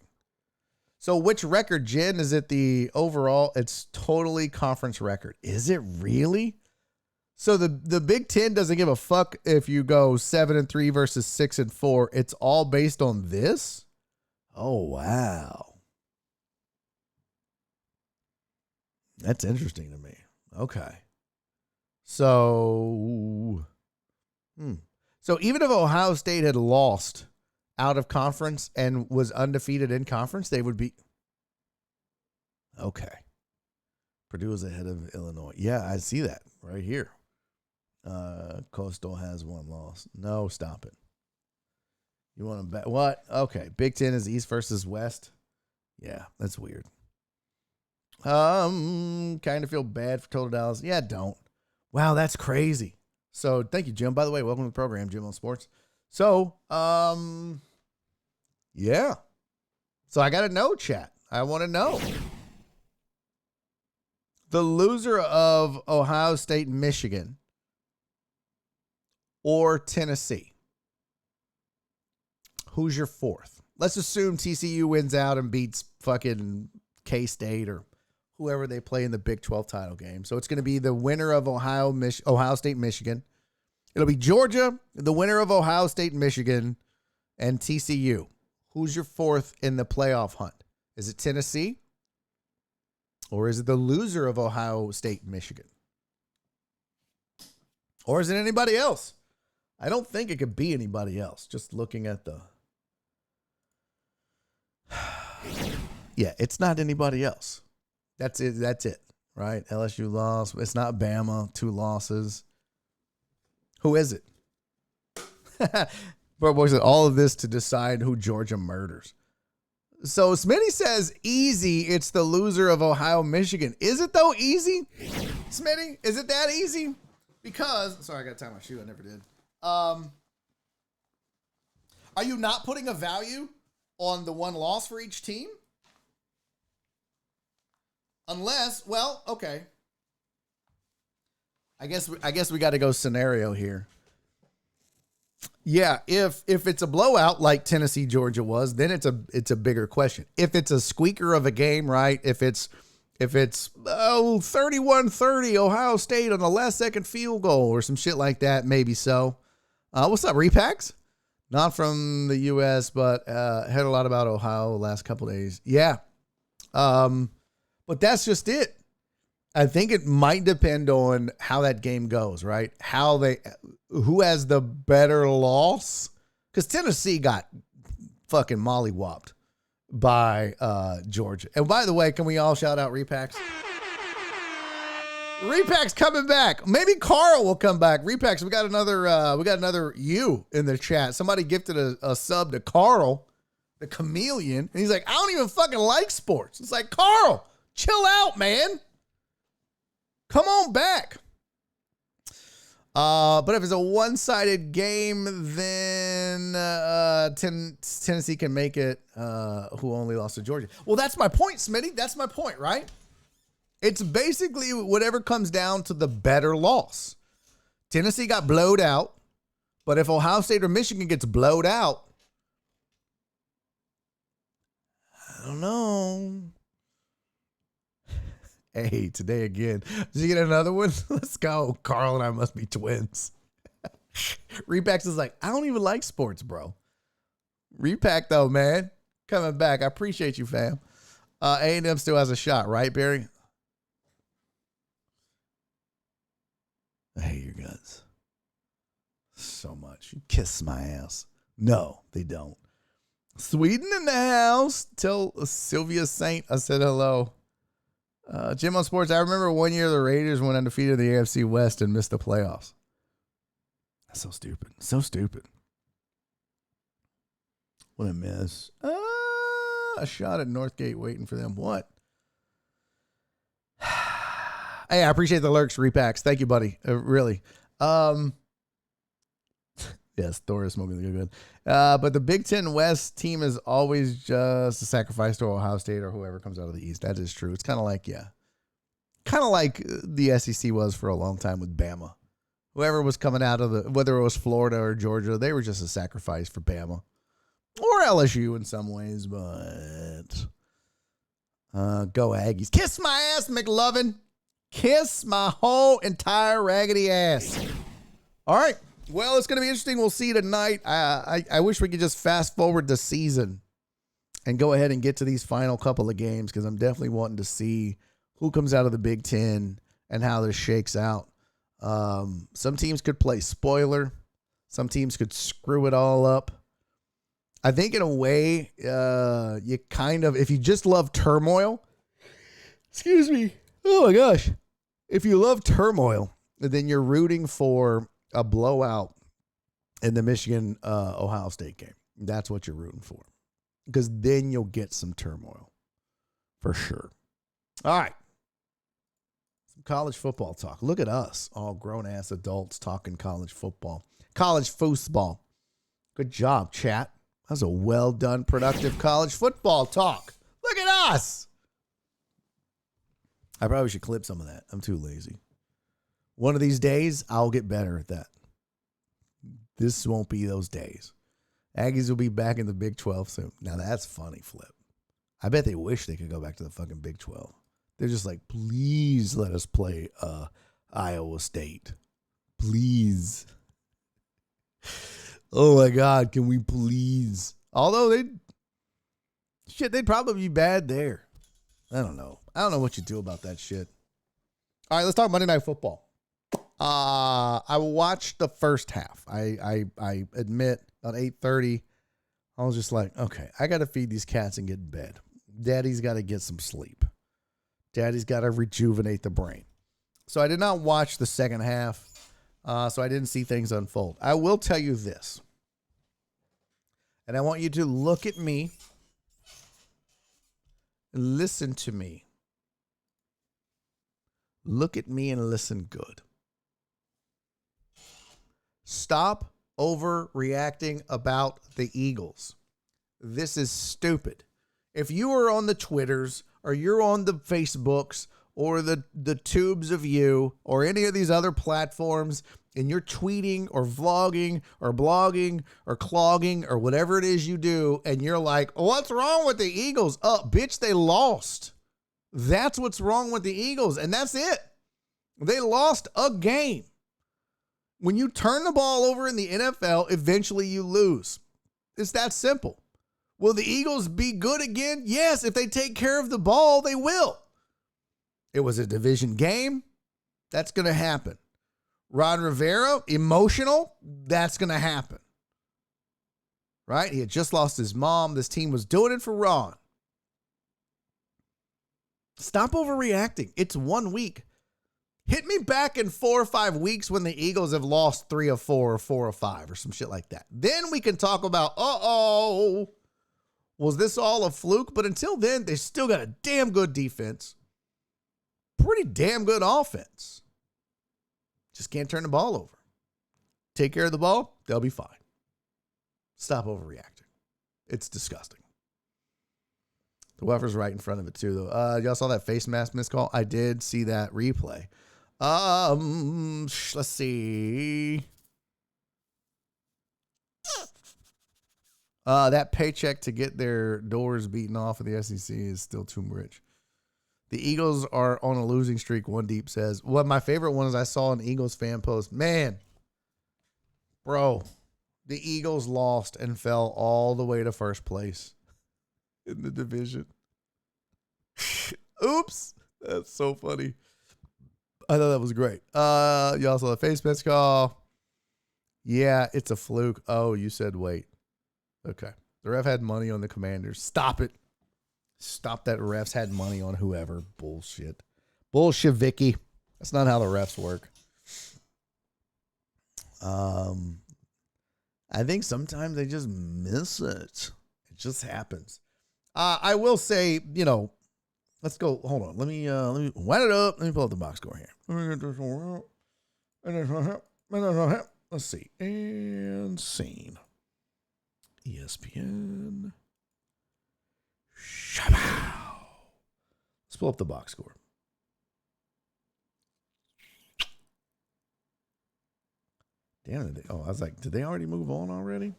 So which record, Jen? Is it the overall? It's totally conference record. Is it really? So the Big Ten doesn't give a fuck if you go 7-3 versus 6-4. It's all based on this? Oh, wow. That's interesting to me. Okay. So even if Ohio State had lost out of conference and was undefeated in conference, they would be okay. Purdue is ahead of Illinois. Yeah, I see that right here. Coastal has one loss. No, stop it. You want to bet what? Okay, Big Ten is East versus West. Yeah, that's weird. Kind of feel bad for Total Dallas. Yeah, don't. Wow, that's crazy. So thank you, Jim. By the way, welcome to the program, Jim on Sports. So, yeah. So I got to know, chat. I want to know. The loser of Ohio State and Michigan or Tennessee. Who's your fourth? Let's assume TCU wins out and beats fucking K-State or whoever they play in the Big 12 title game. So it's going to be the winner of Ohio State, Michigan. It'll be Georgia, the winner of Ohio State, Michigan, and TCU. Who's your fourth in the playoff hunt? Is it Tennessee? Or is it the loser of Ohio State, Michigan? Or is it anybody else? I don't think it could be anybody else. Just looking at the... Yeah, it's not anybody else. That's it, right? LSU lost. It's not Bama, 2 losses. Who is it? Bro, boy said all of this to decide who Georgia murders. So Smitty says easy. It's the loser of Ohio, Michigan. Is it though easy? Smitty, is it that easy? Because sorry, I got to tie my shoe. I never did. Are you not putting a value on the one loss for each team? Unless, well, okay. I guess we got to go scenario here. Yeah, if it's a blowout like Tennessee Georgia was, then it's a bigger question. If it's a squeaker of a game, right? If it's 31-30 Ohio State on the last second field goal or some shit like that, maybe so. What's up, Repacks? Not from the U.S., but heard a lot about Ohio the last couple days. Yeah. But that's just it. I think it might depend on how that game goes, right? Who has the better loss? Because Tennessee got fucking mollywopped by Georgia. And by the way, can we all shout out Repacks? Repacks coming back. Maybe Carl will come back. Repacks, we got another you in the chat. Somebody gifted a sub to Carl, the chameleon, and he's like, I don't even fucking like sports. It's like, Carl, chill out, man. Come on back. But if it's a one-sided game, then Tennessee can make it, who only lost to Georgia. Well, that's my point, Smitty. That's my point, right? It's basically whatever comes down to the better loss. Tennessee got blowed out, but if Ohio State or Michigan gets blowed out, I don't know. Hey, today again. Did you get another one? Let's go. Carl and I must be twins. Repack is like, I don't even like sports, bro. Repack, though, man. Coming back. I appreciate you, fam. A&M still has a shot, right, Barry? I hate your guts so much. You kiss my ass. No, they don't. Sweden in the house. Tell Sylvia Saint I said hello. Jim on Sports, I remember one year the Raiders went undefeated in the AFC West and missed the playoffs. That's so stupid. So stupid. What a miss. A shot at Northgate waiting for them. What? Hey, I appreciate the lurks, Repacks. Thank you, buddy. Really. Yes, Thor is smoking good. But the Big Ten West team is always just a sacrifice to Ohio State or whoever comes out of the East. That is true. It's kind of like the SEC was for a long time with Bama. Whoever was coming out of whether it was Florida or Georgia, they were just a sacrifice for Bama. Or LSU in some ways, but go Aggies. Kiss my ass, McLovin. Kiss my whole entire raggedy ass. All right. Well, it's going to be interesting. We'll see tonight. I wish we could just fast forward the season and go ahead and get to these final couple of games because I'm definitely wanting to see who comes out of the Big Ten and how this shakes out. Some teams could play spoiler. Some teams could screw it all up. I think in a way, you kind of, if you just love turmoil, excuse me. Oh my gosh. If you love turmoil, then you're rooting for a blowout in the Michigan Ohio State game. That's what you're rooting for. Because then you'll get some turmoil. For sure. All right. Some college football talk. Look at us, all grown-ass adults talking college football. College foosball. Good job, chat. That was a well-done, productive college football talk. Look at us. I probably should clip some of that. I'm too lazy. One of these days, I'll get better at that. This won't be those days. Aggies will be back in the Big 12 soon. Now, that's funny, Flip. I bet they wish they could go back to the fucking Big 12. They're just like, please let us play Iowa State. Please. Oh, my God, can we please? Although they'd probably be bad there. I don't know. I don't know what you do about that shit. All right, let's talk Monday Night Football. I watched the first half. I admit about 8:30, I was just like, okay, I got to feed these cats and get in bed. Daddy's got to get some sleep. Daddy's got to rejuvenate the brain. So I did not watch the second half. So I didn't see things unfold. I will tell you this. And I want you to look at me and listen to me. Look at me and listen good. Stop overreacting about the Eagles. This is stupid. If you are on the Twitters or you're on the Facebooks or the tubes of you or any of these other platforms and you're tweeting or vlogging or blogging or clogging or whatever it is you do and you're like, what's wrong with the Eagles? Oh, bitch, they lost. That's what's wrong with the Eagles, and that's it. They lost a game. When you turn the ball over in the NFL, eventually you lose. It's that simple. Will the Eagles be good again? Yes, if they take care of the ball, they will. It was a division game. That's going to happen. Ron Rivera, emotional. That's going to happen. Right? He had just lost his mom. This team was doing it for Ron. Stop overreacting. It's 1 week. Hit me back in 4 or 5 weeks when the Eagles have lost 3 of 4 or 4 or 5 or some shit like that. Then we can talk about, was this all a fluke? But until then, they still got a damn good defense. Pretty damn good offense. Just can't turn the ball over. Take care of the ball, they'll be fine. Stop overreacting. It's disgusting. The Weffer's right in front of it too, though. Y'all saw that face mask missed call? I did see that replay. Let's see. That paycheck to get their doors beaten off of the SEC is still too rich. The Eagles are on a losing streak, One Deep says. One of my favorite ones I saw an Eagles fan post. Man, bro, the Eagles lost and fell all the way to first place in the division. Oops. That's so funny. I thought that was great. Y'all saw the face mask call. Yeah, it's a fluke. Oh, you said wait. Okay. The ref had money on the Commanders. Stop it. Stop that refs had money on whoever. Bullshit. Bullshit, Vicky. That's not how the refs work. I think sometimes they just miss it. It just happens. I will say, let's go. Hold on. Let me wind it up. Let me pull up the box score here. Let's see. And scene. ESPN. Shabow. Let's pull up the box score. Damn it. Oh, I was like, did they already move on already?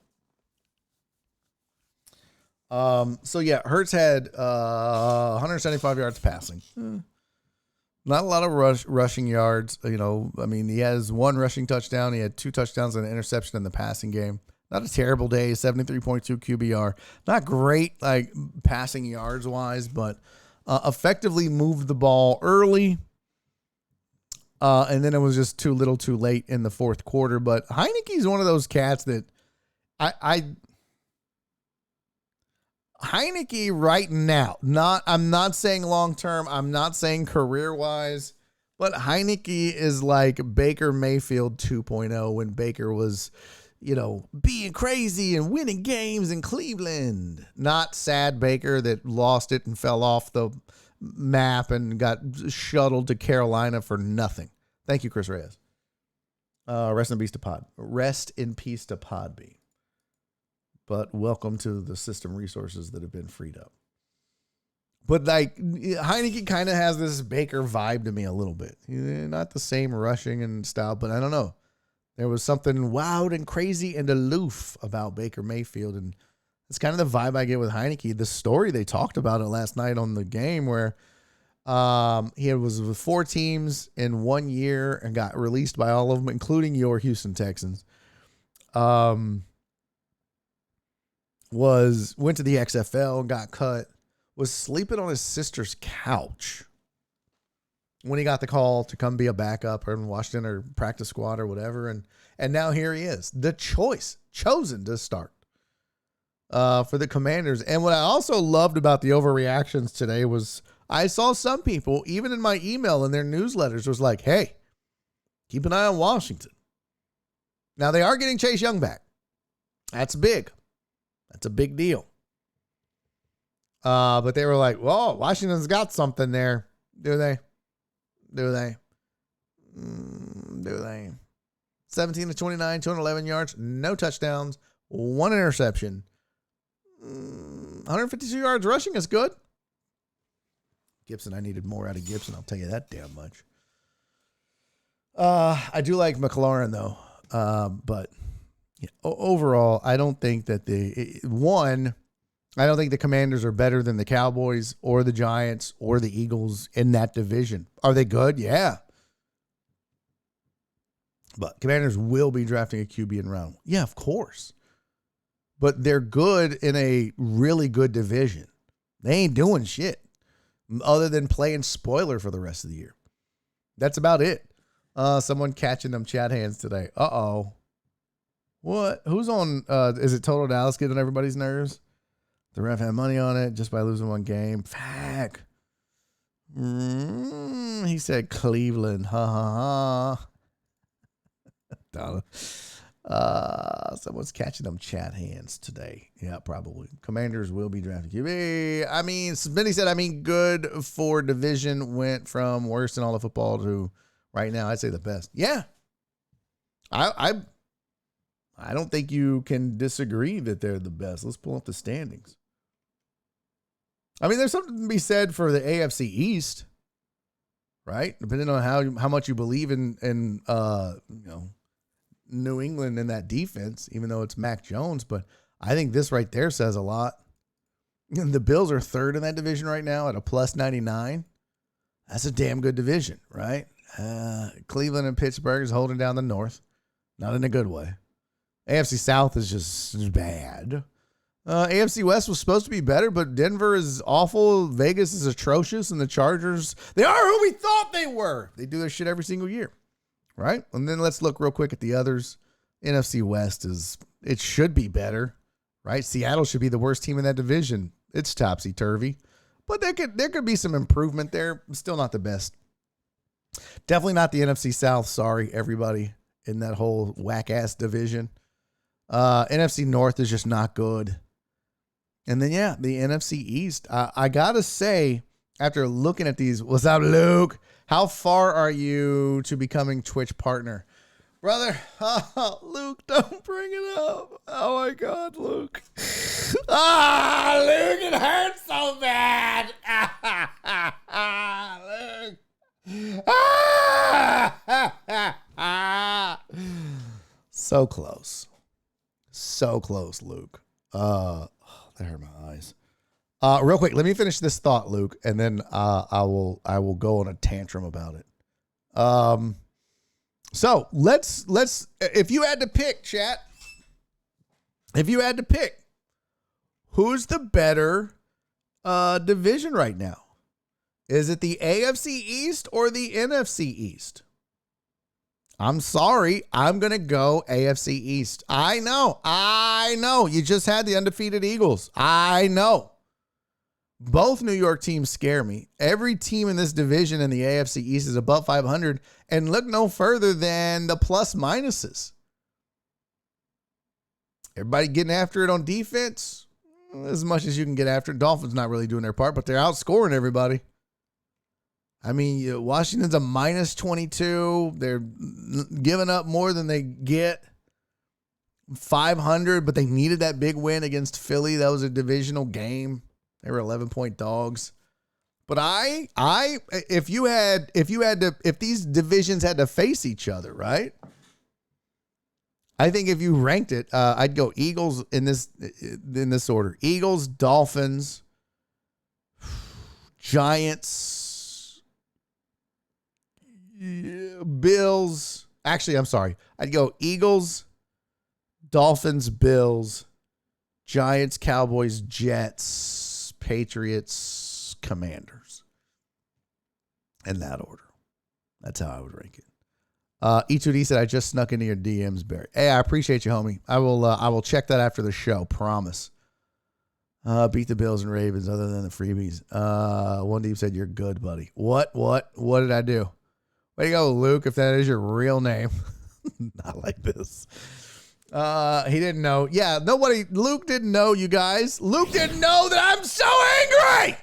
So yeah, Hurts had 175 yards passing. Not a lot of rushing yards. You know, I mean, he has one rushing touchdown. He had 2 touchdowns and an interception in the passing game. Not a terrible day, 73.2 QBR. Not great, like, passing yards wise, but effectively moved the ball early. And then it was just too little too late in the fourth quarter. But Heineke's one of those cats that Heineke right now, I'm not saying long term, I'm not saying career wise, but Heineke is like Baker Mayfield 2.0 when Baker was, you know, being crazy and winning games in Cleveland. Not sad Baker that lost it and fell off the map and got shuttled to Carolina for nothing. Thank you, Chris Reyes. Rest in peace to Pod. Rest in peace to Podbean. But welcome to the system resources that have been freed up. But like Heineke kind of has this Baker vibe to me a little bit. Not the same rushing and style, but I don't know. There was something wild and crazy and aloof about Baker Mayfield. And it's kind of the vibe I get with Heineke. The story, they talked about it last night on the game where he was with 4 teams in 1 year and got released by all of them, including your Houston Texans. Went to the XFL and got cut, was sleeping on his sister's couch when he got the call to come be a backup or in Washington or practice squad or whatever. And now here he is, the chosen to start for the Commanders. And what I also loved about the overreactions today was I saw some people, even in my email and their newsletters, was like, hey, keep an eye on Washington. Now they are getting Chase Young back. That's big. That's a big deal. But they were like, whoa, Washington's got something there. Do they? 17 to 29, 211 yards, no touchdowns, 1 interception. 152 yards rushing is good. Gibson, I needed more out of Gibson. I'll tell you that damn much. I do like McLaurin, though. But yeah, overall, I don't think that I don't think the Commanders are better than the Cowboys or the Giants or the Eagles in that division. Are they good? Yeah. But Commanders will be drafting a QB in round. Yeah, of course. But they're good in a really good division. They ain't doing shit other than playing spoiler for the rest of the year. That's about it. Someone catching them chat hands today. Uh-oh. What? Who's on? Is it Total Dallas getting on everybody's nerves? The ref had money on it just by losing 1 game. Fact. He said Cleveland. Ha ha ha. Someone's catching them chat hands today. Yeah, probably. Commanders will be drafting QB. I mean, Smitty said, good for division. Went from worse in all of football to right now, I'd say the best. Yeah. I don't think you can disagree that they're the best. Let's pull up the standings. I mean, there's something to be said for the AFC East, right? Depending on how much you believe in New England and that defense, even though it's Mac Jones. But I think this right there says a lot. The Bills are 3rd in that division right now at a +99. That's a damn good division, right? Cleveland and Pittsburgh is holding down the North. Not in a good way. AFC South is just bad. AFC West was supposed to be better, but Denver is awful. Vegas is atrocious, and the Chargers, they are who we thought they were. They do their shit every single year, right? And then let's look real quick at the others. NFC West it should be better, right? Seattle should be the worst team in that division. It's topsy-turvy, but there could be some improvement there. Still not the best. Definitely not the NFC South. Sorry, everybody in that whole whack-ass division. NFC North is just not good. And then, yeah, the NFC East. I got to say, after looking at these, what's up, Luke? How far are you to becoming Twitch partner? Brother, Luke, don't bring it up. Oh my God, Luke. Luke, it hurts so bad. Luke. So close. So close, Luke. That hurt my eyes. Real quick, let me finish this thought, Luke, and then I will go on a tantrum about it. So let's if you had to pick, chat, who's the better division right now? Is it the AFC East or the NFC East? I'm sorry, I'm gonna go AFC East. I know. You just had the undefeated Eagles. I know. Both New York teams scare me. Every team in this division in the AFC East is above 500, and look no further than the plus minuses. Everybody getting after it on defense, as much as you can get after it. Dolphins not really doing their part, but they're outscoring everybody. I mean, Washington's a minus 22. They're giving up more than they get. 500, but they needed that big win against Philly. That was a divisional game. They were 11-point dogs. But if these divisions had to face each other, right? I think if you ranked it, I'd go Eagles in this order. Eagles, Dolphins, Giants, Bills. Actually, I'm sorry. I'd go Eagles, Dolphins, Bills, Giants, Cowboys, Jets, Patriots, Commanders. In that order. That's how I would rank it. E2D said, I just snuck into your DMs, Barry. Hey, I appreciate you, homie. I will check that after the show. Promise. Beat the Bills and Ravens other than the freebies. One Deep said, you're good, buddy. What did I do? Way to go, Luke, if that is your real name. Not like this. He didn't know. Yeah, Luke didn't know, you guys. Luke didn't know that I'm so angry.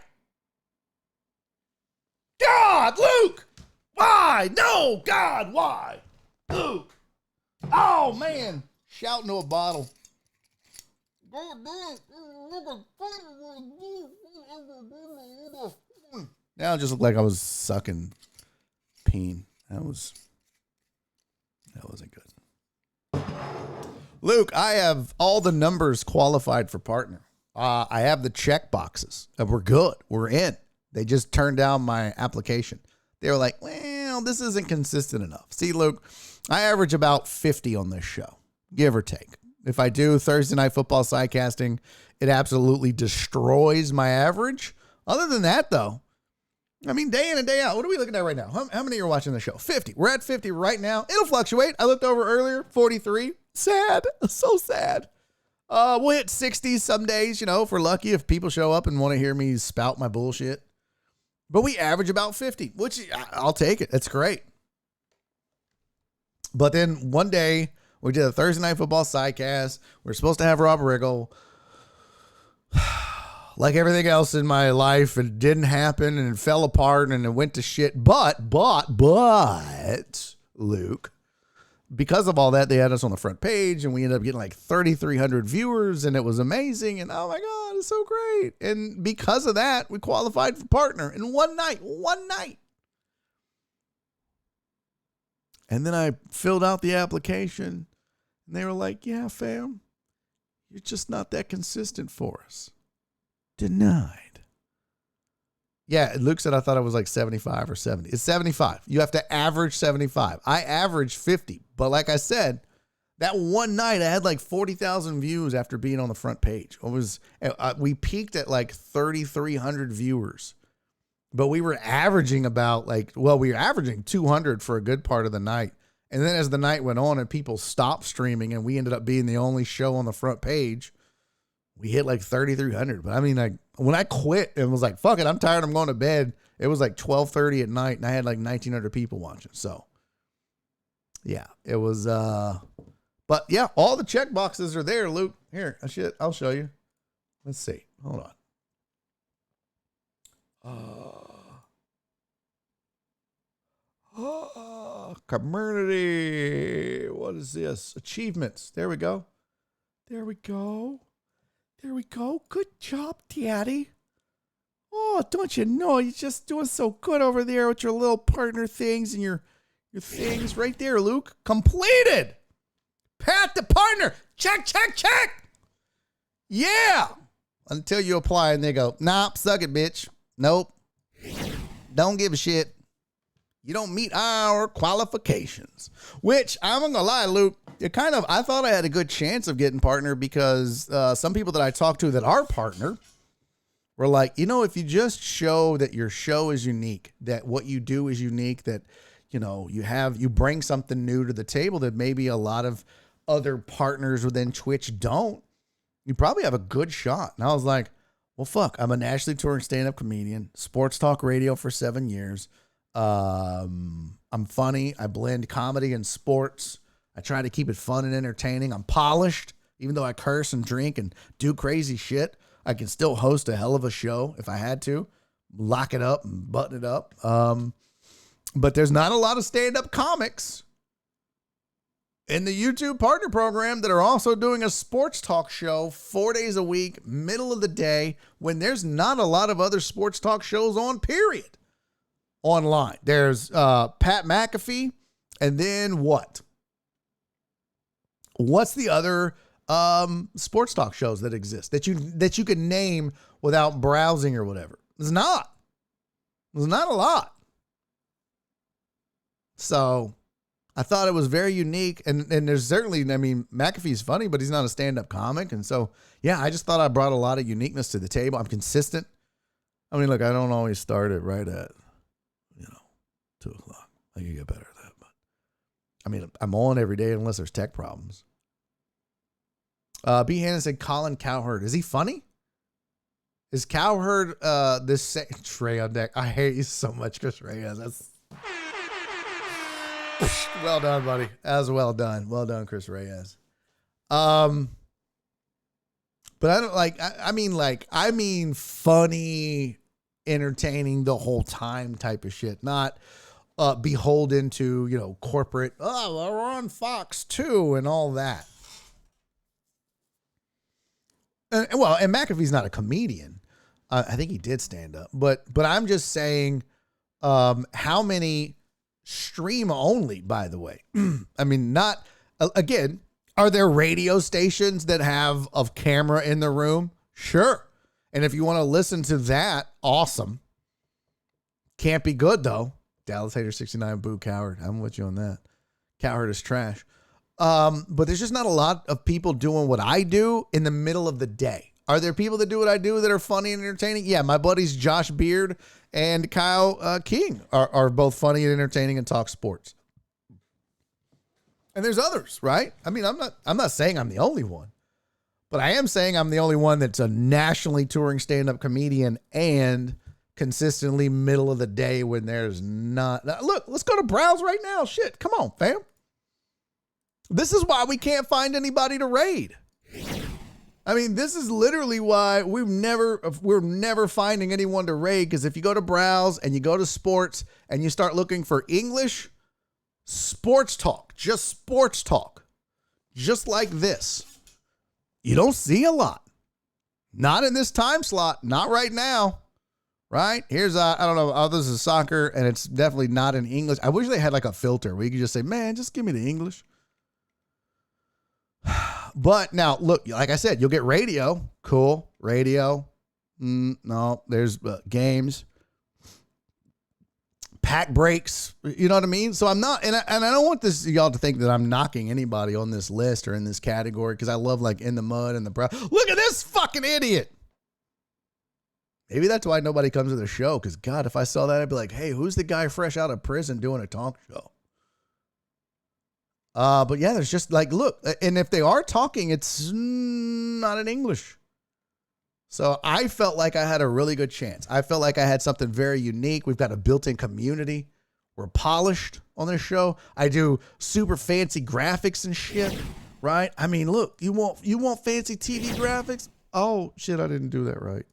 God, Luke. Why? No, God, why? Luke. Oh, man. Shouting to a bottle. Now it just looked like I was sucking peen. That wasn't good. Luke, I have all the numbers qualified for partner. I have the check boxes. We're good. We're in. They just turned down my application. They were like, well, this isn't consistent enough. See, Luke, I average about 50 on this show, give or take. If I do Thursday Night Football sidecasting, it absolutely destroys my average. Other than that, though, I mean, day in and day out, what are we looking at right now? How many are watching the show? 50. We're at 50 right now. It'll fluctuate. I looked over earlier, 43. Sad. So sad. We'll hit 60 some days, if we're lucky, if people show up and want to hear me spout my bullshit. But we average about 50, which I'll take it. That's great. But then one day, we did a Thursday Night Football sidecast. We're supposed to have Rob Riggle. Like everything else in my life, it didn't happen and it fell apart and it went to shit. But, Luke, because of all that, they had us on the front page and we ended up getting like 3,300 viewers and it was amazing. And oh my God, it's so great. And because of that, we qualified for partner in one night. And then I filled out the application and they were like, yeah, fam, you're just not that consistent for us. Denied. Yeah, Luke said I thought it was like 75 or 70. It's 75. You have to average 75. I averaged 50. But like I said, that one night I had like 40,000 views after being on the front page. We peaked at like 3,300 viewers. But we were averaging about we were averaging 200 for a good part of the night. And then as the night went on and people stopped streaming and we ended up being the only show on the front page, we hit like 3,300. But I mean, when I quit and was like, fuck it, I'm tired, I'm going to bed. It was like 12:30 at night and I had like 1,900 people watching. So yeah, it was, but yeah, all the check boxes are there, Luke. Here, I'll show you. Let's see. Hold on. Community. What is this? Achievements. There we go. There we go. There we go. Good job, Daddy. Oh, don't you know you're just doing so good over there with your little partner things and your things right there, Luke. Completed. Pat the partner. Check, check, check. Yeah. Until you apply and they go, nah, suck it, bitch. Nope. Don't give a shit. You don't meet our qualifications. Which, I'm not gonna lie, Luke, I thought I had a good chance of getting partner because some people that I talked to that are partner were like, if you just show that your show is unique, that what you do is unique, that, you bring something new to the table that maybe a lot of other partners within Twitch don't, you probably have a good shot. And I was like, well, fuck, I'm a nationally touring stand-up comedian, sports talk radio for 7 years. I'm funny. I blend comedy and sports. I try to keep it fun and entertaining. I'm polished, even though I curse and drink and do crazy shit. I can still host a hell of a show if I had to, lock it up and button it up. But there's not a lot of stand-up comics in the YouTube partner program that are also doing a sports talk show 4 days a week, middle of the day, when there's not a lot of other sports talk shows on, period. Online. There's Pat McAfee, and then what? What's the other sports talk shows that exist that you can name without browsing or whatever? There's not a lot. So I thought it was very unique, and there's certainly, McAfee's funny, but he's not a stand-up comic, and so yeah, I just thought I brought a lot of uniqueness to the table. I'm consistent. Look, I don't always start it right at 2 o'clock. I can get better at that, but I'm on every day unless there's tech problems. B. Hannon said Colin Cowherd. Is he funny? Is Cowherd Trey on deck? I hate you so much, Chris Reyes. That's well done, buddy. That was well done. Well done, Chris Reyes. But I don't I mean funny, entertaining the whole time type of shit, not beholden to, corporate, we're on Fox 2 and all that. And McAfee's not a comedian. I think he did stand up, but I'm just saying, how many stream only, by the way, again, are there radio stations that have a camera in the room? Sure. And if you want to listen to that, awesome. Can't be good though. Dallas Hater 69, boo Cowherd. I'm with you on that. Cowherd is trash. But there's just not a lot of people doing what I do in the middle of the day. Are there people that do what I do that are funny and entertaining? Yeah, my buddies Josh Beard and Kyle King are both funny and entertaining and talk sports. And there's others, right? I'm not saying I'm the only one, but I am saying I'm the only one that's a nationally touring stand-up comedian and consistently middle of the day when there's not. Look, let's go to Browse right now. Shit, come on, fam. This is why we can't find anybody to raid. This is literally why we're never finding anyone to raid, because if you go to Browse and you go to sports and you start looking for English sports talk, just like this, you don't see a lot. Not in this time slot, not right now. Right? Here's, I don't know. Oh, this is soccer, and it's definitely not in English. I wish they had like a filter where you could just say, man, just give me the English. But now, look, like I said, you'll get radio. Cool. Radio. No, there's games. Pack breaks. You know what I mean? So I'm not, and I don't want y'all to think that I'm knocking anybody on this list or in this category, because I love like In the Mud and the Brow. Look at this fucking idiot. Maybe that's why nobody comes to the show, because, God, if I saw that, I'd be like, hey, who's the guy fresh out of prison doing a talk show? But, yeah, there's just, like, look, and if they are talking, it's not in English. So I felt like I had a really good chance. I felt like I had something very unique. We've got a built-in community. We're polished on this show. I do super fancy graphics and shit, right? Look, you want fancy TV graphics? Oh, shit, I didn't do that right.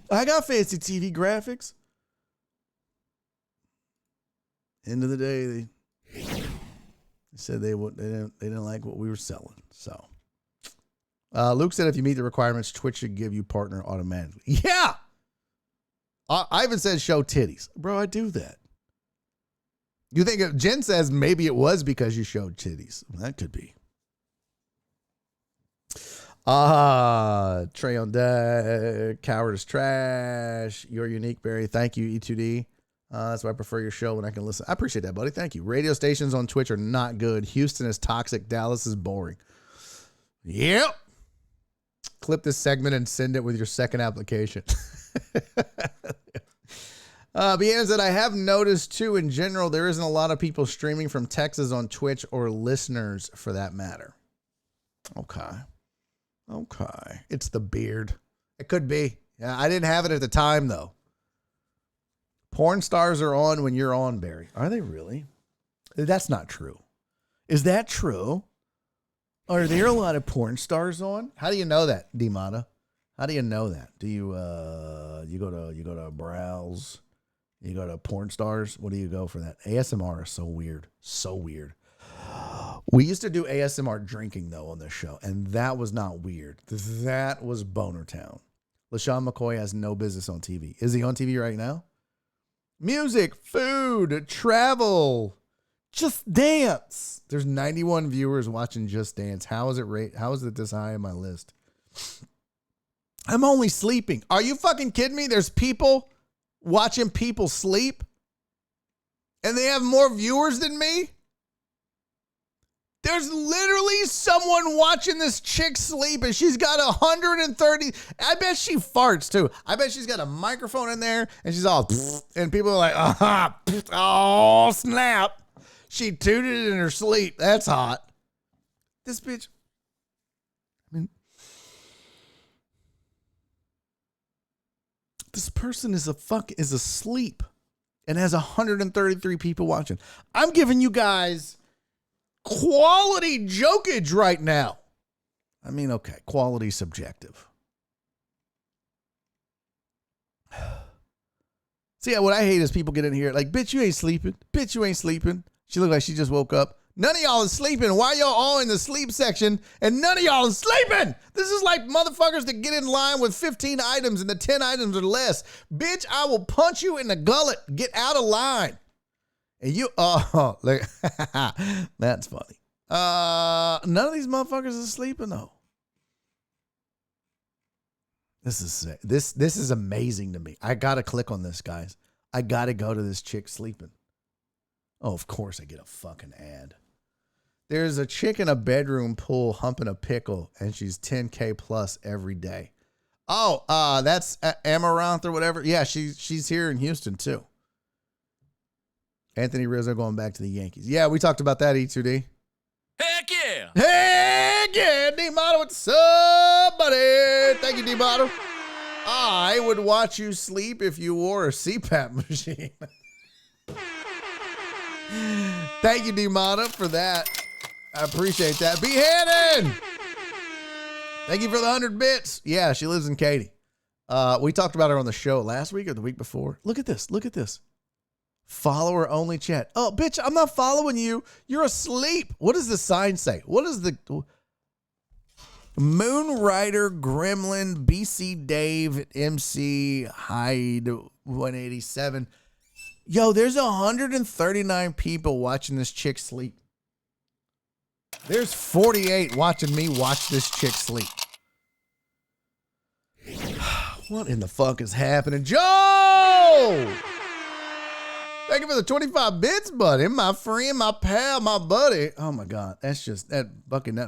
I got fancy TV graphics. End of the day, they said they didn't like what we were selling. So, Luke said if you meet the requirements, Twitch should give you partner automatically. Yeah. Ivan says show titties, bro. I do that. You think if Jen says maybe it was because you showed titties? That could be. Trey on deck. Coward is trash. You're unique, Barry. Thank you, E2D. That's why I prefer your show when I can listen. I appreciate that, buddy. Thank you. Radio stations on Twitch are not good. Houston is toxic. Dallas is boring. Yep. Clip this segment and send it with your second application. Bianna said, I have noticed too, in general, there isn't a lot of people streaming from Texas on Twitch or listeners for that matter. Okay. It's the beard. It could be. Yeah, I didn't have it at the time, though. Porn stars are on when you're on, Barry. Are they really? That's not true. Is that true? Are there a lot of porn stars on? How do you know that, D-Mata? How do you know that? Do you you go to browse? You go to porn stars? What do you go for that? ASMR is so weird. So weird. We used to do ASMR drinking, though, on this show, and that was not weird. That was Boner Town. LaShawn McCoy has no business on TV. Is he on TV right now? Music, food, travel, Just Dance. There's 91 viewers watching Just Dance. How is it this high on my list? I'm only sleeping. Are you fucking kidding me? There's people watching people sleep, and they have more viewers than me? There's literally someone watching this chick sleep, and she's got 130. I bet she farts, too. I bet she's got a microphone in there, and she's all, and people are like, oh, snap. She tooted in her sleep. That's hot. This bitch. I mean, this person is asleep and has 133 people watching. I'm giving you guys quality jokage right now. I mean, okay, quality subjective. See, what I hate is people get in here like, bitch, you ain't sleeping. Bitch, you ain't sleeping. She looked like she just woke up. None of y'all is sleeping. Why y'all all in the sleep section and none of y'all is sleeping? This is like motherfuckers that get in line with 15 items and the 10 items or less. Bitch, I will punch you in the gullet. Get out of line. And you, look, that's funny. None of these motherfuckers are sleeping though. This is amazing to me. I gotta click on this, guys. I gotta go to this chick sleeping. Oh, of course I get a fucking ad. There's a chick in a bedroom pool humping a pickle, and she's 10K plus every day. Oh, that's Amaranth or whatever. Yeah, she's here in Houston too. Anthony Rizzo going back to the Yankees. Yeah, we talked about that, E2D. Heck yeah! Heck yeah, D-Motto, what's up, buddy? Thank you, D-Motto. I would watch you sleep if you wore a CPAP machine. Thank you, D-Mata, for that. I appreciate that. Beheaded! Thank you for the 100 bits. Yeah, she lives in Katy. We talked about her on the show last week or the week before. Look at this. Look at this. Follower only chat. Oh, bitch, I'm not following you. You're asleep. What does the sign say? What is the Moonrider, Gremlin, BC Dave, MC, Hyde, 187. Yo, there's 139 people watching this chick sleep. There's 48 watching me watch this chick sleep. What in the fuck is happening? Joe! Thank you for the 25 bits, buddy. My friend, my pal, my buddy. Oh my God. That's just, that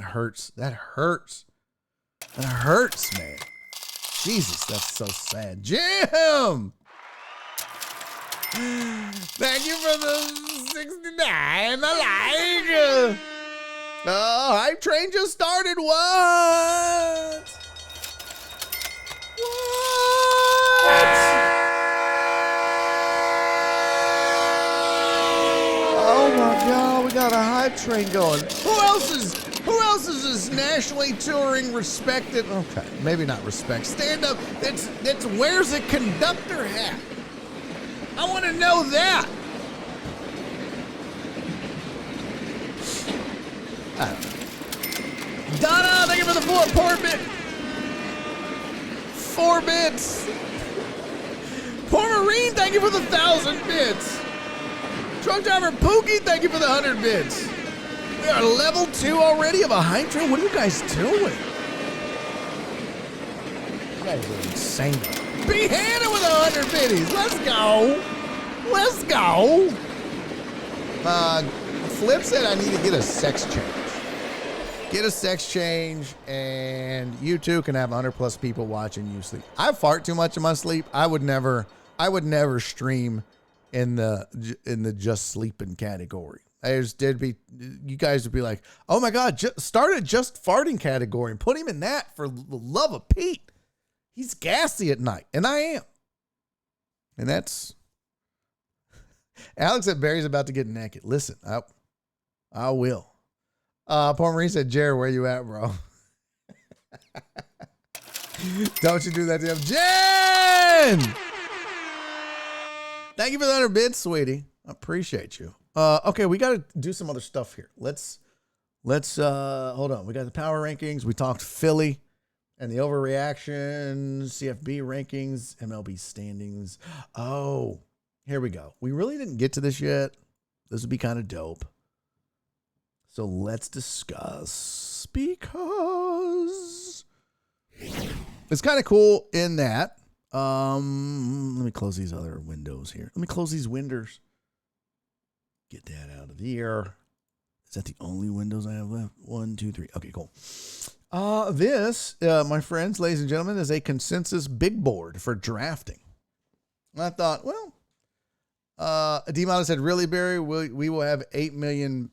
hurts. That hurts. That hurts, man. Jesus, that's so sad. Jim! Thank you for the 69. I like. Oh, Hype Train just started. What? Oh my God, we got a Hype Train going. Who else is this nationally touring, respected? Okay, maybe not respect. Stand up. That's wears a conductor hat. I want to know that. Donna, thank you for the 4 bit. 4 bits. Poor Marine, thank you for the 1,000 bits. Truck driver Pookie, thank you for the 100 bits. We are level 2 already of a hype train. What are you guys doing? You guys are insane. B. Hannah with 100 biddies. Let's go. Let's go. Flip said I need to get a sex change. Get a sex change, and you too can have 100+ people watching you sleep. I fart too much in my sleep. I would never stream in the just sleeping category. You guys would be like, oh my God, start a just farting category and put him in that for the love of Pete. He's gassy at night, and I am. And that's Alex said Barry's about to get naked. Listen, I will. Poor Marie said, Jared, where you at, bro? Don't you do that to him. Jen! Thank you for the 100 bits, sweetie. I appreciate you. Okay, we got to do some other stuff here. Let's hold on. We got the power rankings. We talked Philly and the overreaction, CFB rankings, MLB standings. Oh, here we go. We really didn't get to this yet. This would be kind of dope. So let's discuss, because it's kind of cool in that. Let me close these other windows here. Let me close these windows. Get that out of the air. Is that the only windows I have left? 1, 2, 3. Okay, cool. This, my friends, ladies and gentlemen, is a consensus big board for drafting. And I thought, well, D-Mata said, really, Barry? We will have 8 billion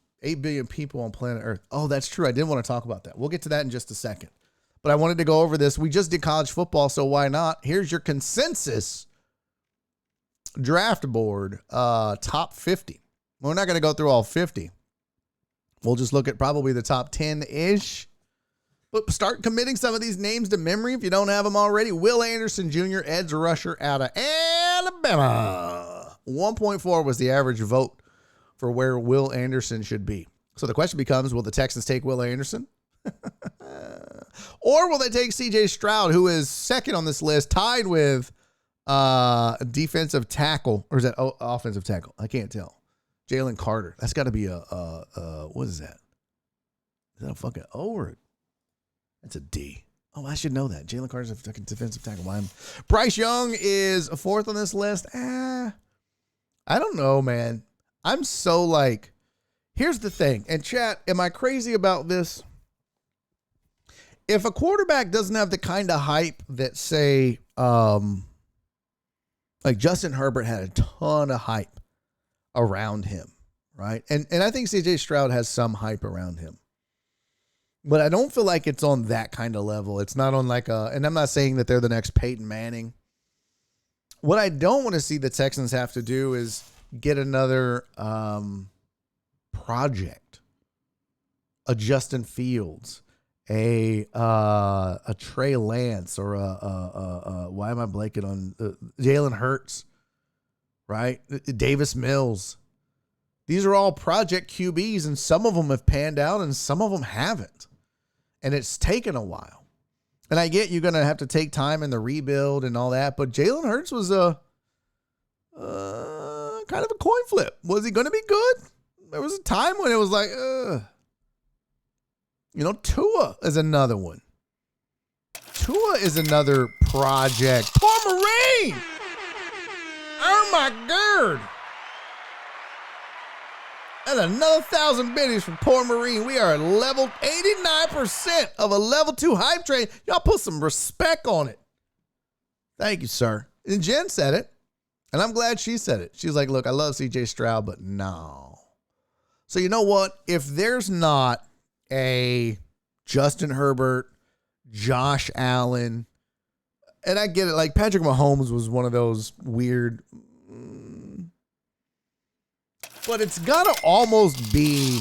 people on planet Earth. Oh, that's true. I did want to talk about that. We'll get to that in just a second. But I wanted to go over this. We just did college football, so why not? Here's your consensus draft board, top 50. We're not going to go through all 50. We'll just look at probably the top 10-ish. But start committing some of these names to memory if you don't have them already. Will Anderson Jr., edge rusher out of Alabama. 1.4 was the average vote for where Will Anderson should be. So the question becomes, will the Texans take Will Anderson? Or will they take C.J. Stroud, who is second on this list, tied with defensive tackle, or is that offensive tackle? I can't tell. Jalen Carter. That's got to be what is that? Is that a fucking O or that's a D? Oh, I should know that. Jalen Carter's a fucking defensive tackle. Bryce Young is fourth on this list. I don't know, man. I'm so like, here's the thing. And chat, am I crazy about this? If a quarterback doesn't have the kind of hype that, say, like Justin Herbert had a ton of hype around him, right? And I think CJ Stroud has some hype around him. But I don't feel like it's on that kind of level. It's not on like and I'm not saying that they're the next Peyton Manning. What I don't want to see the Texans have to do is get another project, a Justin Fields, a Trey Lance, or why am I blanking on Jalen Hurts, right? Davis Mills. These are all project QBs, and some of them have panned out and some of them haven't. And it's taken a while. And I get you're going to have to take time in the rebuild and all that, but Jalen Hurts was a kind of a coin flip. Was he going to be good? There was a time when it was like, Tua is another one. Tua is another project. Poor Marine! Oh my God! And another 1,000 biddies from Poor Marine. We are at level 89% of a level 2 hype train. Y'all put some respect on it. Thank you, sir. And Jen said it. And I'm glad she said it. She's like, look, I love CJ Stroud, but no. So you know what? If there's not a Justin Herbert, Josh Allen, and I get it, like Patrick Mahomes was one of those weird, but it's got to almost be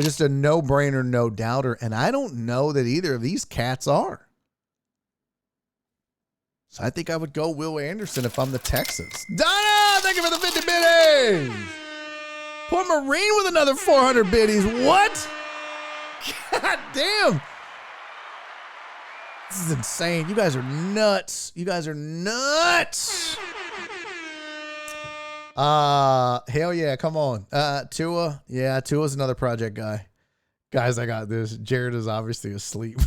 just a no-brainer, no-doubter, and I don't know that either of these cats are. So I think I would go Will Anderson if I'm the Texans. Donna, thank you for the 50 biddies. Poor Marine with another 400 biddies. What? God damn. This is insane. You guys are nuts. You guys are nuts. Hell yeah, come on. Tua. Yeah, Tua's another project guy. Guys, I got this. Jared is obviously asleep.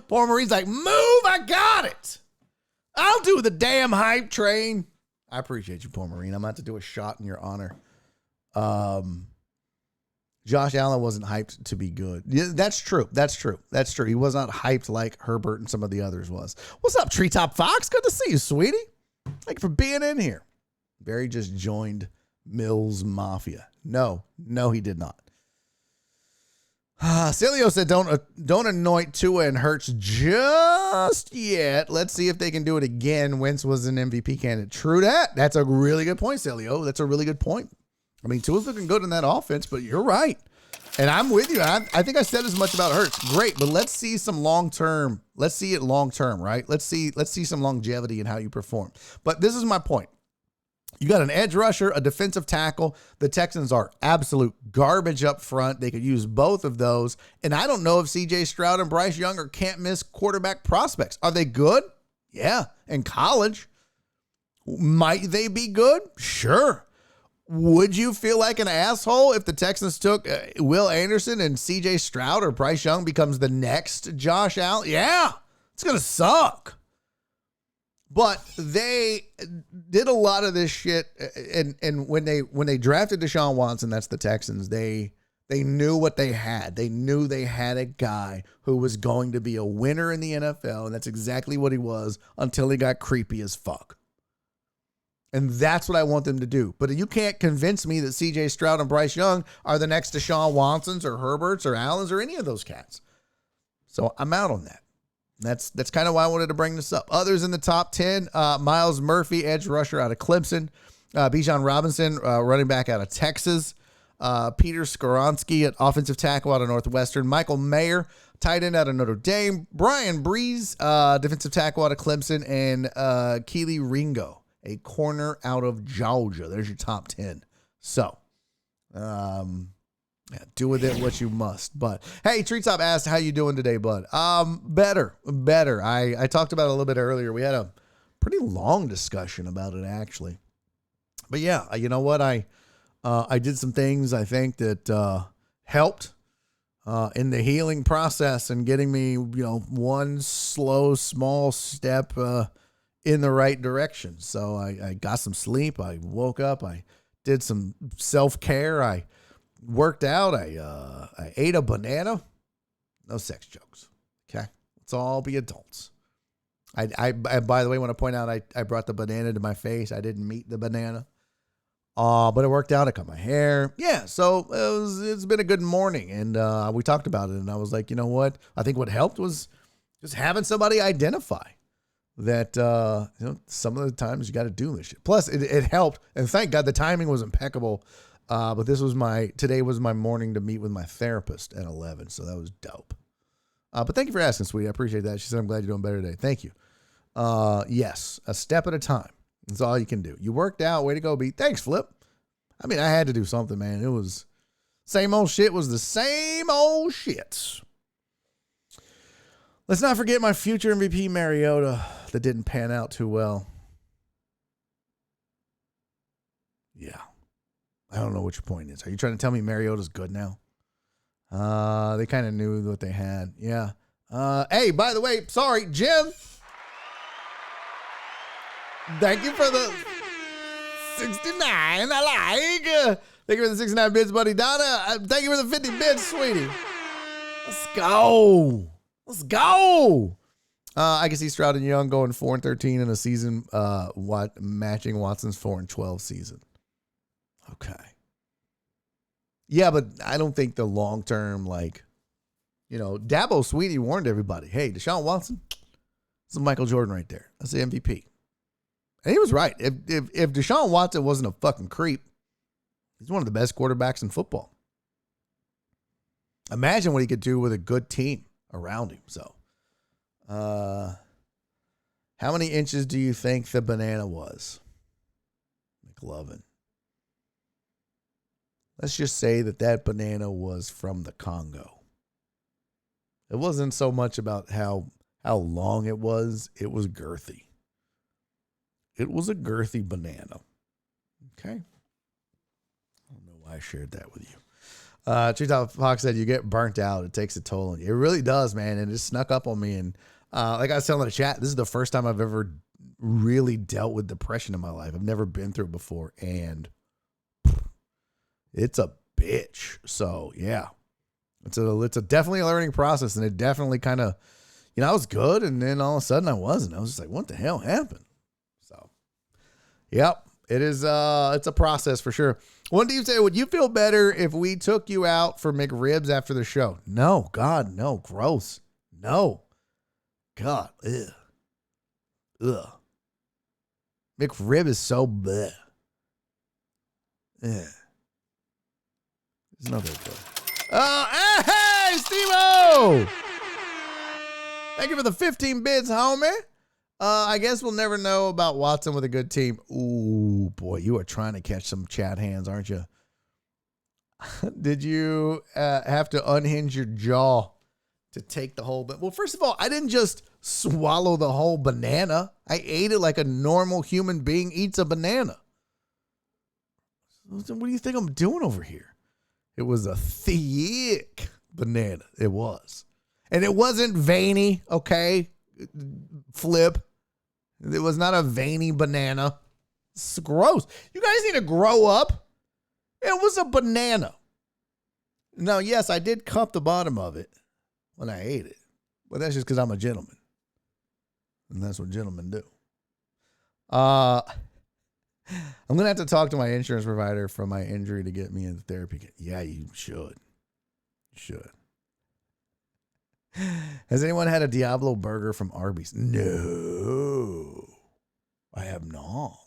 Poor Marine's like, move, I got it. I'll do the damn hype train. I appreciate you, poor Marine. I'm about to do a shot in your honor. Josh Allen wasn't hyped to be good. Yeah, that's true. That's true. That's true. He was not hyped like Herbert and some of the others was. What's up, Treetop Fox? Good to see you, sweetie. Thank you for being in here. Barry just joined Mills Mafia. No, he did not. Celio said, don't anoint Tua and Hurts just yet. Let's see if they can do it again. Wentz was an MVP candidate. True that. That's a really good point, Celio. That's a really good point. I mean, Tua's looking good in that offense, but you're right. And I'm with you. I think I said as much about Hurts. Great, but let's see some long-term. Let's see it long-term, right? Let's see some longevity in how you perform. But this is my point. You got an edge rusher, a defensive tackle. The Texans are absolute garbage up front. They could use both of those. And I don't know if C.J. Stroud and Bryce Young are can't-miss quarterback prospects. Are they good? Yeah. In college. Might they be good? Sure. Would you feel like an asshole if the Texans took Will Anderson and C.J. Stroud or Bryce Young becomes the next Josh Allen? Yeah. It's going to suck. But they did a lot of this shit, and when they drafted Deshaun Watson, that's the Texans, they knew what they had. They knew they had a guy who was going to be a winner in the NFL, and that's exactly what he was until he got creepy as fuck. And that's what I want them to do. But you can't convince me that C.J. Stroud and Bryce Young are the next Deshaun Watsons or Herberts or Allens or any of those cats. So I'm out on that. That's kind of why I wanted to bring this up. Others in the top 10, Miles Murphy, edge rusher out of Clemson. Bijan Robinson, running back out of Texas. Peter Skoronski, an offensive tackle out of Northwestern. Michael Mayer, tight end out of Notre Dame. Brian Breeze, defensive tackle out of Clemson. And Keely Ringo, a corner out of Georgia. There's your top 10. So, yeah, do with it what you must. But hey, Treetop asked, how you doing today, bud? Better. I talked about it a little bit earlier. We had a pretty long discussion about it, actually. But yeah, you know what? I did some things I think that helped in the healing process and getting me, one slow, small step in the right direction. So I got some sleep. I woke up. I did some self-care. I worked out. I ate a banana. No sex jokes. Okay. Let's all be adults. I by the way, want to point out, I brought the banana to my face. I didn't meet the banana. But it worked out. I cut my hair. Yeah. So it's been a good morning. And we talked about it. And I was like, you know what? I think what helped was just having somebody identify that, some of the times you got to do this shit. Plus it helped. And thank God the timing was impeccable. But today was my morning to meet with my therapist at 11. So that was dope. But thank you for asking, sweetie. I appreciate that. She said, I'm glad you're doing better today. Thank you. Yes, a step at a time. That's all you can do. You worked out. Way to go, B. Thanks, Flip. I mean, I had to do something, man. It was same old shit was the same old shit. Let's not forget my future MVP Mariota that didn't pan out too well. Yeah. I don't know what your point is. Are you trying to tell me Mariota's good now? They kind of knew what they had. Yeah. Hey, by the way, sorry, Jim. Thank you for the 69. I like. Thank you for the 69 bits, buddy. Donna, thank you for the 50 bits, sweetie. Let's go. Let's go. I can see Stroud and Young going 4-13 in a season, matching Watson's 4-12 season. Okay. Yeah, but I don't think the long term, Dabo Sweetie warned everybody, hey, Deshaun Watson, it's Michael Jordan right there. That's the MVP. And he was right. If Deshaun Watson wasn't a fucking creep, he's one of the best quarterbacks in football. Imagine what he could do with a good team around him. So, how many inches do you think the banana was? McLovin. Let's just say that banana was from the Congo. It wasn't so much about how long it was girthy. It was a girthy banana. Okay. I don't know why I shared that with you. Treetop Fox said, you get burnt out. It takes a toll on you. It really does, man. And it just snuck up on me. And like I was telling the chat, this is the first time I've ever really dealt with depression in my life. I've never been through it before. And it's a bitch. So, yeah. It's a definitely a learning process. And it definitely kind of, I was good. And then all of a sudden I wasn't. I was just like, what the hell happened? So, yep. It is, it's a process for sure. What do you say? Would you feel better if we took you out for McRibs after the show? No, God, no. Gross. No. God. Ugh. Ugh. McRib is so bleh. Yeah. It's not that good. Hey, Steve-O! Thank you for the 15 bits, homie. I guess we'll never know about Watson with a good team. Ooh, boy, you are trying to catch some chat hands, aren't you? Did you have to unhinge your jaw to take the whole? Well, first of all, I didn't just swallow the whole banana. I ate it like a normal human being eats a banana. What do you think I'm doing over here? It was a thick banana. It was. And it wasn't veiny, okay? Flip. It was not a veiny banana. It's gross. You guys need to grow up. It was a banana. Now, yes, I did cup the bottom of it when I ate it. But that's just because I'm a gentleman. And that's what gentlemen do. I'm going to have to talk to my insurance provider for my injury to get me into therapy. Yeah, you should. You should. Has anyone had a Diablo burger from Arby's? No, I have not.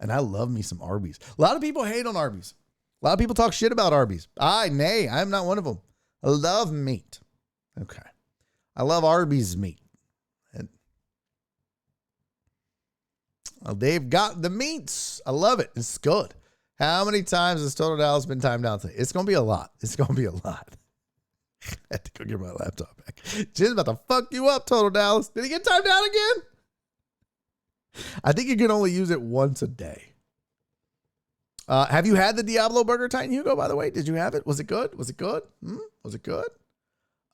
And I love me some Arby's. A lot of people hate on Arby's. A lot of people talk shit about Arby's. Nay, I'm not one of them. I love meat. Okay. I love Arby's meat. And they've got the meats. I love it. It's good. How many times has Total Dallas been timed out today? It's going to be a lot. It's going to be a lot. I had to go get my laptop back. Jim's about to fuck you up, Total Dallas. Did he get timed out again? I think you can only use it once a day. Have you had the Diablo Burger Titan Hugo, by the way? Did you have it? Was it good? Was it good? Was it good?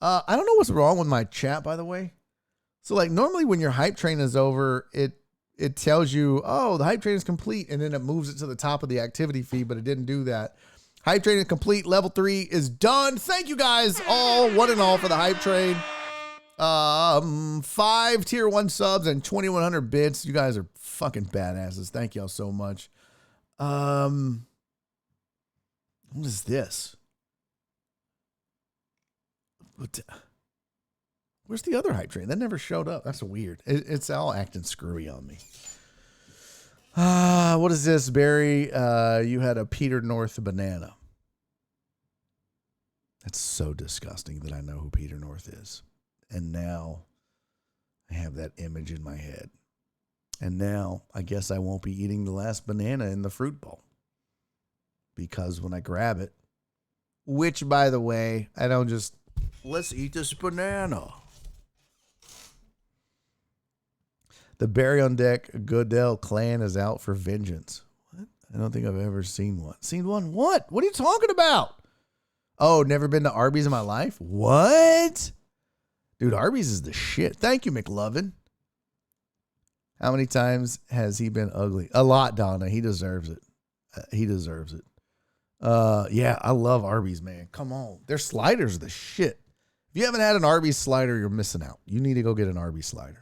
I don't know what's wrong with my chat, by the way. So, like, normally when your hype train is over, it tells you, oh, the hype train is complete, and then it moves it to the top of the activity feed, but it didn't do that. Hype train is complete. Level 3 is done. Thank you guys all, one and all, for the hype train. 5 tier 1 subs and 2,100 bits. You guys are fucking badasses. Thank y'all so much. What is this? Where's the other hype train? That never showed up. That's weird. It's all acting screwy on me. What is this, Barry? You had a Peter North banana. That's so disgusting that I know who Peter North is. And now I have that image in my head. And now I guess I won't be eating the last banana in the fruit bowl. Because when I grab it, which, by the way, I don't just, let's eat this banana. The Barry on Deck Goodell clan is out for vengeance. What? I don't think I've ever seen one. Seen one? What? What are you talking about? Oh, never been to Arby's in my life? What? Dude, Arby's is the shit. Thank you, McLovin. How many times has he been ugly? A lot, Donna. He deserves it. He deserves it. Yeah, I love Arby's, man. Come on. Their sliders are the shit. If you haven't had an Arby's slider, you're missing out. You need to go get an Arby's slider.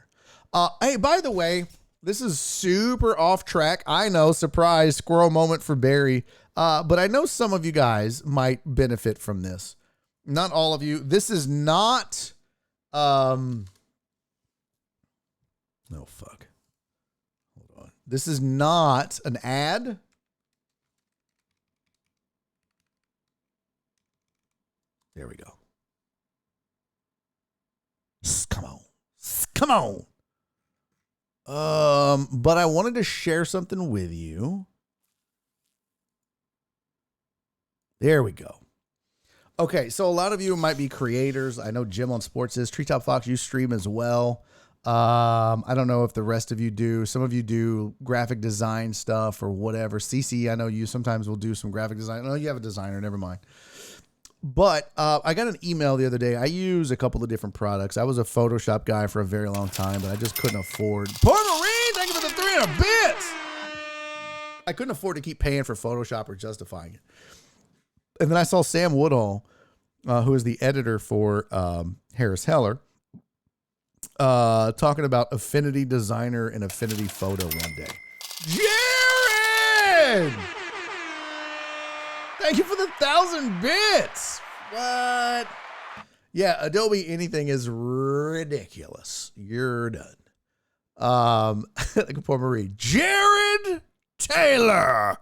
Hey, by the way, this is super off track. I know, surprise, squirrel moment for Barry. But I know some of you guys might benefit from this. Not all of you. This is not, no, fuck. Hold on. This is not an ad. There we go. Come on. Come on. But I wanted to share something with you. There we go. Okay, so a lot of you might be creators. I know Jim on Sports is. Treetop Fox, you stream as well. I don't know if the rest of you do. Some of you do graphic design stuff or whatever. CC, I know you sometimes will do some graphic design. No, you have a designer. Never mind. But I got an email the other day. I use a couple of different products. I was a Photoshop guy for a very long time, but I just couldn't afford. Poor Marine, thank you for the 300 bits. I couldn't afford to keep paying for Photoshop or justifying it. And then I saw Sam Woodall, who is the editor for Harris Heller, talking about Affinity Designer and Affinity Photo one day. Jared! Thank you for the 1,000 bits. What? Yeah, Adobe anything is ridiculous. You're done. Like a poor Marie. Jared Taylor.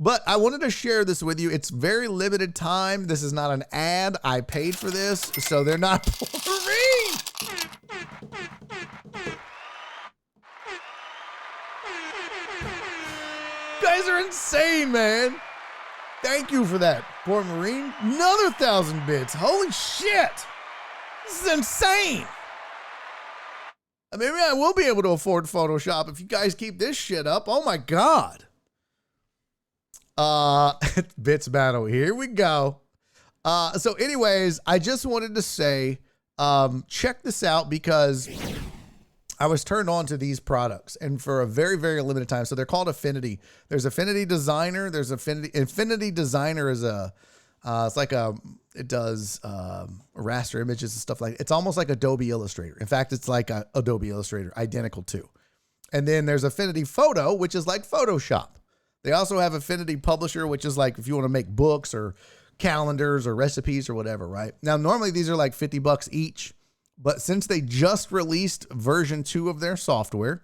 But I wanted to share this with you. It's very limited time. This is not an ad. I paid for this, so they're not Marie. Guys are insane, man. Thank you for that, poor Marine. Another 1,000 bits. Holy shit. This is insane. I mean, maybe I will be able to afford Photoshop if you guys keep this shit up. Oh my God. Bits battle. Here we go. So anyways, I just wanted to say, check this out because I was turned on to these products and for a very, very limited time. So they're called Affinity. There's Affinity Designer. There's Affinity Designer is it's like it does raster images and stuff like that. It's almost like Adobe Illustrator. In fact, it's like Adobe Illustrator, identical to. And then there's Affinity Photo, which is like Photoshop. They also have Affinity Publisher, which is like if you want to make books or calendars or recipes or whatever, right? Now, normally these are like $50 each. But since they just released version 2 of their software,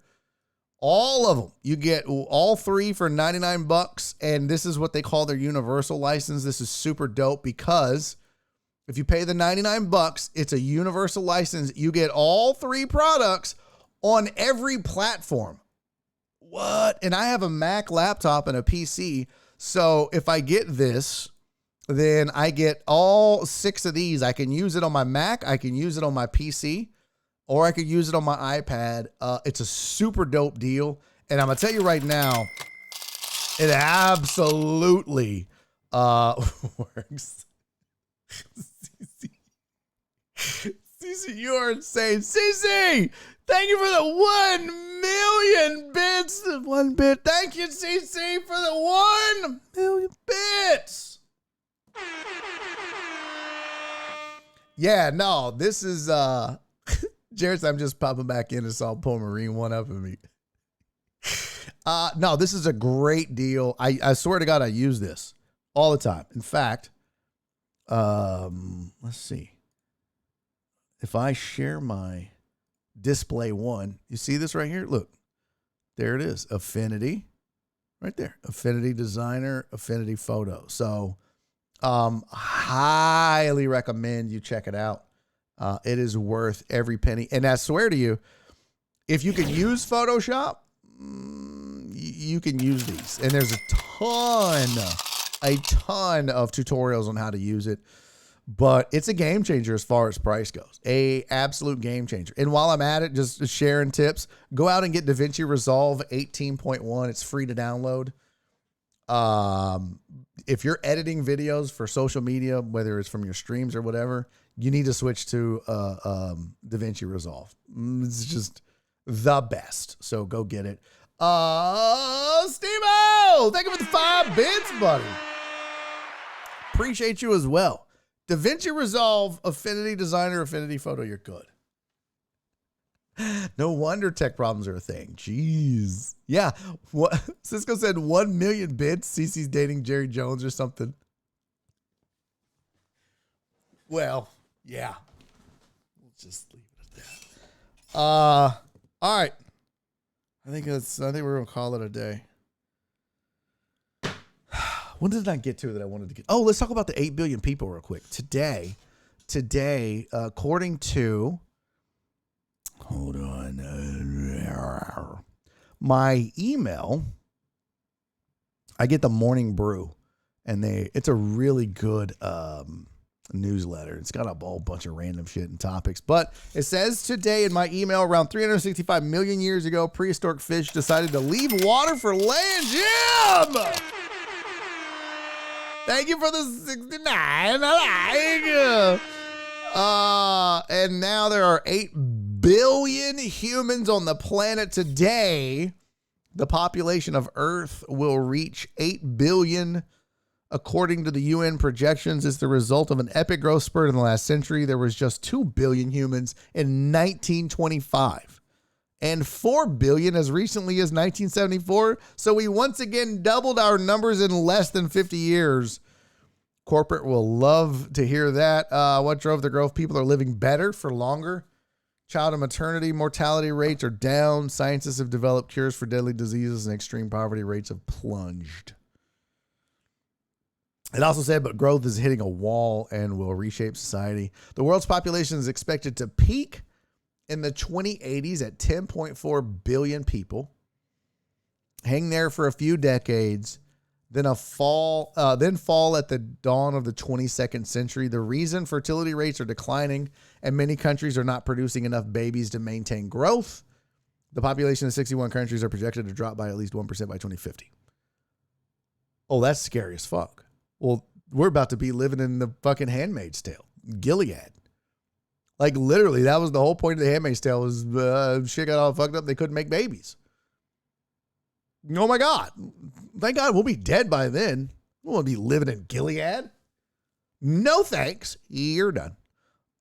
all of them, you get all 3 for $99. And this is what they call their universal license. This is super dope because if you pay the $99, it's a universal license. You get all 3 products on every platform. What? And I have a Mac laptop and a PC. So if I get this, then I get all 6 of these. I can use it on my Mac. I can use it on my PC, or I could use it on my iPad. It's a super dope deal. And I'm going to tell you right now, it absolutely works. CC, you are insane. CC, thank you for the 1 million bits. 1 bit. Thank you, CC, for the 1 million bits. Yeah, no, this is Jared, I'm just popping back in and saw Paul Marine one up at me. No, this is a great deal. I swear to God, I use this all the time. In fact, let's see. If I share my display one, you see this right here? Look, there it is. Affinity, right there. Affinity Designer, Affinity Photo. So, highly recommend you check it out. It is worth every penny. And I swear to you, if you can use Photoshop, you can use these. And there's a ton of tutorials on how to use it. But it's a game changer as far as price goes. A absolute game changer. And while I'm at it, just sharing tips, go out and get DaVinci Resolve 18.1. It's free to download. If you're editing videos for social media, whether it's from your streams or whatever, you need to switch to DaVinci Resolve. It's just the best. So go get it. Steve-O, thank you for the 5 bits, buddy. Appreciate you as well. DaVinci Resolve, Affinity Designer, Affinity Photo, you're good. No wonder tech problems are a thing. Jeez. Yeah. What Cisco said 1 million bits. CC's dating Jerry Jones or something. Well, yeah. We'll just leave it at that. All right. I think we're gonna call it a day. What did I get to that I wanted to get? Oh, let's talk about the 8 billion people real quick. Today, according to, hold on, my email, I get the morning brew. And it's a really good newsletter. It's got a whole bunch of random shit and topics. But it says today in my email, around 365 million years ago, prehistoric fish decided to leave water for land. Jim! Thank you for the 69. I like. And now there are 8 billion humans on the planet today. The population of Earth will reach 8 billion. According to the UN projections, is the result of an epic growth spurt in the last century. There was just 2 billion humans in 1925 and 4 billion as recently as 1974. So we once again doubled our numbers in less than 50 years. Corporate will love to hear that. What drove the growth? People are living better for longer. Child and maternity mortality rates are down. Scientists have developed cures for deadly diseases, and extreme poverty rates have plunged. It also said, but growth is hitting a wall and will reshape society. The world's population is expected to peak in the 2080s at 10.4 billion people, hang there for a few decades, then fall at the dawn of the 22nd century. The reason fertility rates are declining and many countries are not producing enough babies to maintain growth. The population of 61 countries are projected to drop by at least 1% by 2050. Oh, that's scary as fuck. Well, we're about to be living in the fucking Handmaid's Tale, Gilead. Like literally, that was the whole point of the Handmaid's Tale was shit got all fucked up. They couldn't make babies. Oh my God. Thank God we'll be dead by then. We won't be living in Gilead. No thanks. You're done.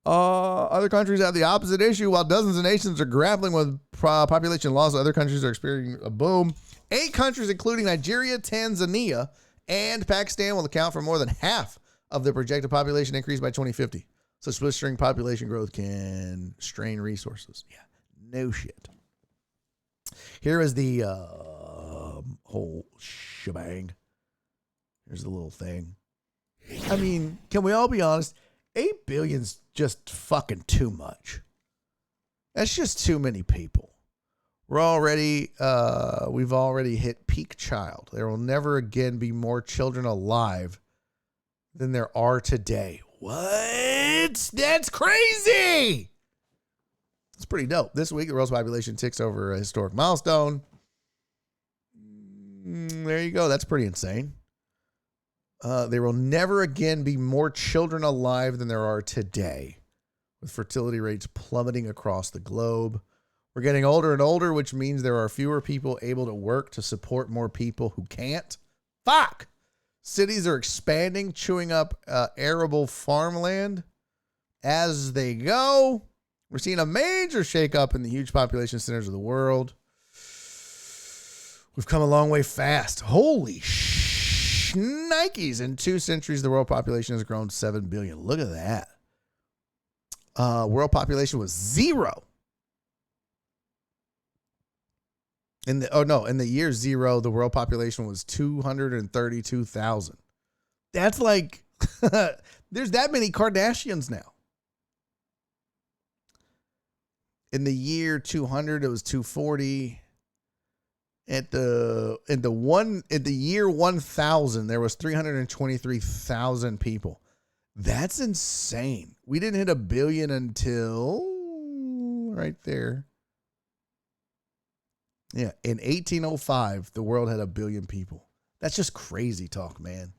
Other countries have the opposite issue. While dozens of nations are grappling with population loss, other countries are experiencing a boom. 8 countries, including Nigeria, Tanzania, and Pakistan, will account for more than half of the projected population increase by 2050. So swift-string population growth can strain resources. Yeah, no shit. Here is the whole shebang. Here's the little thing. I mean, can we all be honest? 8 billion's just fucking too much. That's just too many people. We've already hit peak child. There will never again be more children alive than there are today. What? That's crazy. It's pretty dope. This week, the world's population ticks over a historic milestone. There you go. That's pretty insane. There will never again be more children alive than there are today, with fertility rates plummeting across the globe. We're getting older and older, which means there are fewer people able to work to support more people who can't. Fuck! Cities are expanding, chewing up arable farmland as they go. We're seeing a major shakeup in the huge population centers of the world. We've come a long way fast. Holy Nikes. In 2 centuries, the world population has grown 7 billion. Look at that. World population was 0. In the year 0, the world population was 232,000. That's like, there's that many Kardashians now. In the year 200, it was 240. In the year 1000, there was 323,000 people. That's insane. We didn't hit 1 billion until right there. Yeah, in 1805, the world had 1 billion people. That's just crazy talk, man.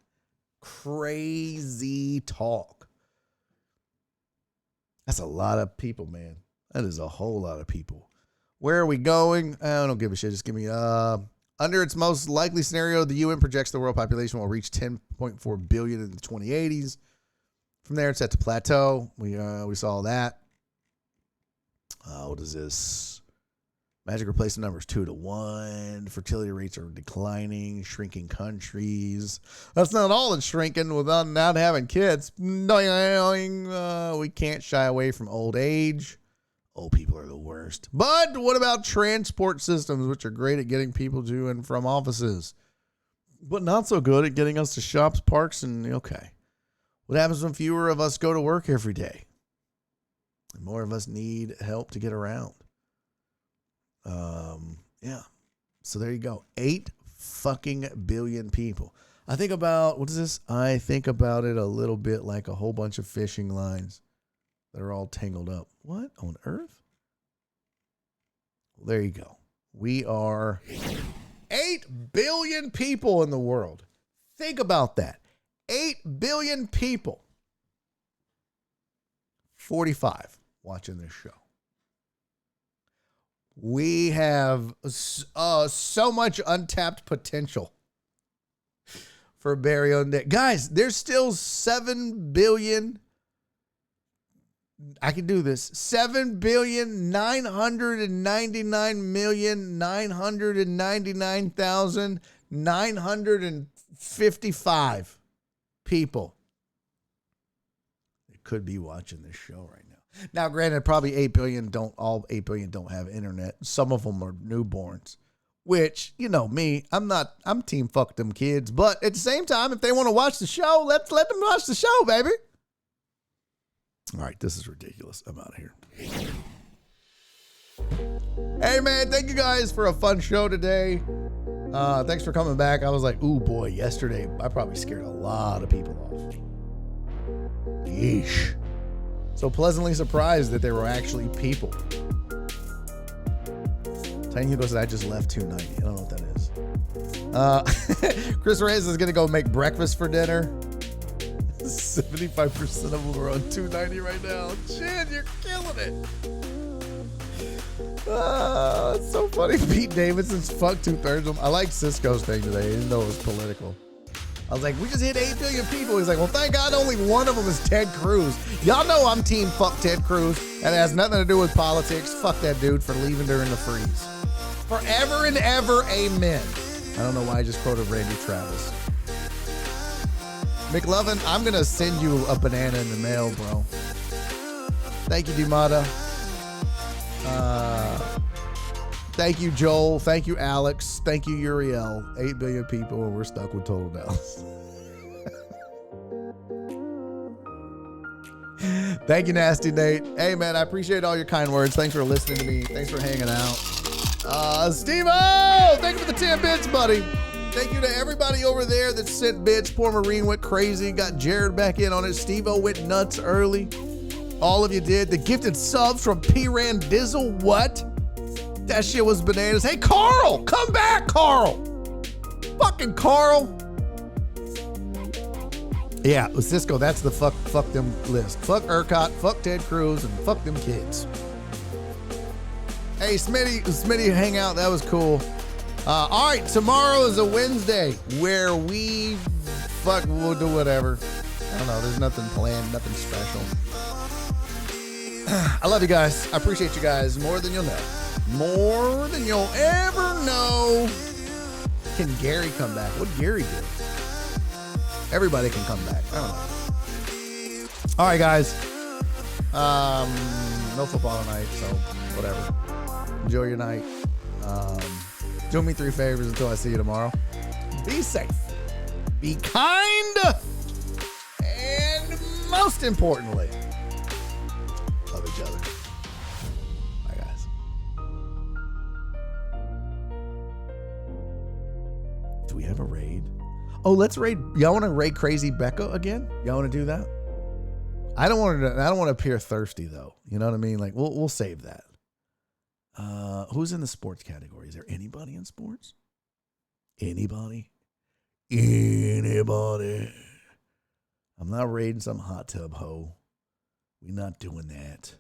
Crazy talk. That's a lot of people, man. That is a whole lot of people. Where are we going? I don't give a shit. Just give me under its most likely scenario, the UN projects the world population will reach 10.4 billion in the 2080s. From there, it's set to plateau. We saw that. What is this? Magic replacement numbers 2 to 1. Fertility rates are declining. Shrinking countries. That's not all that's shrinking without not having kids. We can't shy away from old age. Old people are the worst. But what about transport systems, which are great at getting people to and from offices, but not so good at getting us to shops, parks, and okay. What happens when fewer of us go to work every day? And more of us need help to get around. Yeah. So there you go. 8 fucking billion people. I think about, what is this? I think about it a little bit like a whole bunch of fishing lines that are all tangled up. What on earth? Well, there you go. We are 8 billion people in the world. Think about that. 8 billion people. 45 watching this show. We have so much untapped potential for Barry on Deck. Guys, there's still 7 billion. I can do this. 7,999,999,955 people that could be watching this show right now. Now, granted, probably 8 billion don't have internet. Some of them are newborns, which, you know me, I'm team fuck them kids. But at the same time, if they want to watch the show, let them watch the show, baby. All right, this is ridiculous. I'm out of here. Hey, man, thank you guys for a fun show today. Thanks for coming back. I was like, ooh, boy, yesterday I probably scared a lot of people off. Yeesh. So pleasantly surprised that there were actually people. Tiny Hugo said, I just left 290. I don't know what that is. Chris Reyes is going to go make breakfast for dinner. 75% of them are on 290 right now. Chin, you're killing it. It's so funny. Pete Davidson's fuck 2/3 of them. I like Cisco's thing today, even though it was political. I was like, we just hit 8 billion people. He's like, well, thank God only one of them is Ted Cruz. Y'all know I'm team fuck Ted Cruz, and it has nothing to do with politics. Fuck that dude for leaving during the freeze. Forever and ever, amen. I don't know why I just quoted Randy Travis. McLovin, I'm going to send you a banana in the mail, bro. Thank you, Dimata. Thank you, Joel. Thank you, Alex. Thank you, Uriel. 8 billion people, and we're stuck with Total Dallas. Thank you, Nasty Nate. Hey, man, I appreciate all your kind words. Thanks for listening to me. Thanks for hanging out. Steve-O! Thank you for the 10 bits, buddy. Thank you to everybody over there that sent bits. Poor Marine went crazy. Got Jared back in on it. Steve-O went nuts early. All of you did. The gifted subs from P-Ran Dizzle. What? That shit was bananas. Hey, Carl! Come back, Carl! Fucking Carl! Yeah, with Cisco, that's the fuck them list. Fuck ERCOT, fuck Ted Cruz, and fuck them kids. Hey, Smitty hangout. That was cool. All right, tomorrow is a Wednesday where we'll do whatever. I don't know. There's nothing planned, nothing special. I love you guys. I appreciate you guys more than you'll know. More than you'll ever know. Can Gary come back? What'd Gary do? Everybody can come back. I don't know. All right, guys. No football tonight, so whatever. Enjoy your night. Do me 3 favors until I see you tomorrow. Be safe. Be kind. And most importantly, love each other. Bye, guys. Do we have a raid? Oh, let's raid. Y'all want to raid Crazy Becca again? Y'all want to do that? I don't want to appear thirsty though. You know what I mean? Like we'll save that. Who's in the sports category? Is there anybody in sports? Anybody? Anybody? I'm not raiding some hot tub hoe. We're not doing that.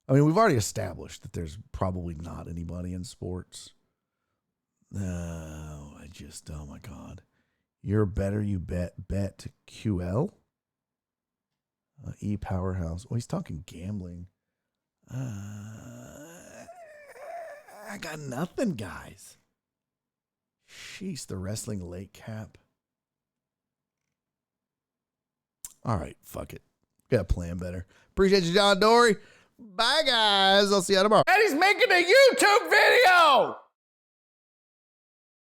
I mean, we've already established that there's probably not anybody in sports. No, oh my God. You're better, you bet QL? E-Powerhouse. Oh, he's talking gambling. I got nothing, guys. Sheesh, the wrestling late cap. All right, fuck it. Got to plan better. Appreciate you, John Dory. Bye, guys. I'll see you tomorrow. And he's making a YouTube video!